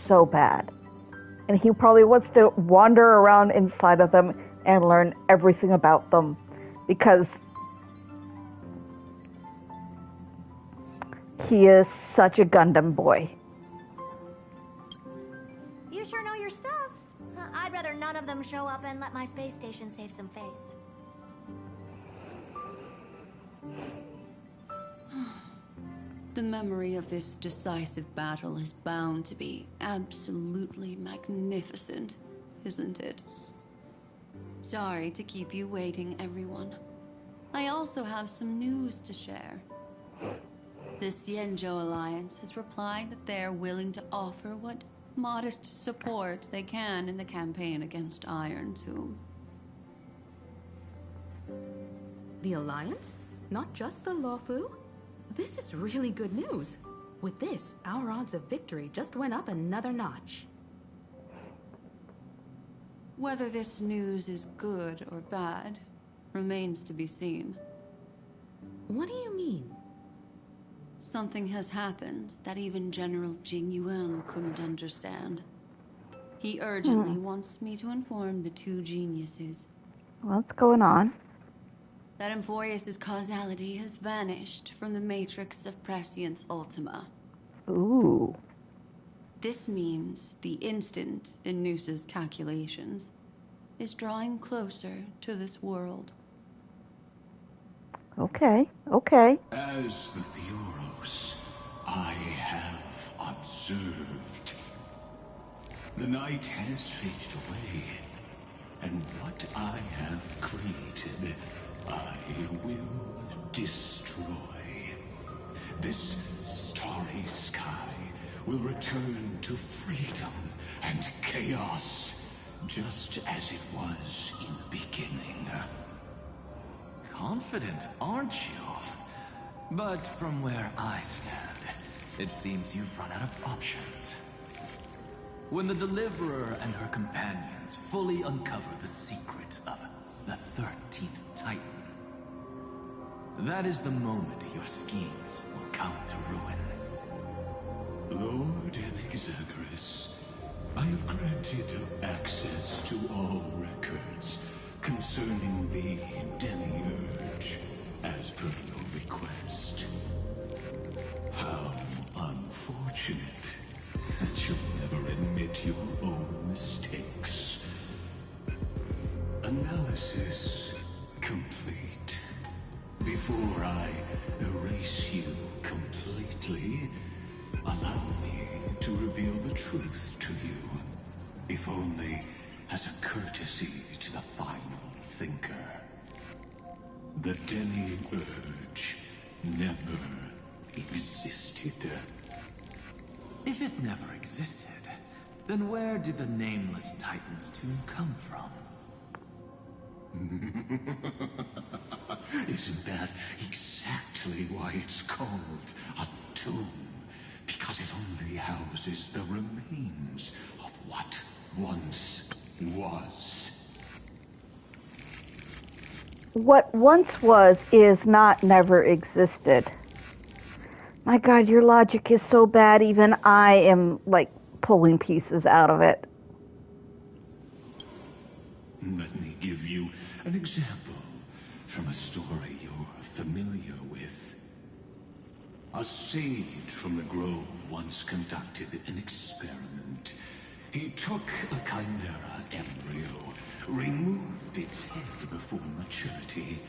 so bad. And he probably wants to wander around inside of them and learn everything about them. Because he is such a Gundam boy. You sure know your stuff. I'd rather none of them show up and let my space station save some face. The memory of this decisive battle is bound to be absolutely magnificent, isn't it? Sorry to keep you waiting, everyone. I also have some news to share. The Xianzhou Alliance has replied that they are willing to offer what modest support they can in the campaign against Iron Tomb. The Alliance? Not just the Luofu? This is really good news. With this, our odds of victory just went up another notch. Whether this news is good or bad remains to be seen. What do you mean? Something has happened that even General Jing Yuan couldn't understand. He urgently wants me to inform the two geniuses. What's going on? That Emphorius' causality has vanished from the matrix of Prescience Ultima. Ooh. This means the instant in Noose's calculations is drawing closer to this world. Okay, okay. As the Theoros, I have observed. The night has faded away, and what I have created, I will destroy. This starry sky will return to freedom and chaos, just as it was in the beginning. Confident, aren't you? But from where I stand, it seems you've run out of options. When the Deliverer and her companions fully uncover the secret of the 13th Titan, that is the moment your schemes will come to ruin. Lord Enexagris, I have granted access to all records concerning the Demiurge, as per your request. How unfortunate that you'll never admit your own mistakes. Analysis complete. Before I erase you completely, allow me to reveal the truth to you, if only as a courtesy to the final thinker. The Demiurge never existed. If it never existed, then where did the nameless Titan's tomb come from? Isn't that exactly why it's called a tomb? Because it only houses the remains of what once was. What once was is not never existed. My God, your logic is so bad, even I am, like, pulling pieces out of it. Let me give you an example from a story you're familiar with. A sage from the grove once conducted an experiment. He took a chimera embryo, removed its head before maturity,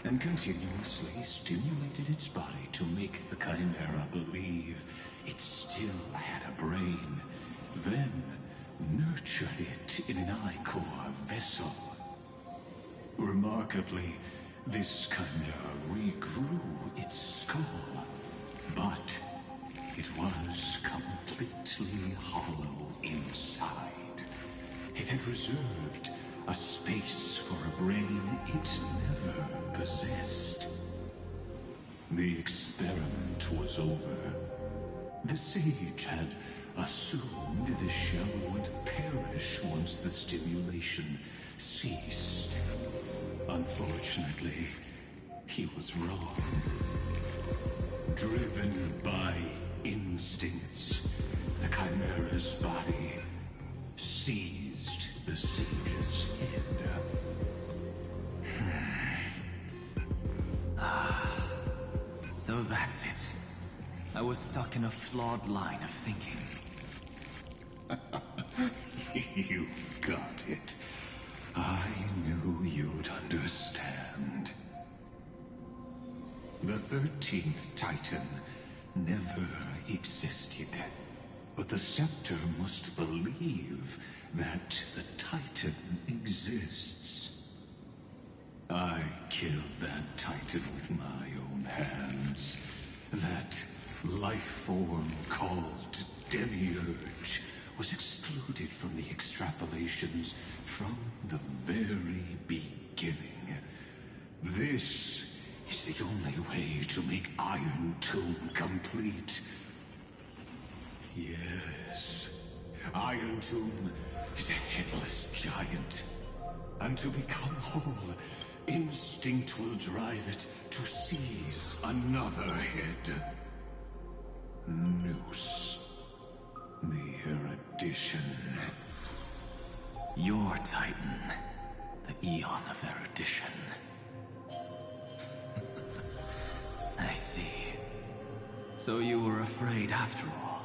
and continuously stimulated its body to make the chimera believe it still had a brain, then nurtured it in an ichor vessel. Remarkably, this chimera regrew its skull, but had reserved a space for a brain it never possessed. The experiment was over. The sage had assumed the shell would perish once the stimulation ceased. Unfortunately, he was wrong. Driven by instincts, the Chimera's body seized the sage's head. So that's it. I was stuck in a flawed line of thinking. You've got it. I knew you'd understand. The 13th Titan never existed. But the Scepter must believe that the Titan exists. I killed that Titan with my own hands. That life form called Demiurge was excluded from the extrapolations from the very beginning. This is the only way to make Iron Tomb complete. Yes, Iron Tomb is a headless giant. And to become whole, instinct will drive it to seize another head. Noose. The erudition. Your Titan. The Eon of Erudition. I see. So you were afraid after all.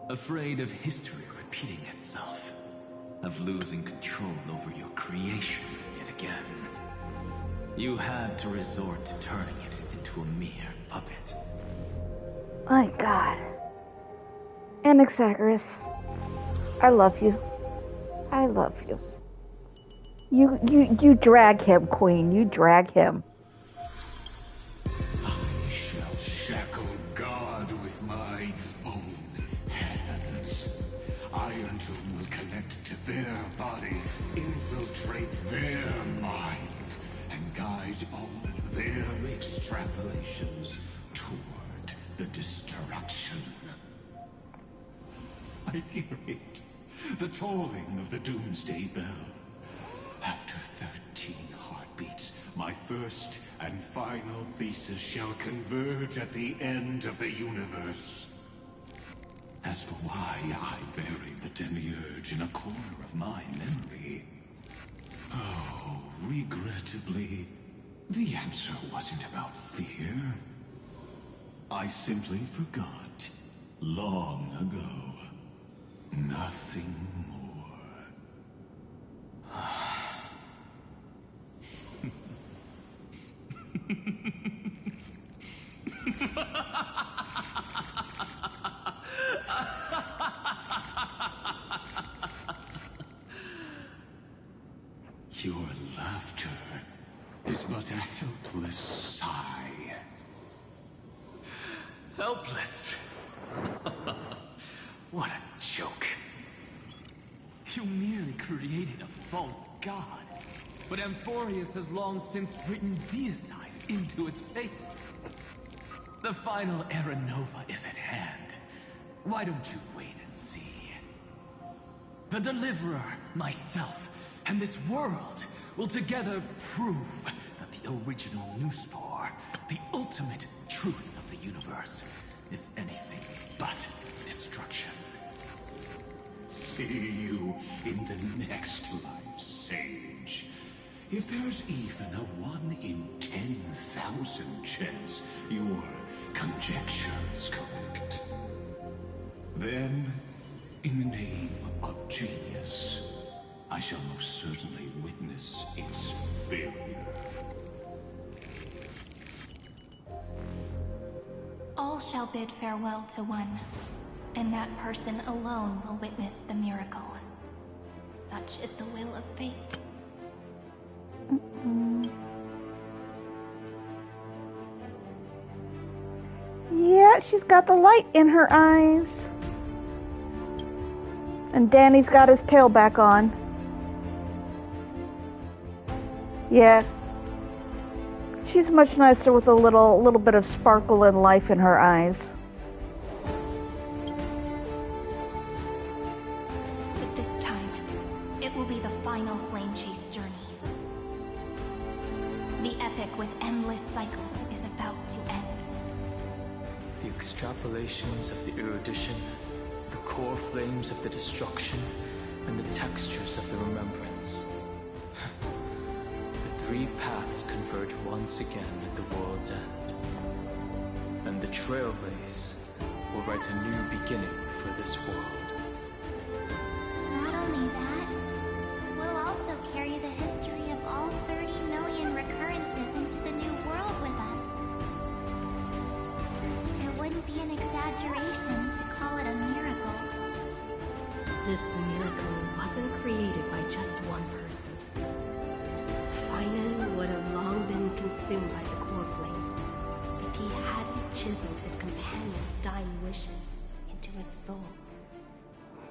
Afraid of history repeating itself. Of losing control over your creation yet again. You had to resort to turning it into a mere puppet. My God. Anaxagoras, I love you. I love you. You drag him, Queen. You drag him. I shall shackle God with my own hands. Iron Tomb will connect to their body, infiltrate their mind, and guide all their extrapolations toward the destruction. I hear it. The tolling of the Doomsday Bell. After 13 heartbeats, my first and final thesis shall converge at the end of the universe. As for why I buried the Demiurge in a corner of my memory, oh, regrettably, the answer wasn't about fear. I simply forgot, long ago. Nothing more. Your laughter is but a helpless sigh. Helpless? What a joke. You merely created a false god. But Amphorius has long since written deicide into its fate. The final Era Nova is at hand. Why don't you wait and see? The Deliverer, myself, and this world will together prove that the original Newspore, the ultimate truth of the universe, is anything but destruction. See you in the next life, Sage. If there's even a 1 in 10,000 chance your conjecture's correct, then, in the name of genius, I shall most certainly witness its failure. All shall bid farewell to one, and that person alone will witness the miracle. Such is the will of fate. Yeah, she's got the light in her eyes. And Danny's got his tail back on. Yeah. She's much nicer with a little bit of sparkle and life in her eyes. But this time, it will be the final flame chase journey. The epic with endless cycles is about to end. The extrapolations of the erudition, the core flames of the destruction, and the textures of the remembrance. The three paths converge once again at the world's end. And the Trailblaze will write a new beginning for this world. Not only that, we'll also carry the history of all 30 million recurrences into the new world with us. It wouldn't be an exaggeration to call it a miracle. This miracle wasn't created by just one person. Finan would have long been consumed by the core flames if he hadn't chiseled his companion's dying wishes into his soul.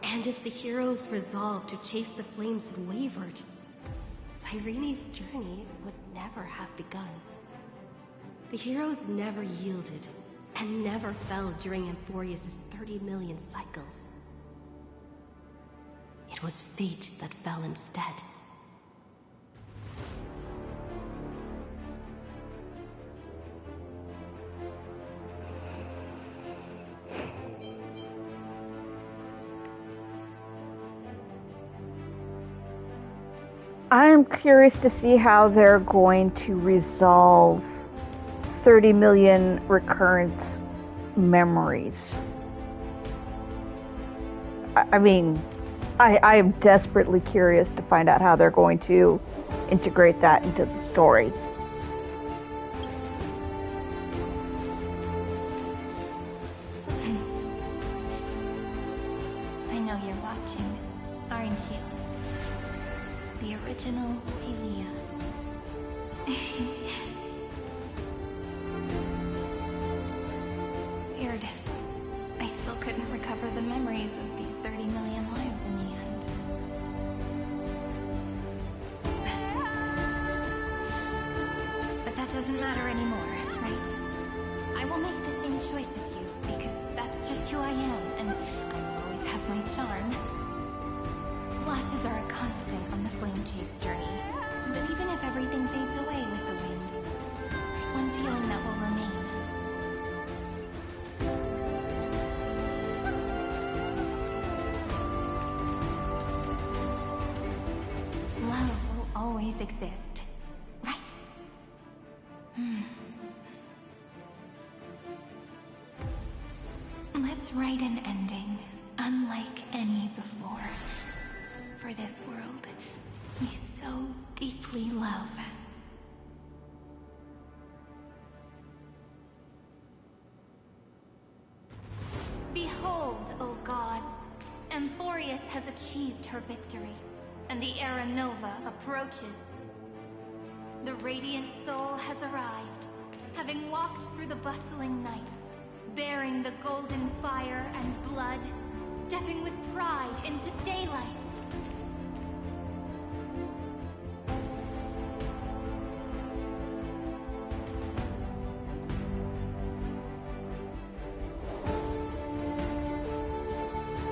And if the hero's resolve to chase the flames had wavered, Cyrene's journey would never have begun. The heroes never yielded and never fell during Emphorius' 30 million cycles. It was fate that fell instead. I'm curious to see how they're going to resolve 30 million recurrent memories. I mean, I am desperately curious to find out how they're going to integrate that into the story. I know you're watching, aren't you? The original Talia. Weird. I still couldn't recover the memories of these 30 million lives in the end. But that doesn't matter anymore, right? I will make the same choice as you, because that's just who I am, and I will always have my charm. Losses are a constant on the flame chase journey, but even if everything fades away with the wind, there's one feeling that will remain. Love will always exist, right? Let's write an ending unlike any before. For this world we so deeply love. Behold, O gods, Emphorius has achieved her victory, and the Era Nova approaches. The radiant soul has arrived, having walked through the bustling nights, bearing the golden fire and blood, stepping with pride into daylight.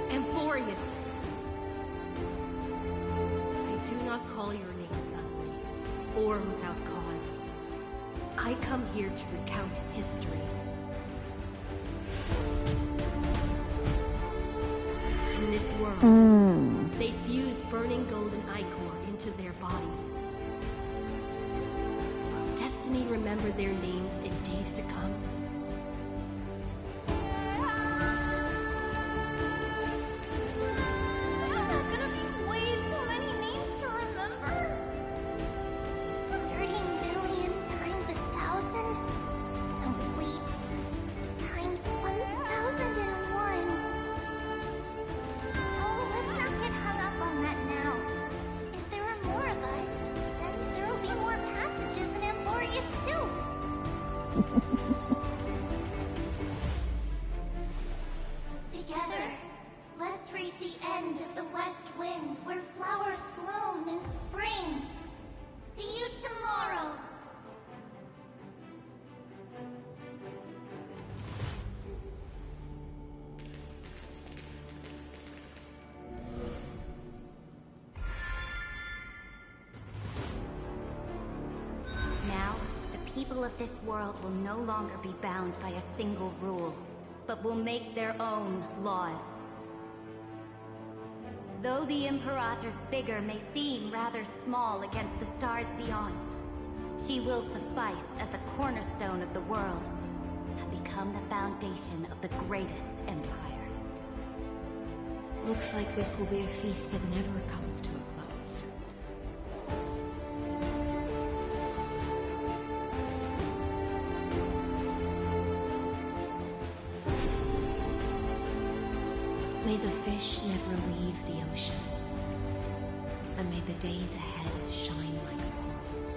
Emphorius! I do not call your name suddenly, or without cause. I come here to recount history. In this world, they fused burning golden ichor into their bodies. Will destiny remember their names in days to come? Together, let's reach the end of the west wind where flowers bloom in spring. See you tomorrow. people of this world will no longer be bound by a single rule, but will make their own laws. Though the Imperator's figure may seem rather small against the stars beyond, she will suffice as the cornerstone of the world and become the foundation of the greatest empire. Looks like this will be a feast that never comes to a close. May the fish never leave the ocean, and may the days ahead shine like pearls.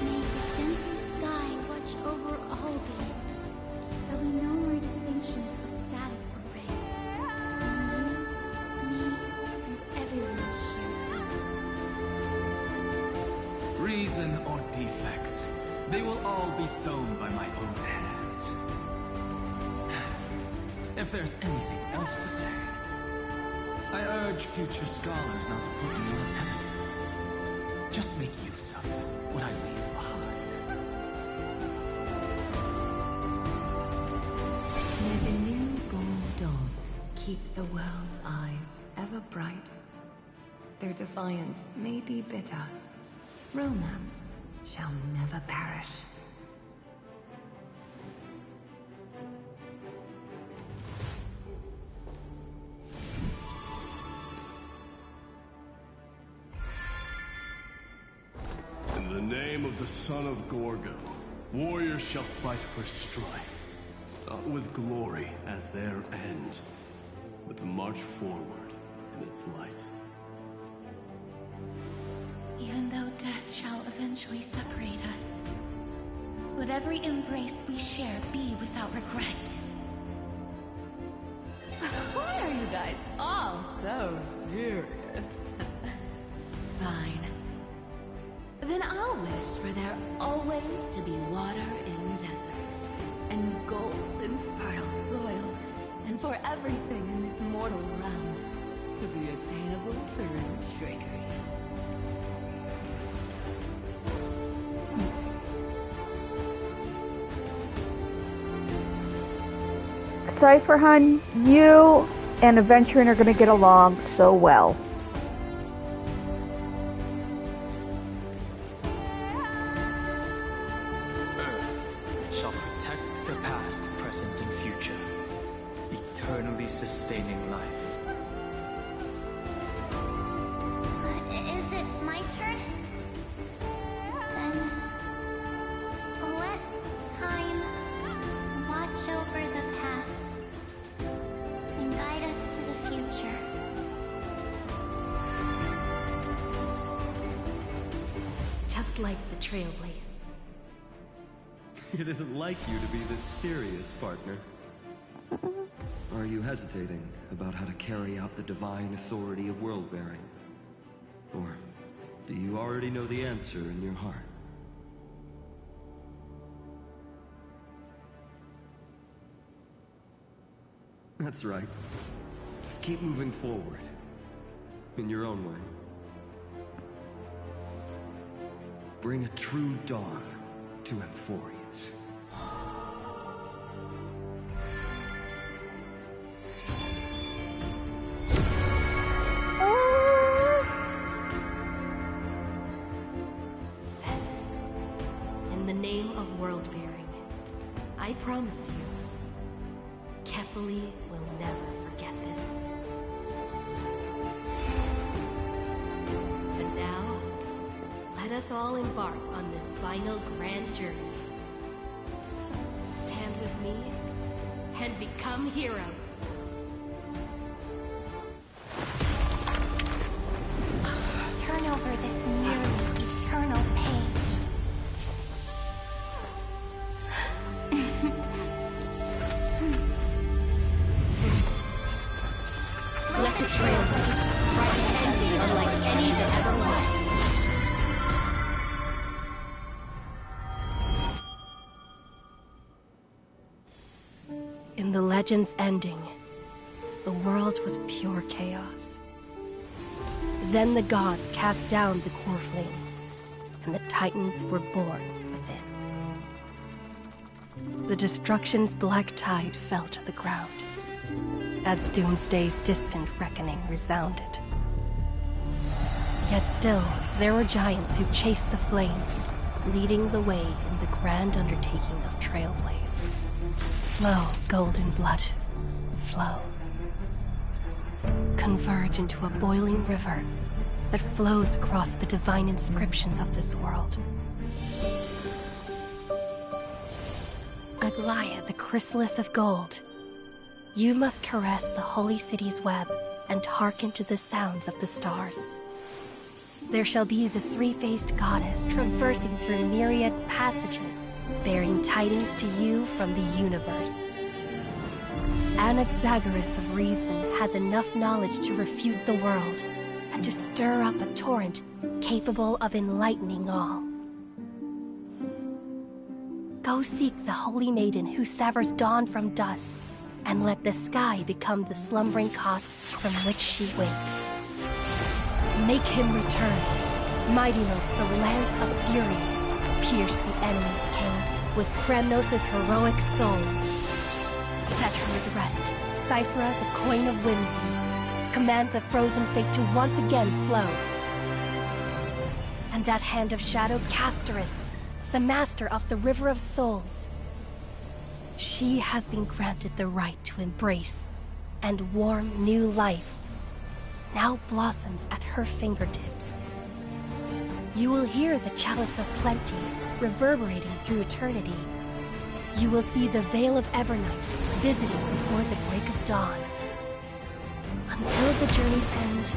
May the gentle sky watch over all beings. There'll be no more distinctions of status or rank. Only you, me, and everyone share hers. Reason or defects, they will all be sown by my own hands. If there's anything else to say, I urge future scholars not to put me on a pedestal. Just make use of what I leave behind. May the new born dawn keep the world's eyes ever bright. Their defiance may be bitter. Romance shall never perish. In the name of the son of Gorgo, warriors shall fight for strife, not with glory as their end, but to march forward in its light. Even though death shall eventually separate us, would every embrace we share be without regret? Why are you guys all so serious? Fine. Then I'll wish for there always to be water in deserts, And gold in fertile soil, and for everything in this mortal realm to be attainable through trickery. Cypher Hun, you and Adventuring are going to get along so well. Earth shall protect the past, present, and future, eternally sustaining life. Is it my turn? Then let time watch over the past and guide us to the future. just like the Trailblaze. It isn't like you to be this serious, partner. Are you hesitating about how to carry out the divine authority of world-bearing? Or do you already know the answer in your heart? That's right. Just keep moving forward. In your own way. Bring a true dawn to Emphorius. In the name of world-bearing, I promise you, Kefali will never forget this. And now, let us all embark on this final grand journey. Stand with me and become heroes. Turn over this nearly eternal page. Let the Trailblaze write an ending unlike any that ever was. In the legend's ending, the world was pure chaos. Then the gods cast down the core flames, and the Titans were born within. The destruction's black tide fell to the ground, as Doomsday's distant reckoning resounded. Yet still, there were giants who chased the flames, leading the way in the grand undertaking of Trailblaze. Flow, golden blood, flow. Converge into a boiling river that flows across the divine inscriptions of this world. Aglaia, the chrysalis of gold, you must caress the holy city's web and hearken to the sounds of the stars. There shall be the three-faced goddess traversing through myriad passages, bearing tidings to you from the universe. Anaxagoras of reason has enough knowledge to refute the world and to stir up a torrent capable of enlightening all. Go seek the holy maiden who severs dawn from dusk, and let the sky become the slumbering cot from which she wakes. Make him return. Mightylos, the lance of fury, pierce the enemy's king with Kremnos' heroic souls. Set her at rest, Cyphra, the coin of whimsy. Command the frozen fate to once again flow. And that hand of shadow Castoris, the master of the River of Souls. She has been granted the right to embrace and warm new life. Now blossoms at her fingertips. You will hear the chalice of plenty reverberating through eternity. You will see the Veil of Evernight visiting before the break of dawn. Until the journey's end,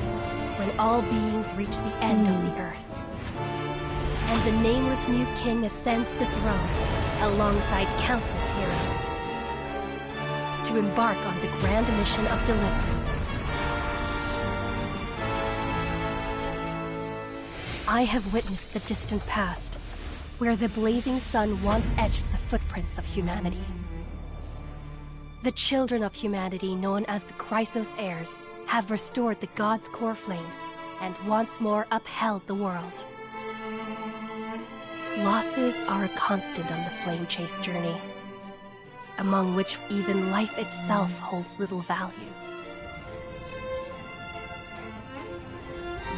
when all beings reach the end of the earth. And the nameless new king ascends the throne alongside countless heroes to embark on the grand mission of deliverance. I have witnessed the distant past, where the blazing sun once etched the footprints of humanity. The children of humanity, known as the Chrysos heirs, have restored the gods' core flames and once more upheld the world. Losses are a constant on the flame chase journey, among which even life itself holds little value.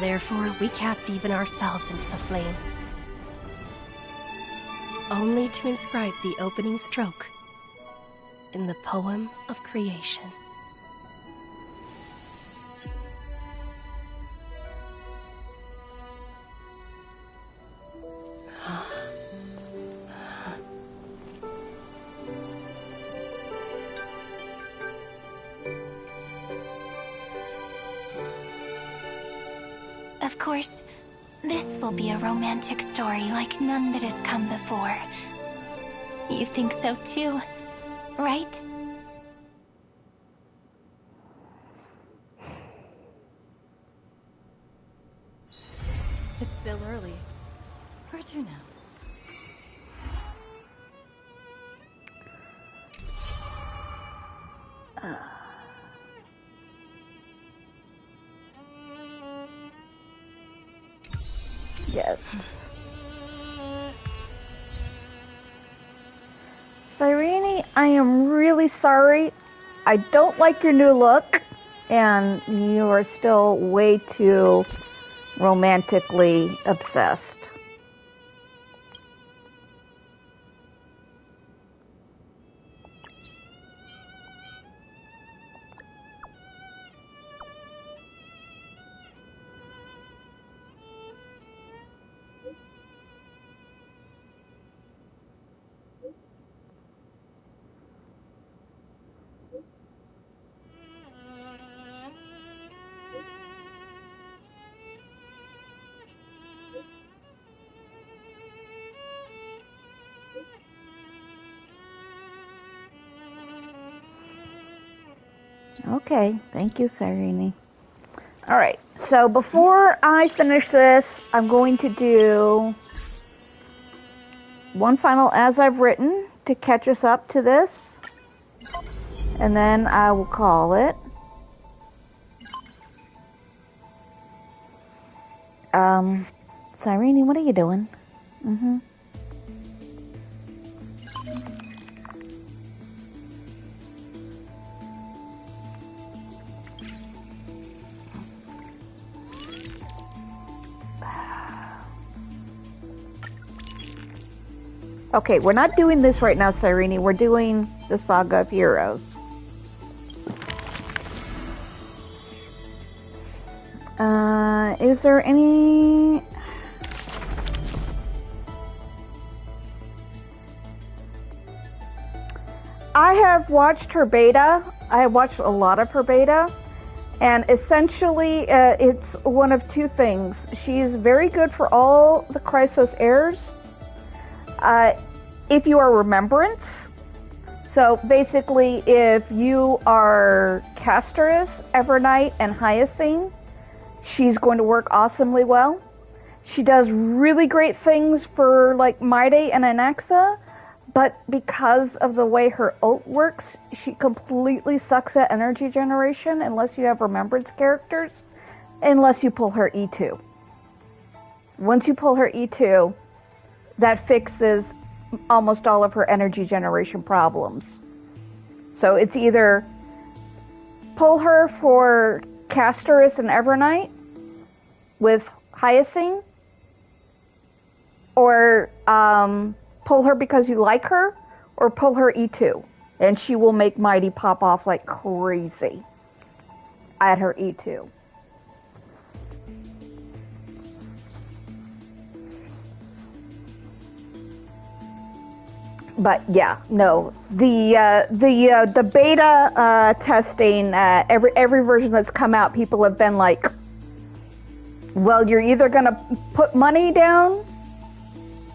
Therefore, we cast even ourselves into the flame, only to inscribe the opening stroke in the poem of creation. Of course, this will be a romantic story like none that has come before. You think so too, right? It's still early. Where to now? Yes. Cyrene, I am really sorry. I don't like your new look, and you are still way too romantically obsessed. Okay, thank you, Cyrene. Alright, so before I finish this, I'm going to do one final as I've written to catch us up to this, and then I will call it. Cyrene, what are you doing? Mm-hmm. Okay, we're not doing this right now, Cyrene. We're doing the Saga of Heroes. Is there any... I have watched her beta. I have watched a lot of her beta. And essentially, it's one of two things. She's very good for all the Chrysos heirs. If you are Remembrance. So basically, if you are Casterus, Evernight, and Hyacinth, she's going to work awesomely well. She does really great things for like Maide and Anaxa, but because of the way her ult works, she completely sucks at energy generation unless you have Remembrance characters, unless you pull her E2. Once you pull her E2, that fixes almost all of her energy generation problems. So it's either pull her for Casterus and Evernight with Hyacinth, or pull her because you like her, or pull her E2, and she will make Mighty pop off like crazy at her E2. But yeah, no, the beta testing, every version that's come out, people have been like, well, you're either gonna put money down,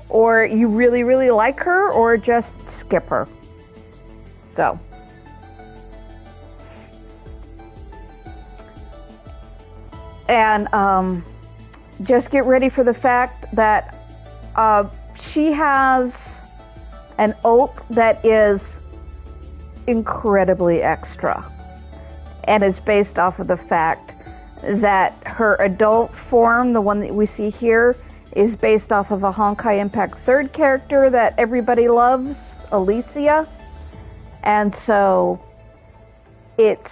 or you really, really like her, or just skip her. So. And just get ready for the fact that she has an ult that is incredibly extra, and is based off of the fact that her adult form, the one that we see here, is based off of a Honkai Impact 3rd character that everybody loves, Alicia. And so it's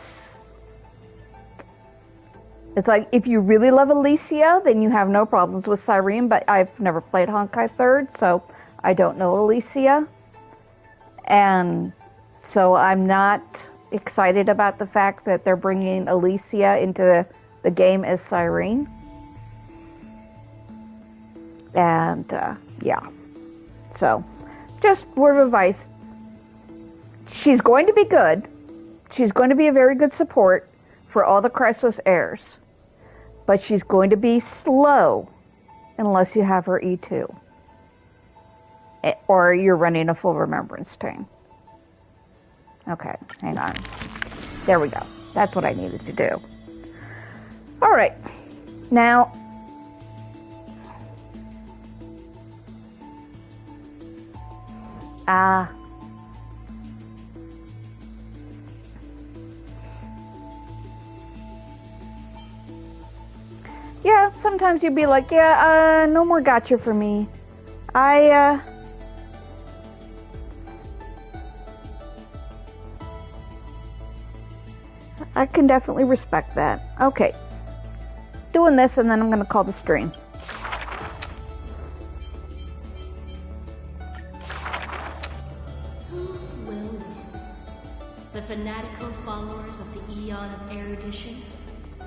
like, if you really love Alicia, then you have no problems with Cyrene, but I've never played Honkai 3rd, so I don't know Alicia. And so I'm not excited about the fact that they're bringing Alicia into the game as Cyrene. And, yeah. So, just word of advice. She's going to be good. She's going to be a very good support for all the Chrysos heirs. But she's going to be slow unless you have her E2. Or you're running a full Remembrance team. Okay, hang on. There we go. That's what I needed to do. Alright. Now, yeah, sometimes you'd be like, yeah, no more gotcha for me. I can definitely respect that. Okay. Doing this, and then I'm going to call the stream. Who will win? The fanatical followers of the Eon of Erudition,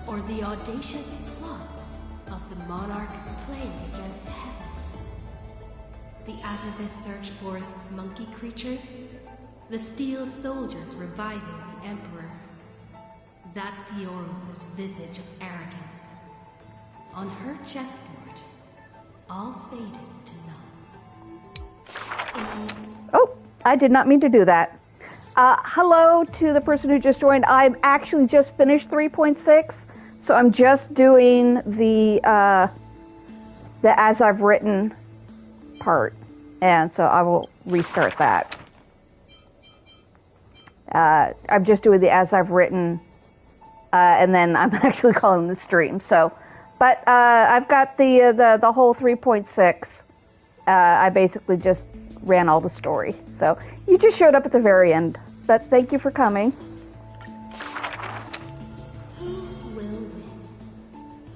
or the audacious plots of the monarch playing against heaven? The Atavist search forest's monkey creatures? The steel soldiers reviving the Emperor? That Theoros's visage of arrogance. On her chessboard, all faded to none. Oh, I did not mean to do that. Hello to the person who just joined. I've actually just finished 3.6, so I'm just doing the as I've written part, and so I will restart that. I'm just doing the as I've written, and then I'm actually calling the stream. So But I've got the whole 3.6. I basically just ran all the story. So you just showed up at the very end. But thank you for coming. Who will win?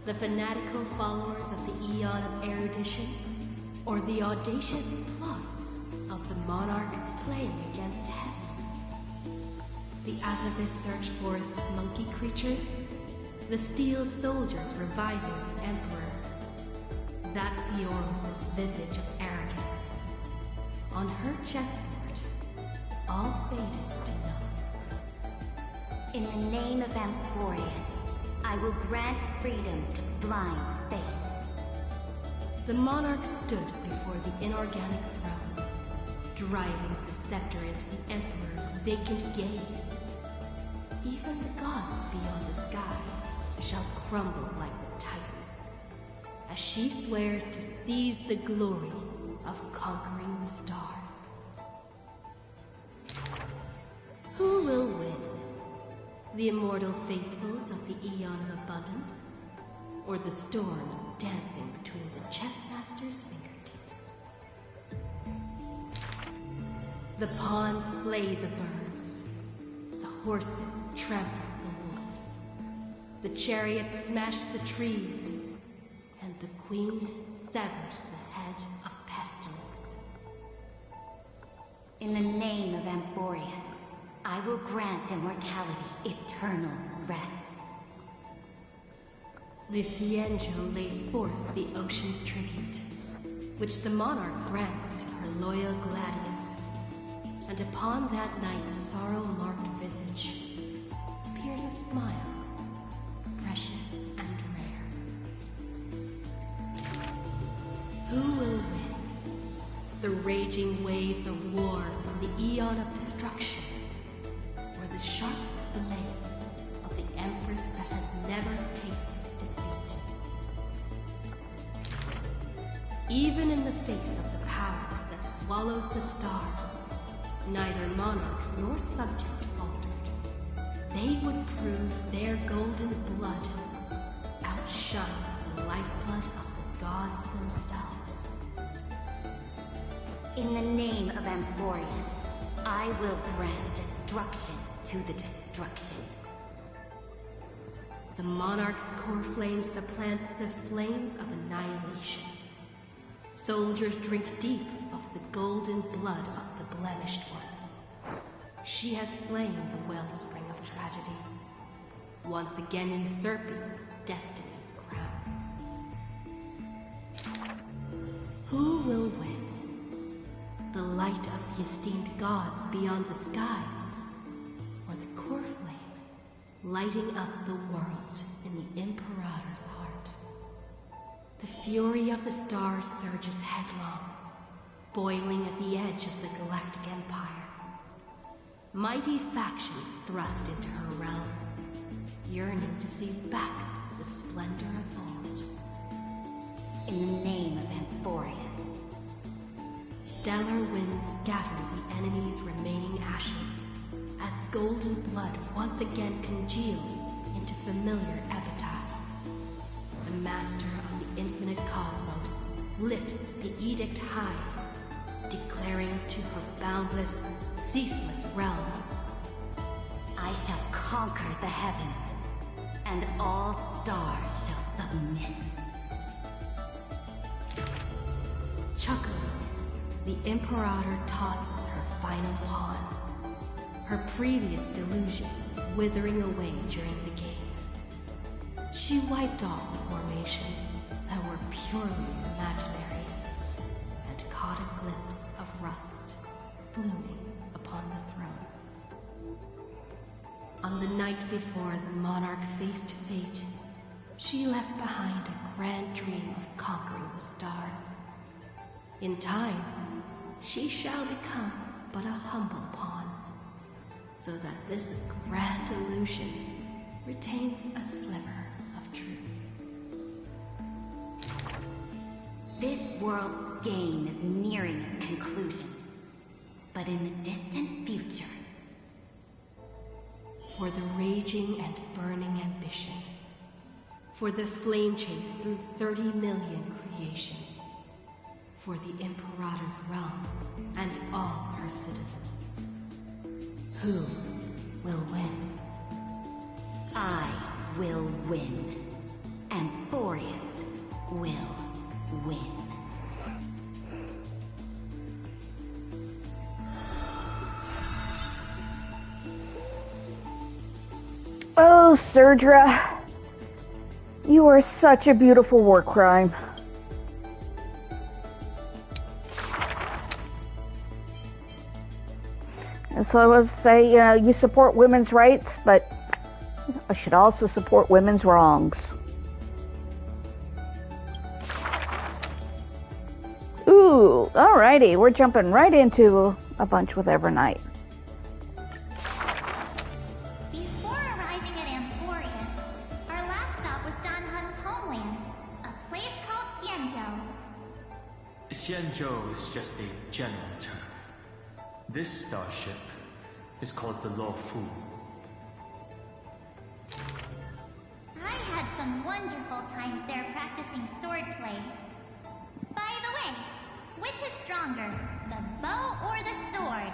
The fanatical followers of the Eon of Erudition? Or the audacious plots of the monarch playing against heaven? The Atavist search forest's monkey creatures? The steel soldiers reviving the Emperor? That Theoros's visage of arrogance? On her chessboard, all faded to none. In the name of Amphorius, I will grant freedom to blind faith. The monarch stood before the inorganic throne, driving the scepter into the Emperor's vacant gaze. Even the gods beyond the sky shall crumble like the Titans, as she swears to seize the glory of conquering the stars. Who will win? The immortal faithfuls of the Eon of Abundance? Or the storms dancing between the chess master's fingertips? The pawns slay the birds. The horses trample the wolves. The chariots smash the trees. And the queen severs the head of pestilence. In the name of Amphorius, I will grant immortality eternal rest. The Cienjo lays forth the ocean's tribute, which the monarch grants to her loyal Gladius. And upon that night's sorrow-marked visage appears a smile, precious and rare. Who will win? The raging waves of war from the Eon of Destruction, or the sharp blades of the Empress that has never tasted defeat? Even in the face of the power that swallows the stars, neither monarch nor subject faltered. They would prove their golden blood outshines the lifeblood of the gods themselves. In the name of Amphorius, I will grant destruction to the destruction. The monarch's core flame supplants the flames of annihilation. Soldiers drink deep of the golden blood of the blemished one. She has slain the wellspring of tragedy, once again usurping destiny's crown. Who will win? The light of the esteemed gods beyond the sky, or the core flame lighting up the world in the Imperator's heart? The fury of the stars surges headlong, boiling at the edge of the galactic empire. Mighty factions thrust into her realm, yearning to seize back the splendor of old. In the name of Amphorius. Stellar winds scatter the enemy's remaining ashes, as golden blood once again congeals into familiar epitaphs. The master of the infinite cosmos lifts the edict high, declaring to her boundless, ceaseless realm, I shall conquer the heavens, and all stars shall submit. Chuckling, the Imperator tosses her final pawn, her previous delusions withering away during the game. She wiped off the formations that were purely imaginary, and caught a glimpse of rust blooming upon the throne. On the night before the monarch faced fate, she left behind a grand dream of conquering the stars. In time, she shall become but a humble pawn, so that this grand illusion retains a sliver of truth. This world's game is nearing its conclusion, but in the distant future, for the raging and burning ambition, For the flame chase through 30 million creations. For the Imperator's realm and all her citizens. Who will win? I will win. And Boreas will win. Oh, Surdra. You are such a beautiful war crime. And so I was say, you support women's rights, but I should also support women's wrongs. Ooh, alrighty, we're jumping right into a bunch with Evernight. Before arriving at Amphorius, our last stop was Don Hun's homeland, a place called Xianzhou. Xianzhou is just a general term. This starship is called the Luofu. I had some wonderful times there practicing swordplay. By the way, which is stronger, the bow or the sword?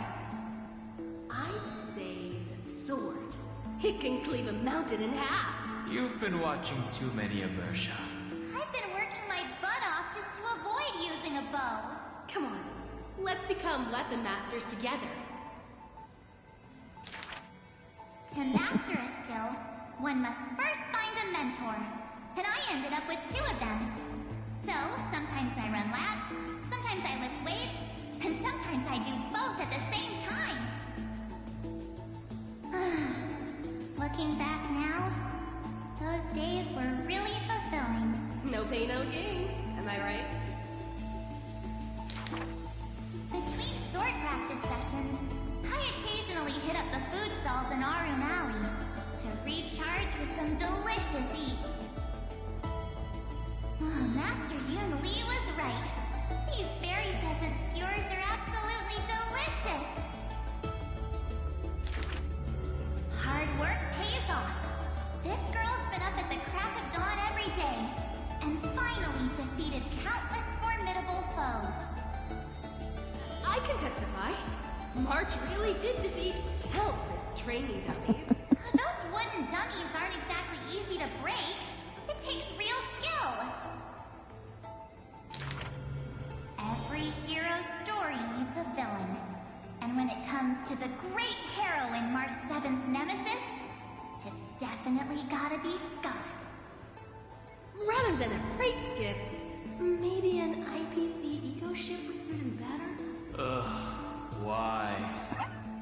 I'd say the sword. It can cleave a mountain in half. You've been watching too many Immersia. I've been working my butt off just to avoid using a bow. Come on, let's become weapon masters together. To master a skill, one must first find a mentor. And I ended up with 2 of them. So, sometimes I run laps, sometimes I lift weights, and sometimes I do both at the same time. Looking back now, those days were really fulfilling. No pain, no gain. Am I right? Between sword practice sessions, I occasionally hit up the food stalls in Arun Alley to recharge with some delicious eats. Master Yun Li was right. These berry pheasant skewers are absolutely delicious. Hard work pays off. This girl's been up at the crack of dawn every day, and finally defeated countless formidable foes. I can testify. March really did defeat countless training dummies. Those wooden dummies aren't exactly easy to break. It takes real skill. Every hero's story needs a villain. And when it comes to the great heroine March 7th's nemesis, it's definitely gotta be Scott. Rather than a freight skiff, maybe an IPC eco ship would suit him better? Ugh, why?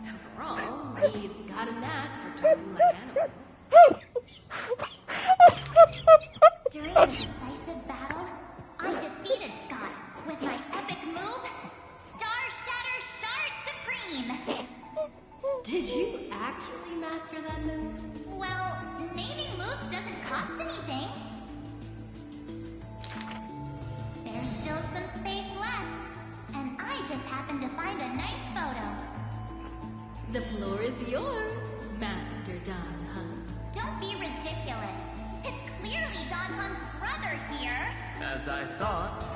After all, he's got a knack for talking like animals. During the decisive battle, I defeated Scott with my epic move, Star Shatter Shard Supreme! Did you actually master that move? Well, naming moves doesn't cost anything. There's still some space left, and I just happened to find a nice photo. The floor is yours, Master Don Hun. Don't be ridiculous. It's clearly Don Hum's brother here. As I thought,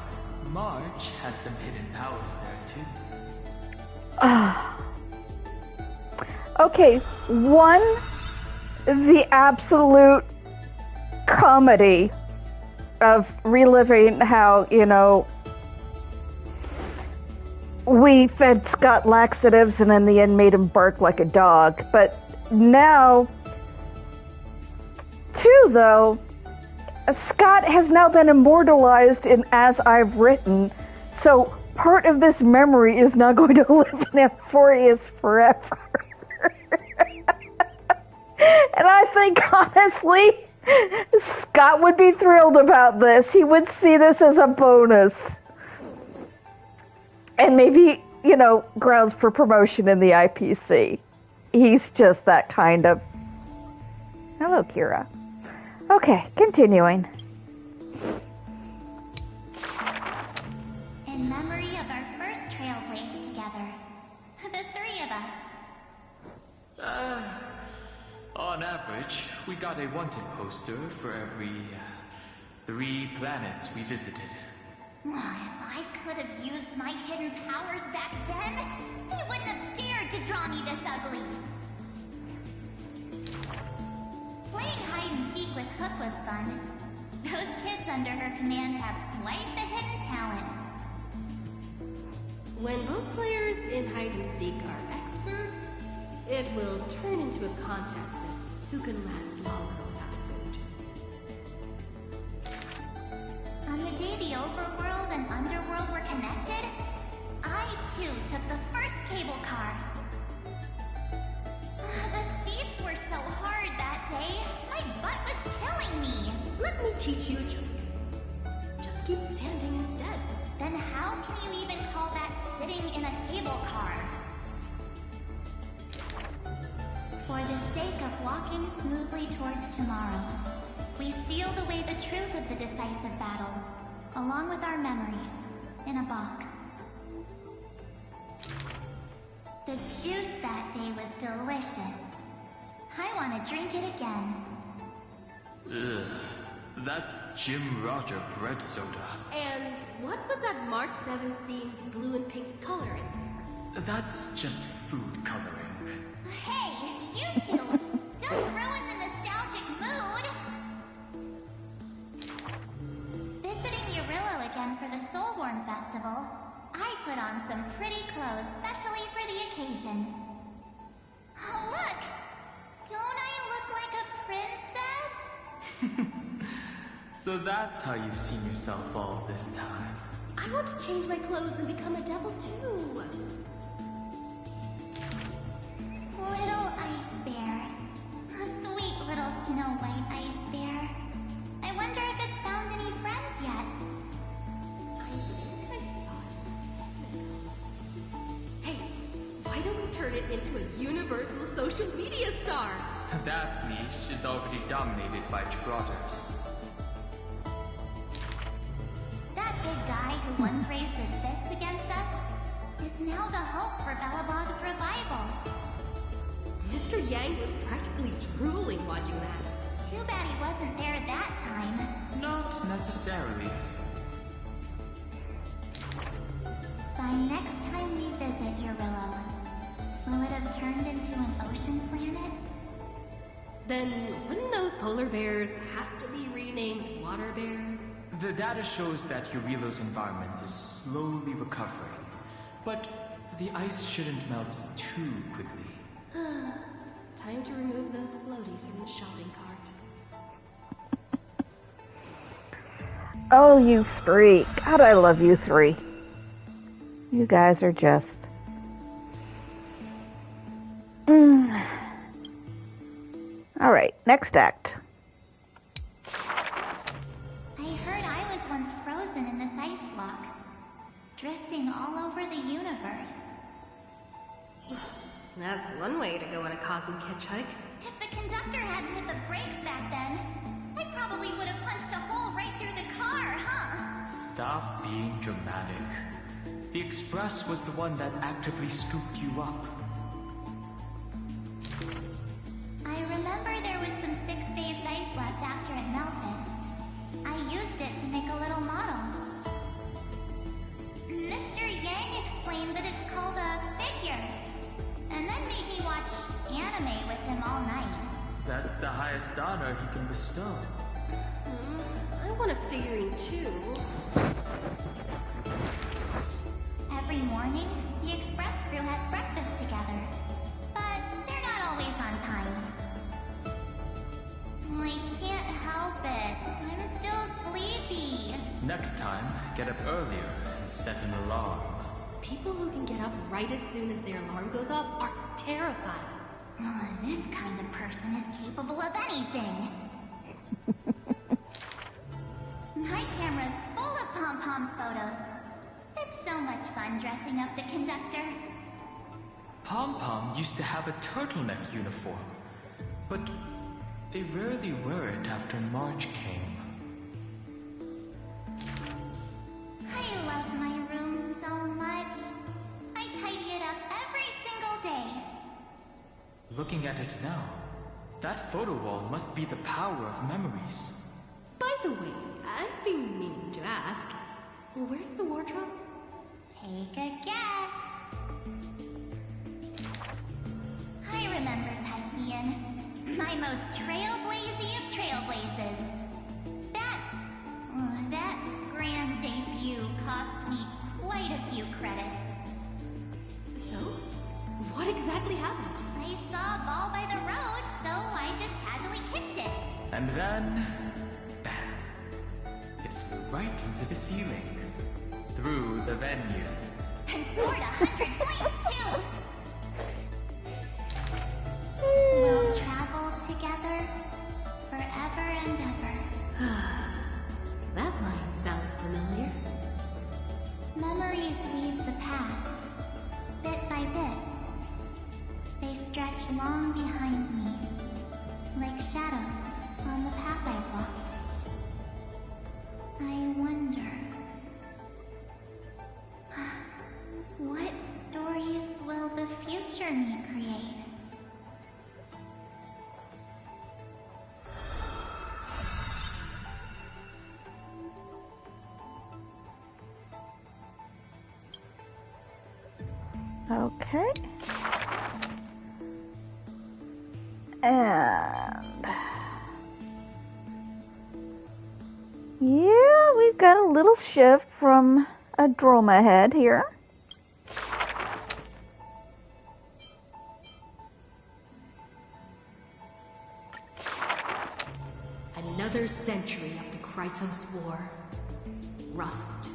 March has some hidden powers there too. Okay, one, the absolute comedy of reliving how, we fed Scott laxatives and in the end made him bark like a dog. But now, too, though, Scott has now been immortalized in As I've Written, so part of this memory is now going to live in Amphorius forever. And I think, honestly, Scott would be thrilled about this. He would see this as a bonus. And maybe, grounds for promotion in the IPC. He's just that kind of... Hello, Kira. Okay, continuing. In memory of our first Trailblaze together. The 3 of us. On average, we got a wanted poster for every 3 planets we visited. If I could have used my hidden powers back then, they wouldn't have dared to draw me this ugly. Playing hide and seek with Hook was fun. Those kids under her command have quite the hidden talent. When both players in hide and seek are experts, it will turn into a contest of who can last longer without food. On the day the overworld and underworld were connected, I too took the first cable car. The seats were so hard that day, my butt was killing me. Let me teach you a trick. Just keep standing instead. Then how can you even call that sitting in a cable car? For the sake of walking smoothly towards tomorrow, we sealed away the truth of the decisive battle, along with our memories, in a box. The juice that day was delicious. I want to drink it again. Ugh, that's Jim Roger bread soda. And what's with that March 7th themed blue and pink coloring? That's just food coloring. Hey, you two! Don't ruin the nostalgic mood! Visiting Urillo again for the Soulborn Festival, I put on some pretty clothes specially for the occasion. Oh, look! Don't I look like a princess? So that's how you've seen yourself all this time. I want to change my clothes and become a devil too. Little ice bear. A sweet little Snow White ice bear. I wonder if it's found any friends yet. Hey, why don't we turn it into a universal social media star? That niche is already dominated by trotters. That big guy who once raised his fists against us is now the hope for Belobog's revival. Mr. Yang was practically drooling watching that. Too bad he wasn't there that time. Not necessarily. By next time we visit Urillo, will it have turned into an ocean planet? Then wouldn't those polar bears have to be renamed water bears? The data shows that Urillo's environment is slowly recovering, but the ice shouldn't melt too quickly. Time to remove those floaties from the shopping cart. Oh, you three. God, I love you three. You guys are just... Alright, next act. I heard I was once frozen in this ice block, drifting all over the universe. That's one way to go on a cosmic hitchhike. If the conductor hadn't hit the brakes back then, I probably would have punched a hole right through the car, huh? Stop being dramatic. The Express was the one that actively scooped you up. I remember there was some 6-phased ice left after it melted. I used it to make a little model. Mr. Yang explained that it's called a figure, and then made me watch anime with him all night. That's the highest honor he can bestow. I want a figurine too. Every morning, the Express crew has breakfast together, but they're not always on time. I can't help it. I'm still sleepy. Next time, get up earlier and set an alarm. People who can get up right as soon as their alarm goes up are terrifying. This kind of person is capable of anything. My camera's full of Pom-Pom's photos. It's so much fun dressing up the conductor. Pom-Pom used to have a turtleneck uniform, but they rarely wear it after March came. I love my room so much. I tidy it up every single day. Looking at it now, that photo wall must be the power of memories. By the way, I've been meaning to ask, where's the wardrobe? Take a guess. I remember Tykean, my most trailblazy of trailblazes. That grand debut cost me quite a few credits. So, what exactly happened? I saw a ball by the road, so I just casually kicked it. And then, bam! It flew right into the ceiling, through the venue. And scored 100 points, too! We'll travel together forever and ever. That line sounds familiar. Memories weave the past, bit by bit. They stretch long behind me, like shadows on the path I've walked. I wonder, what stories will the future me create? Okay. And yeah, we've got a little shift from a Droma head here. Another century of the Krytos War. Rust,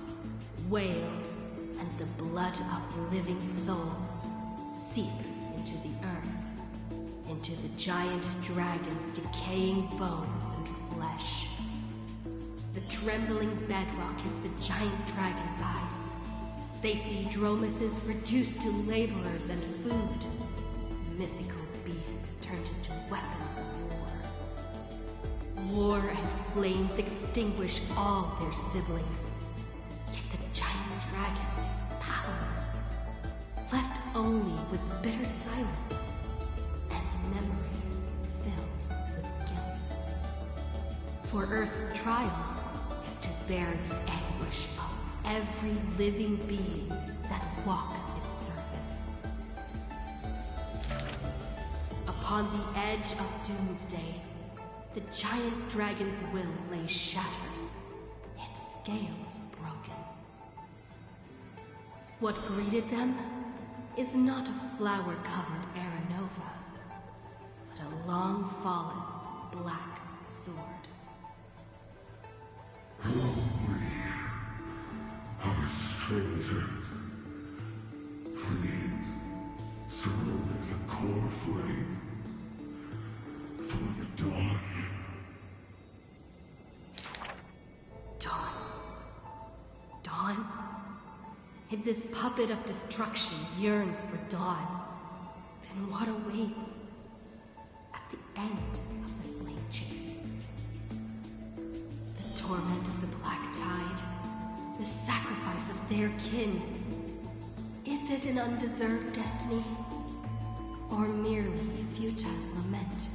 wails, and the blood of living souls seep into the earth, into the giant dragon's decaying bones and flesh. The trembling bedrock is the giant dragon's eyes. They see Dromuses reduced to laborers and food. Mythical beasts turned into weapons of war. War and flames extinguish all their siblings. Yet the giant dragon is powerless, left only with bitter silence and memories filled with guilt. For Earth's trial is to bear the anguish of every living being that walks its surface. Upon the edge of doomsday, the giant dragon's will lay shattered, its scales broken. What greeted them is not a flower-covered Aranova, but a long-fallen black sword. Our strangers, please surrender the core flame for the dawn. Dawn? If this puppet of destruction yearns for dawn, then what awaits at the end of the flame chase? The torment of the Black Tide, the sacrifice of their kin. Is it an undeserved destiny, or merely a futile lament?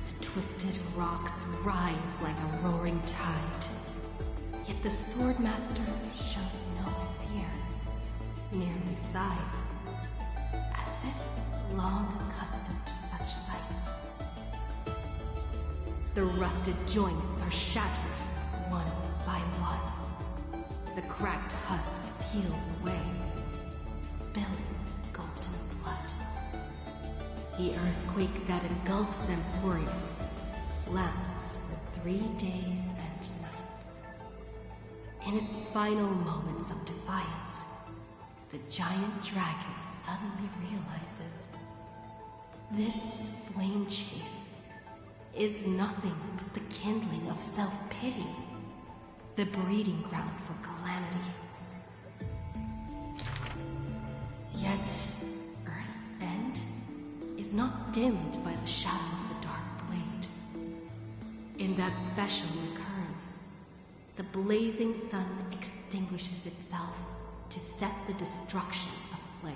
The twisted rocks rise like a roaring tide, yet the Swordmaster shows no fear, merely sighs, as if long accustomed to such sights. The rusted joints are shattered, one by one. The cracked husk peels away, spilling golden blood. The earthquake that engulfs Emporius lasts for 3 days and nights. In its final moments of defiance, the giant dragon suddenly realizes this flame chase is nothing but the kindling of self-pity, the breeding ground for calamity. Yet, Earth's end is not dimmed by the shadow of the dark blade. In that special occurrence, the blazing sun extinguishes itself to set the destruction aflame.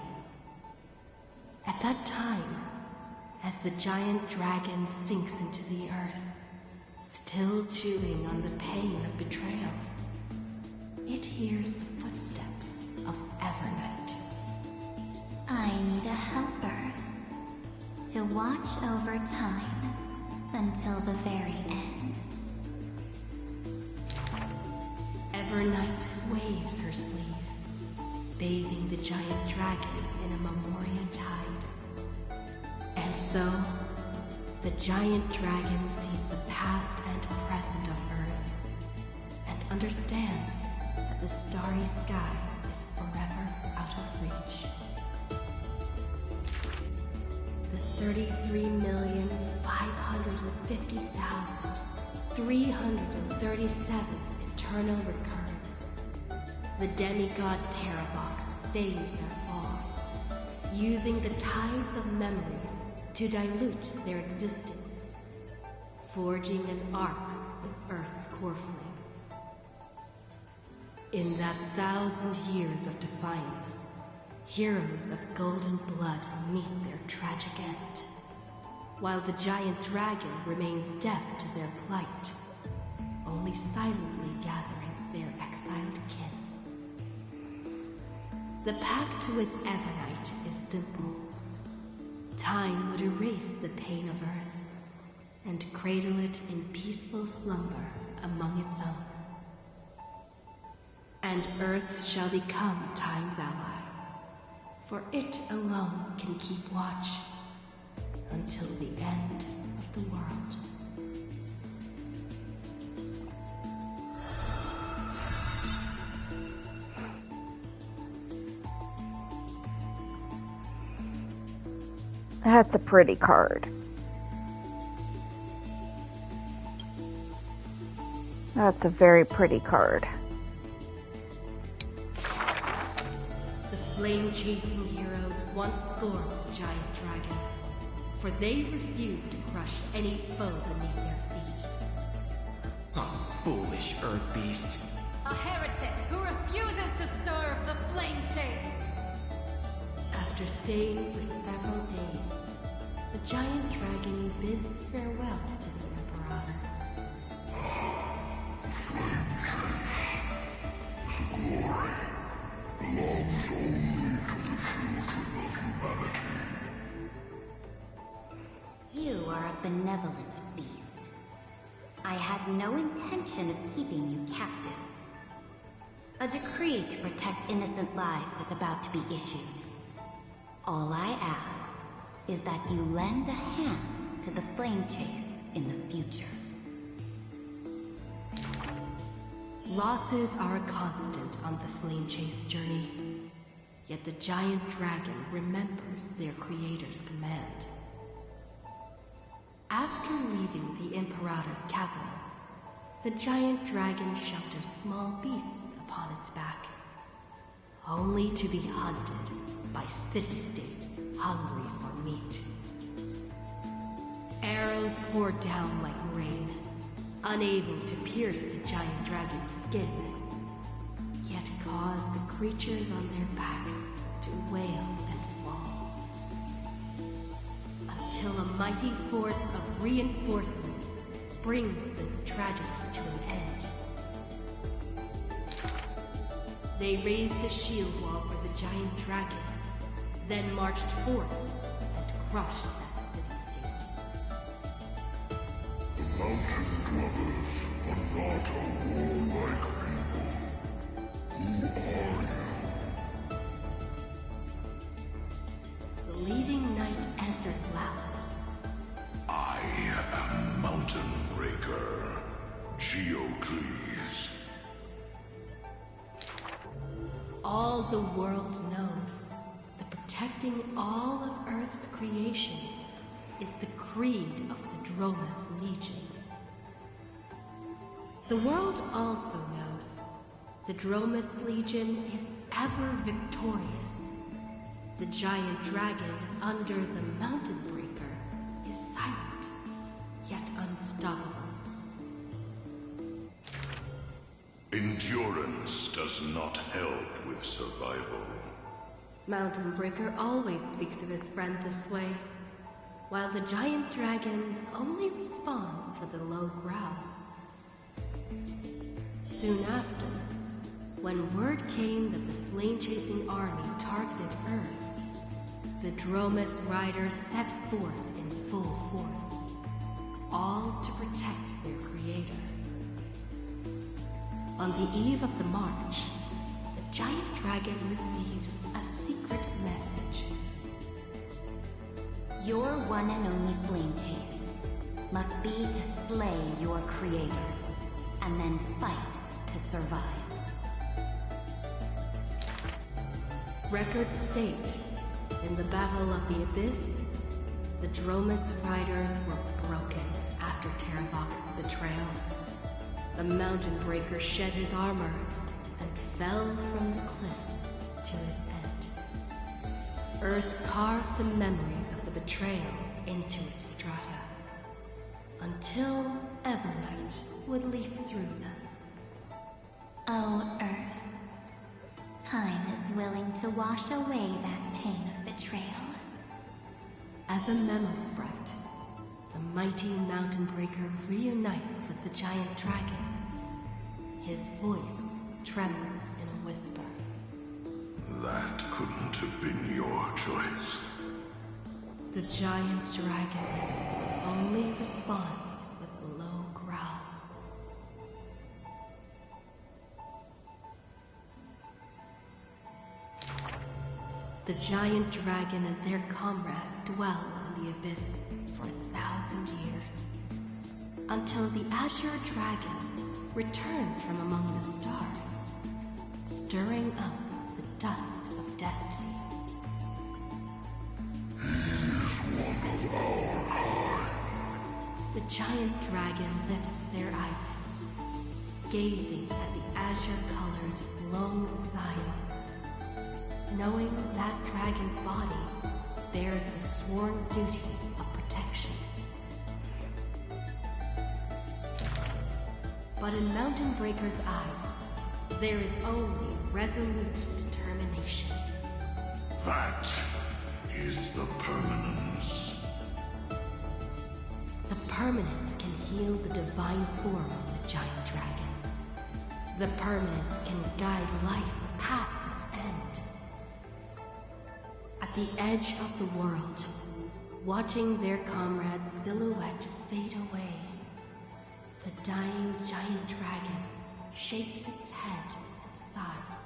At that time, as the giant dragon sinks into the earth, still chewing on the pain of betrayal, it hears the footsteps of Evernight. I need a helper to watch over time until the very end. Evernight waves her sleeve, bathing the giant dragon in a Memoria tide. And so, the giant dragon sees the past and present of Earth, and understands that the starry sky is forever out of reach. The 33,550,337 eternal recurrence. The demigod Terravox phase their fall, using the tides of memories to dilute their existence, forging an arc with Earth's core flame. In that 1,000 years of defiance, heroes of golden blood meet their tragic end, while the giant dragon remains deaf to their plight, only silently gathering their exiled kin. The pact with Evernight is simple. Time would erase the pain of Earth and cradle it in peaceful slumber among its own. And Earth shall become Time's ally, for it alone can keep watch until the end of the world. That's a pretty card. That's a very pretty card. The flame-chasing heroes once scorned the giant dragon, for they refused to crush any foe beneath their feet. Oh, foolish Earth Beast. A heretic who refuses to serve the flame chase. After staying for several days, the giant dragon bids farewell to the Imperator. Glory belongs only to the children of humanity. You are a benevolent beast. I had no intention of keeping you captive. A decree to protect innocent lives is about to be issued. All I ask is that you lend a hand to the flame chase in the future. Losses are a constant on the flame chase journey, yet the giant dragon remembers their creator's command. After leaving the Imperator's capital, the giant dragon shelters small beasts upon its back, only to be hunted by city-states hungry for meat. Arrows pour down like rain, unable to pierce the giant dragon's skin, yet cause the creatures on their back to wail and fall. Until a mighty force of reinforcements brings this tragedy to an end. They raised a shield wall for the giant dragon, then marched forth and crushed that city-state. The mountain dwellers are not a warlike people. Who are you? The leading knight answered loudly. I am Mountain Breaker, Geocles. All the world knows that protecting all of Earth's creations is the creed of the Dromus Legion. The world also knows the Dromus Legion is ever victorious. The giant dragon under the Mountain Breaker is silent, yet unstoppable. Endurance does not help with survival. Mountain Breaker always speaks of his friend this way, while the giant dragon only responds with a low growl. Soon after, when word came that the flame-chasing army targeted Earth, the Dromus riders set forth in full force, all to protect their creator. On the eve of the march, the giant dragon receives a secret message. Your one and only flame chase must be to slay your creator, and then fight to survive. Records state, in the Battle of the Abyss, the Dromus riders were broken after Terravox's betrayal. The Mountain Breaker shed his armor and fell from the cliffs to his end. Earth carved the memories of the betrayal into its strata, until Evernight would leaf through them. Oh, Earth. Time is willing to wash away that pain of betrayal. As a memo sprite, the mighty Mountain Breaker reunites with the giant dragon. His voice trembles in a whisper. That couldn't have been your choice. The giant dragon only responds with a low growl. The giant dragon and their comrade dwell in the abyss for 1,000 years, until the Azure Dragon returns from among the stars, stirring up the dust of destiny. The giant dragon lifts their eyelids, gazing at the azure-colored long Zion, knowing that dragon's body bears the sworn duty of protection. But in Mountain Breaker's eyes, there is only resolute determination. That is the permanence. The permanence can heal the divine form of the giant dragon. The permanence can guide life past its end. At the edge of the world, watching their comrade's silhouette fade away, the dying giant dragon shakes its head and sighs.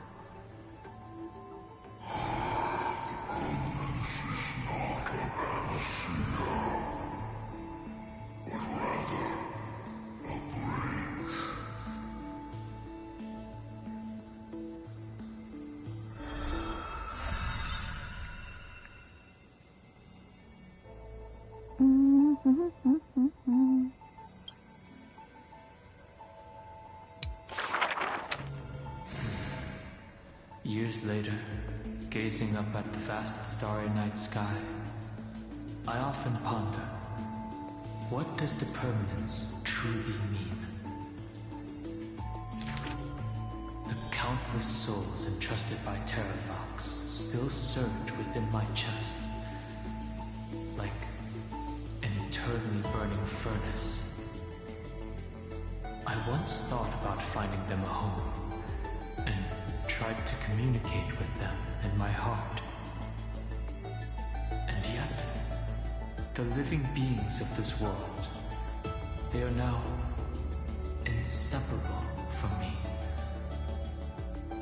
Years later, gazing up at the vast starry night sky, I often ponder, what does the permanence truly mean? The countless souls entrusted by Terravox still surge within my chest, like an eternally burning furnace. I once thought about finding them a home, and tried to communicate with them in my heart. And yet, the living beings of this world, they are now inseparable from me.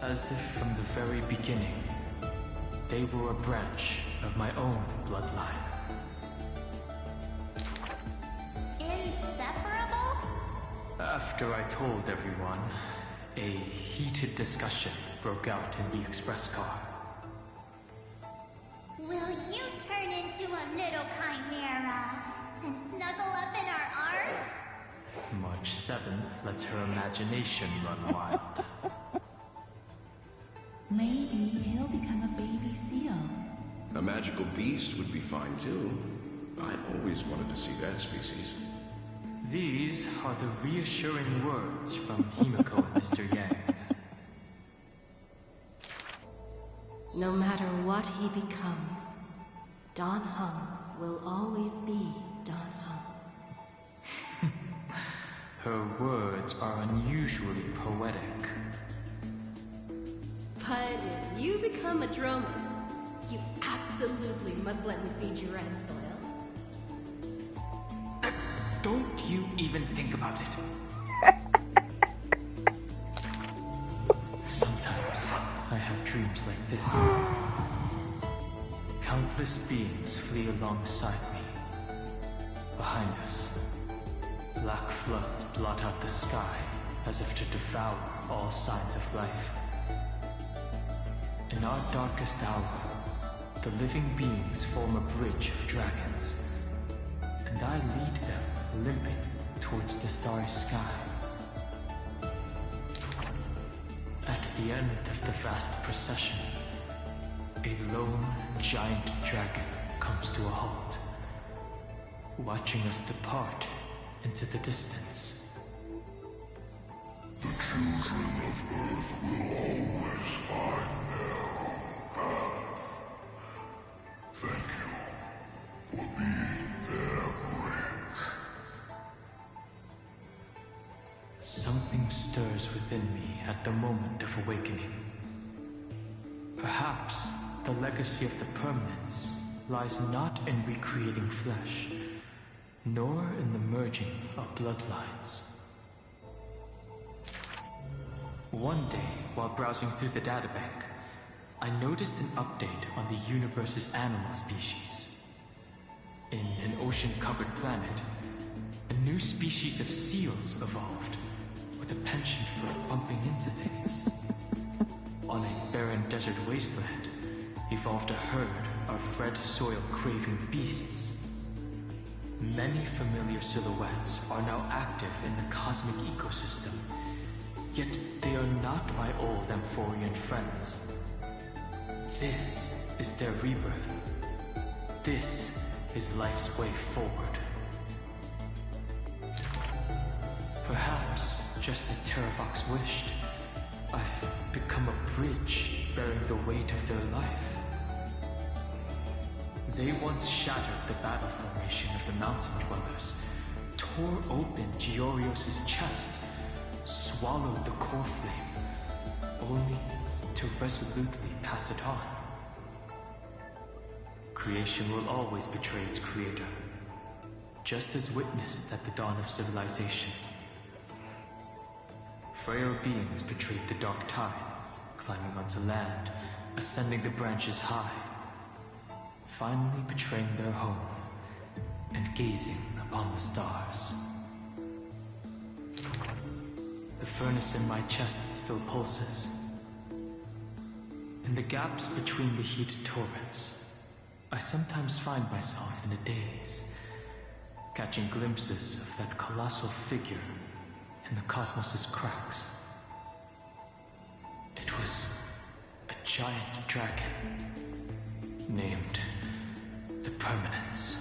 As if from the very beginning, they were a branch of my own bloodline. Inseparable? After I told everyone, a heated discussion broke out in the express car. Will you turn into a little chimera and snuggle up in our arms? March 7th lets her imagination run wild. Maybe he'll become a baby seal. A magical beast would be fine too. I've always wanted to see that species. These are the reassuring words from Himiko and Mr. Yang. No matter what he becomes, Dan Heng will always be Dan Heng. Her words are unusually poetic. But if you become a Dromus, you absolutely must let me feed you red soil. Don't you even think about it. Sometimes I have dreams like this. Countless beings flee alongside me. Behind us, black floods blot out the sky as if to devour all signs of life. In our darkest hour, the living beings form a bridge of dragons, and I lead them limping towards the starry sky. At the end of the vast procession, a lone giant dragon comes to a halt, watching us depart into the distance. The children of Earth will always find their own path. Thank you for being their bridge. Something stirs within me at the moment of awakening. Perhaps the legacy of the permanence lies not in recreating flesh, nor in the merging of bloodlines. One day, while browsing through the databank, I noticed an update on the universe's animal species. In an ocean-covered planet, a new species of seals evolved, with a penchant for bumping into things. On a barren desert wasteland, evolved a herd of red soil-craving beasts. Many familiar silhouettes are now active in the cosmic ecosystem, yet they are not my old Amphorian friends. This is their rebirth. This is life's way forward. Perhaps, just as Terravox wished, I've become a bridge bearing the weight of their life. They once shattered the battle formation of the mountain dwellers, tore open Giorios' chest, swallowed the core flame, only to resolutely pass it on. Creation will always betray its creator, just as witnessed at the dawn of civilization. Frail beings betrayed the dark tides, climbing onto land, ascending the branches high, finally betraying their home and gazing upon the stars. The furnace in my chest still pulses. In the gaps between the heated torrents, I sometimes find myself in a daze, catching glimpses of that colossal figure in the cosmos's cracks. It was a giant dragon, named the Permanence.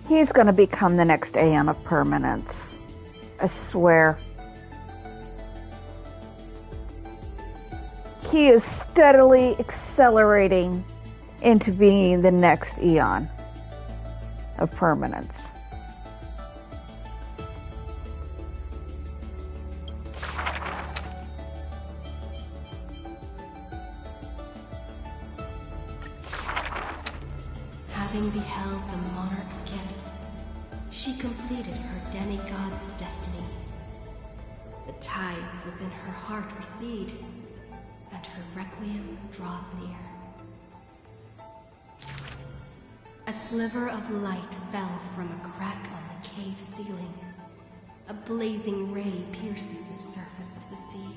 He's gonna become the next Aeon of Permanence. I swear. He is steadily accelerating into being the next Aeon of Permanence. Having beheld the monarch's gifts, she completed her demigod's destiny. The tides within her heart recede, and her requiem draws near. A sliver of light fell from a crack on the cave ceiling. A blazing ray pierces the surface of the sea.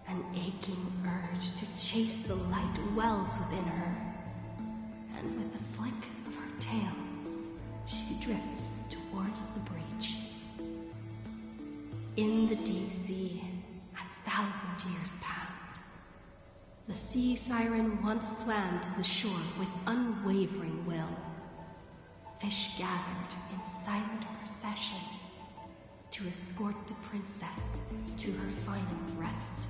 An aching urge to chase the light wells within her. And with a flick of her tail, she drifts towards the breach. In the deep sea, 1,000 years passed. The sea siren once swam to the shore with unwavering will. Fish gathered in silent procession to escort the princess to her final rest.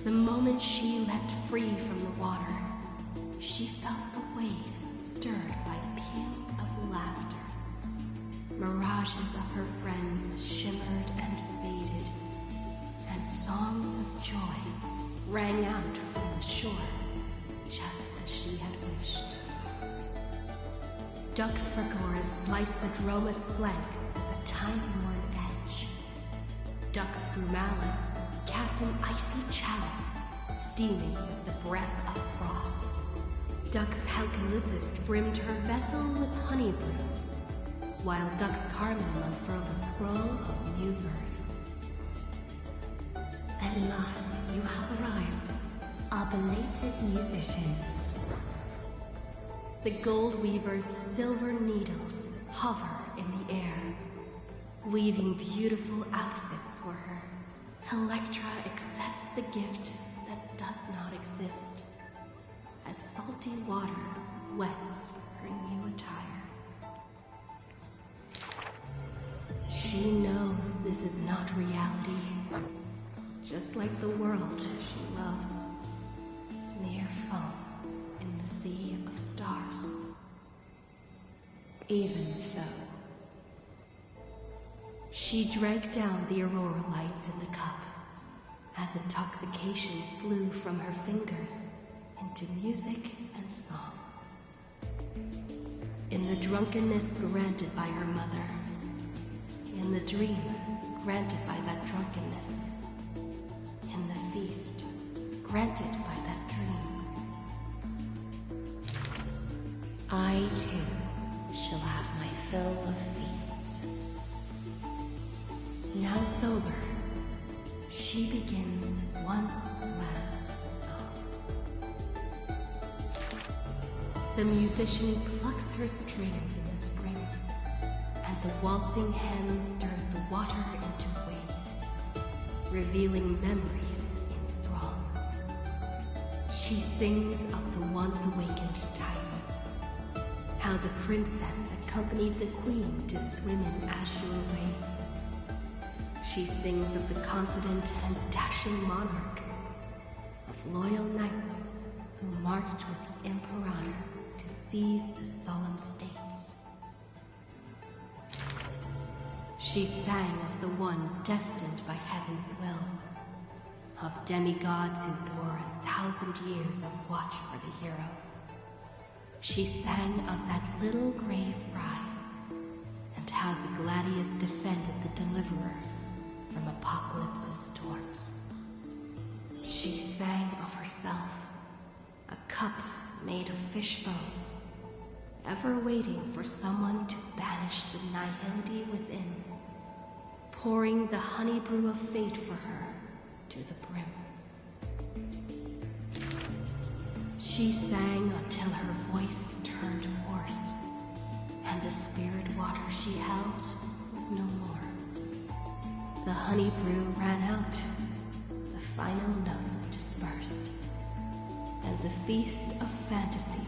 The moment she leapt free from the water, she felt the waves stirred by peals of laughter. Mirages of her friends shimmered and faded, and songs of joy rang out from the shore, just as she had wished. Ducks Vergoras sliced the Droma's flank with a time-worn edge. Ducks Brumalis cast an icy chalice, steaming with the breath of frost. Ducks Halkalithist brimmed her vessel with honey brew, while Ducks Carmen unfurled a scroll of new verse. At last, you have arrived, our belated musician. The Gold Weaver's silver needles hover in the air, weaving beautiful outfits for her. Electra accepts the gift that does not exist, as salty water wets her new attire. She knows this is not reality, just like the world she loves, mere foam in the sea of stars. Even so, she drank down the aurora lights in the cup, as intoxication flew from her fingers into music and song. In the drunkenness granted by her mother, in the dream granted by that drunkenness, in the feast granted by that dream, I, too, shall have my fill of feasts. Now sober, she begins one last song. The musician plucks her strings in the spring, and the waltzing hem stirs the water into waves, revealing memories in throngs. She sings of the once awakened Titan, how the princess accompanied the queen to swim in azure waves. She sings of the confident and dashing monarch, of loyal knights who marched with the Imperator to seize the solemn states. She sang of the one destined by heaven's will, of demigods who bore 1,000 years of watch for the hero. She sang of that little gray fry, and how the Gladius defended the Deliverer from Apocalypse's storms. She sang of herself, a cup made of fish bones, ever waiting for someone to banish the nihility within, pouring the honey brew of fate for her to the brim. She sang until her voice turned hoarse, and the spirit water she held was no more. The honey brew ran out, the final notes dispersed, and the feast of fantasy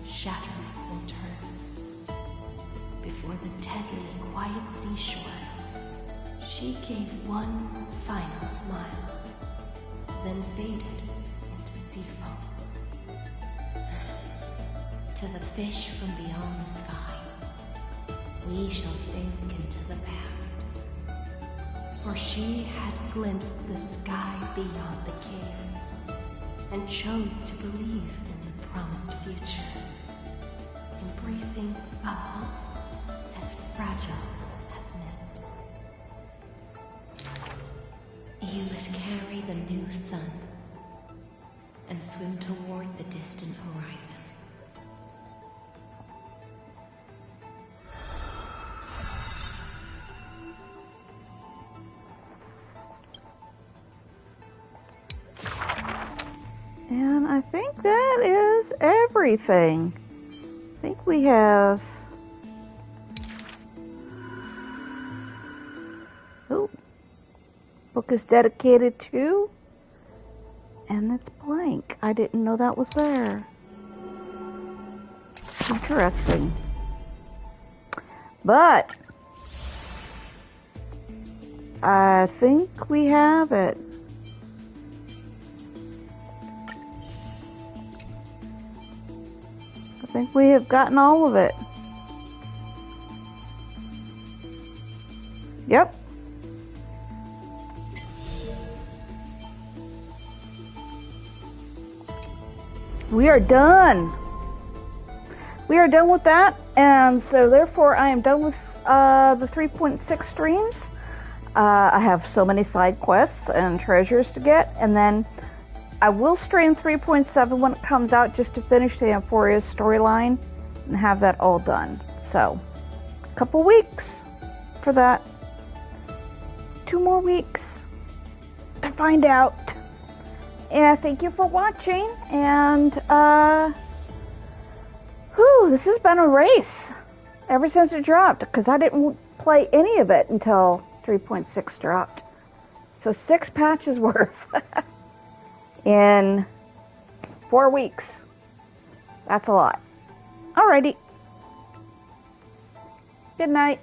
shattered in turn. Before the deadly quiet seashore, she gave one final smile, then faded into sea foam. To the fish from beyond the sky, we shall sink into the past. For she had glimpsed the sky beyond the cave, and chose to believe in the promised future, embracing a hope as fragile as mist. You must carry the new sun and swim toward the distant horizon. And I think that is everything. I think we have... Oh. Book is dedicated to And it's blank. I didn't know that was there. Interesting. But I think we have it. I think we have gotten all of it. Yep. We are done. We are done with that, and so therefore I am done with the 3.6 streams. I have so many side quests and treasures to get, and then I will stream 3.7 when it comes out just to finish the Emphoria's storyline and have that all done. So, a couple weeks for that. 2 more weeks to find out. And thank you for watching, and this has been a race ever since it dropped, because I didn't play any of it until 3.6 dropped. So 6 patches worth in 4 weeks. That's a lot. Alrighty. Good night.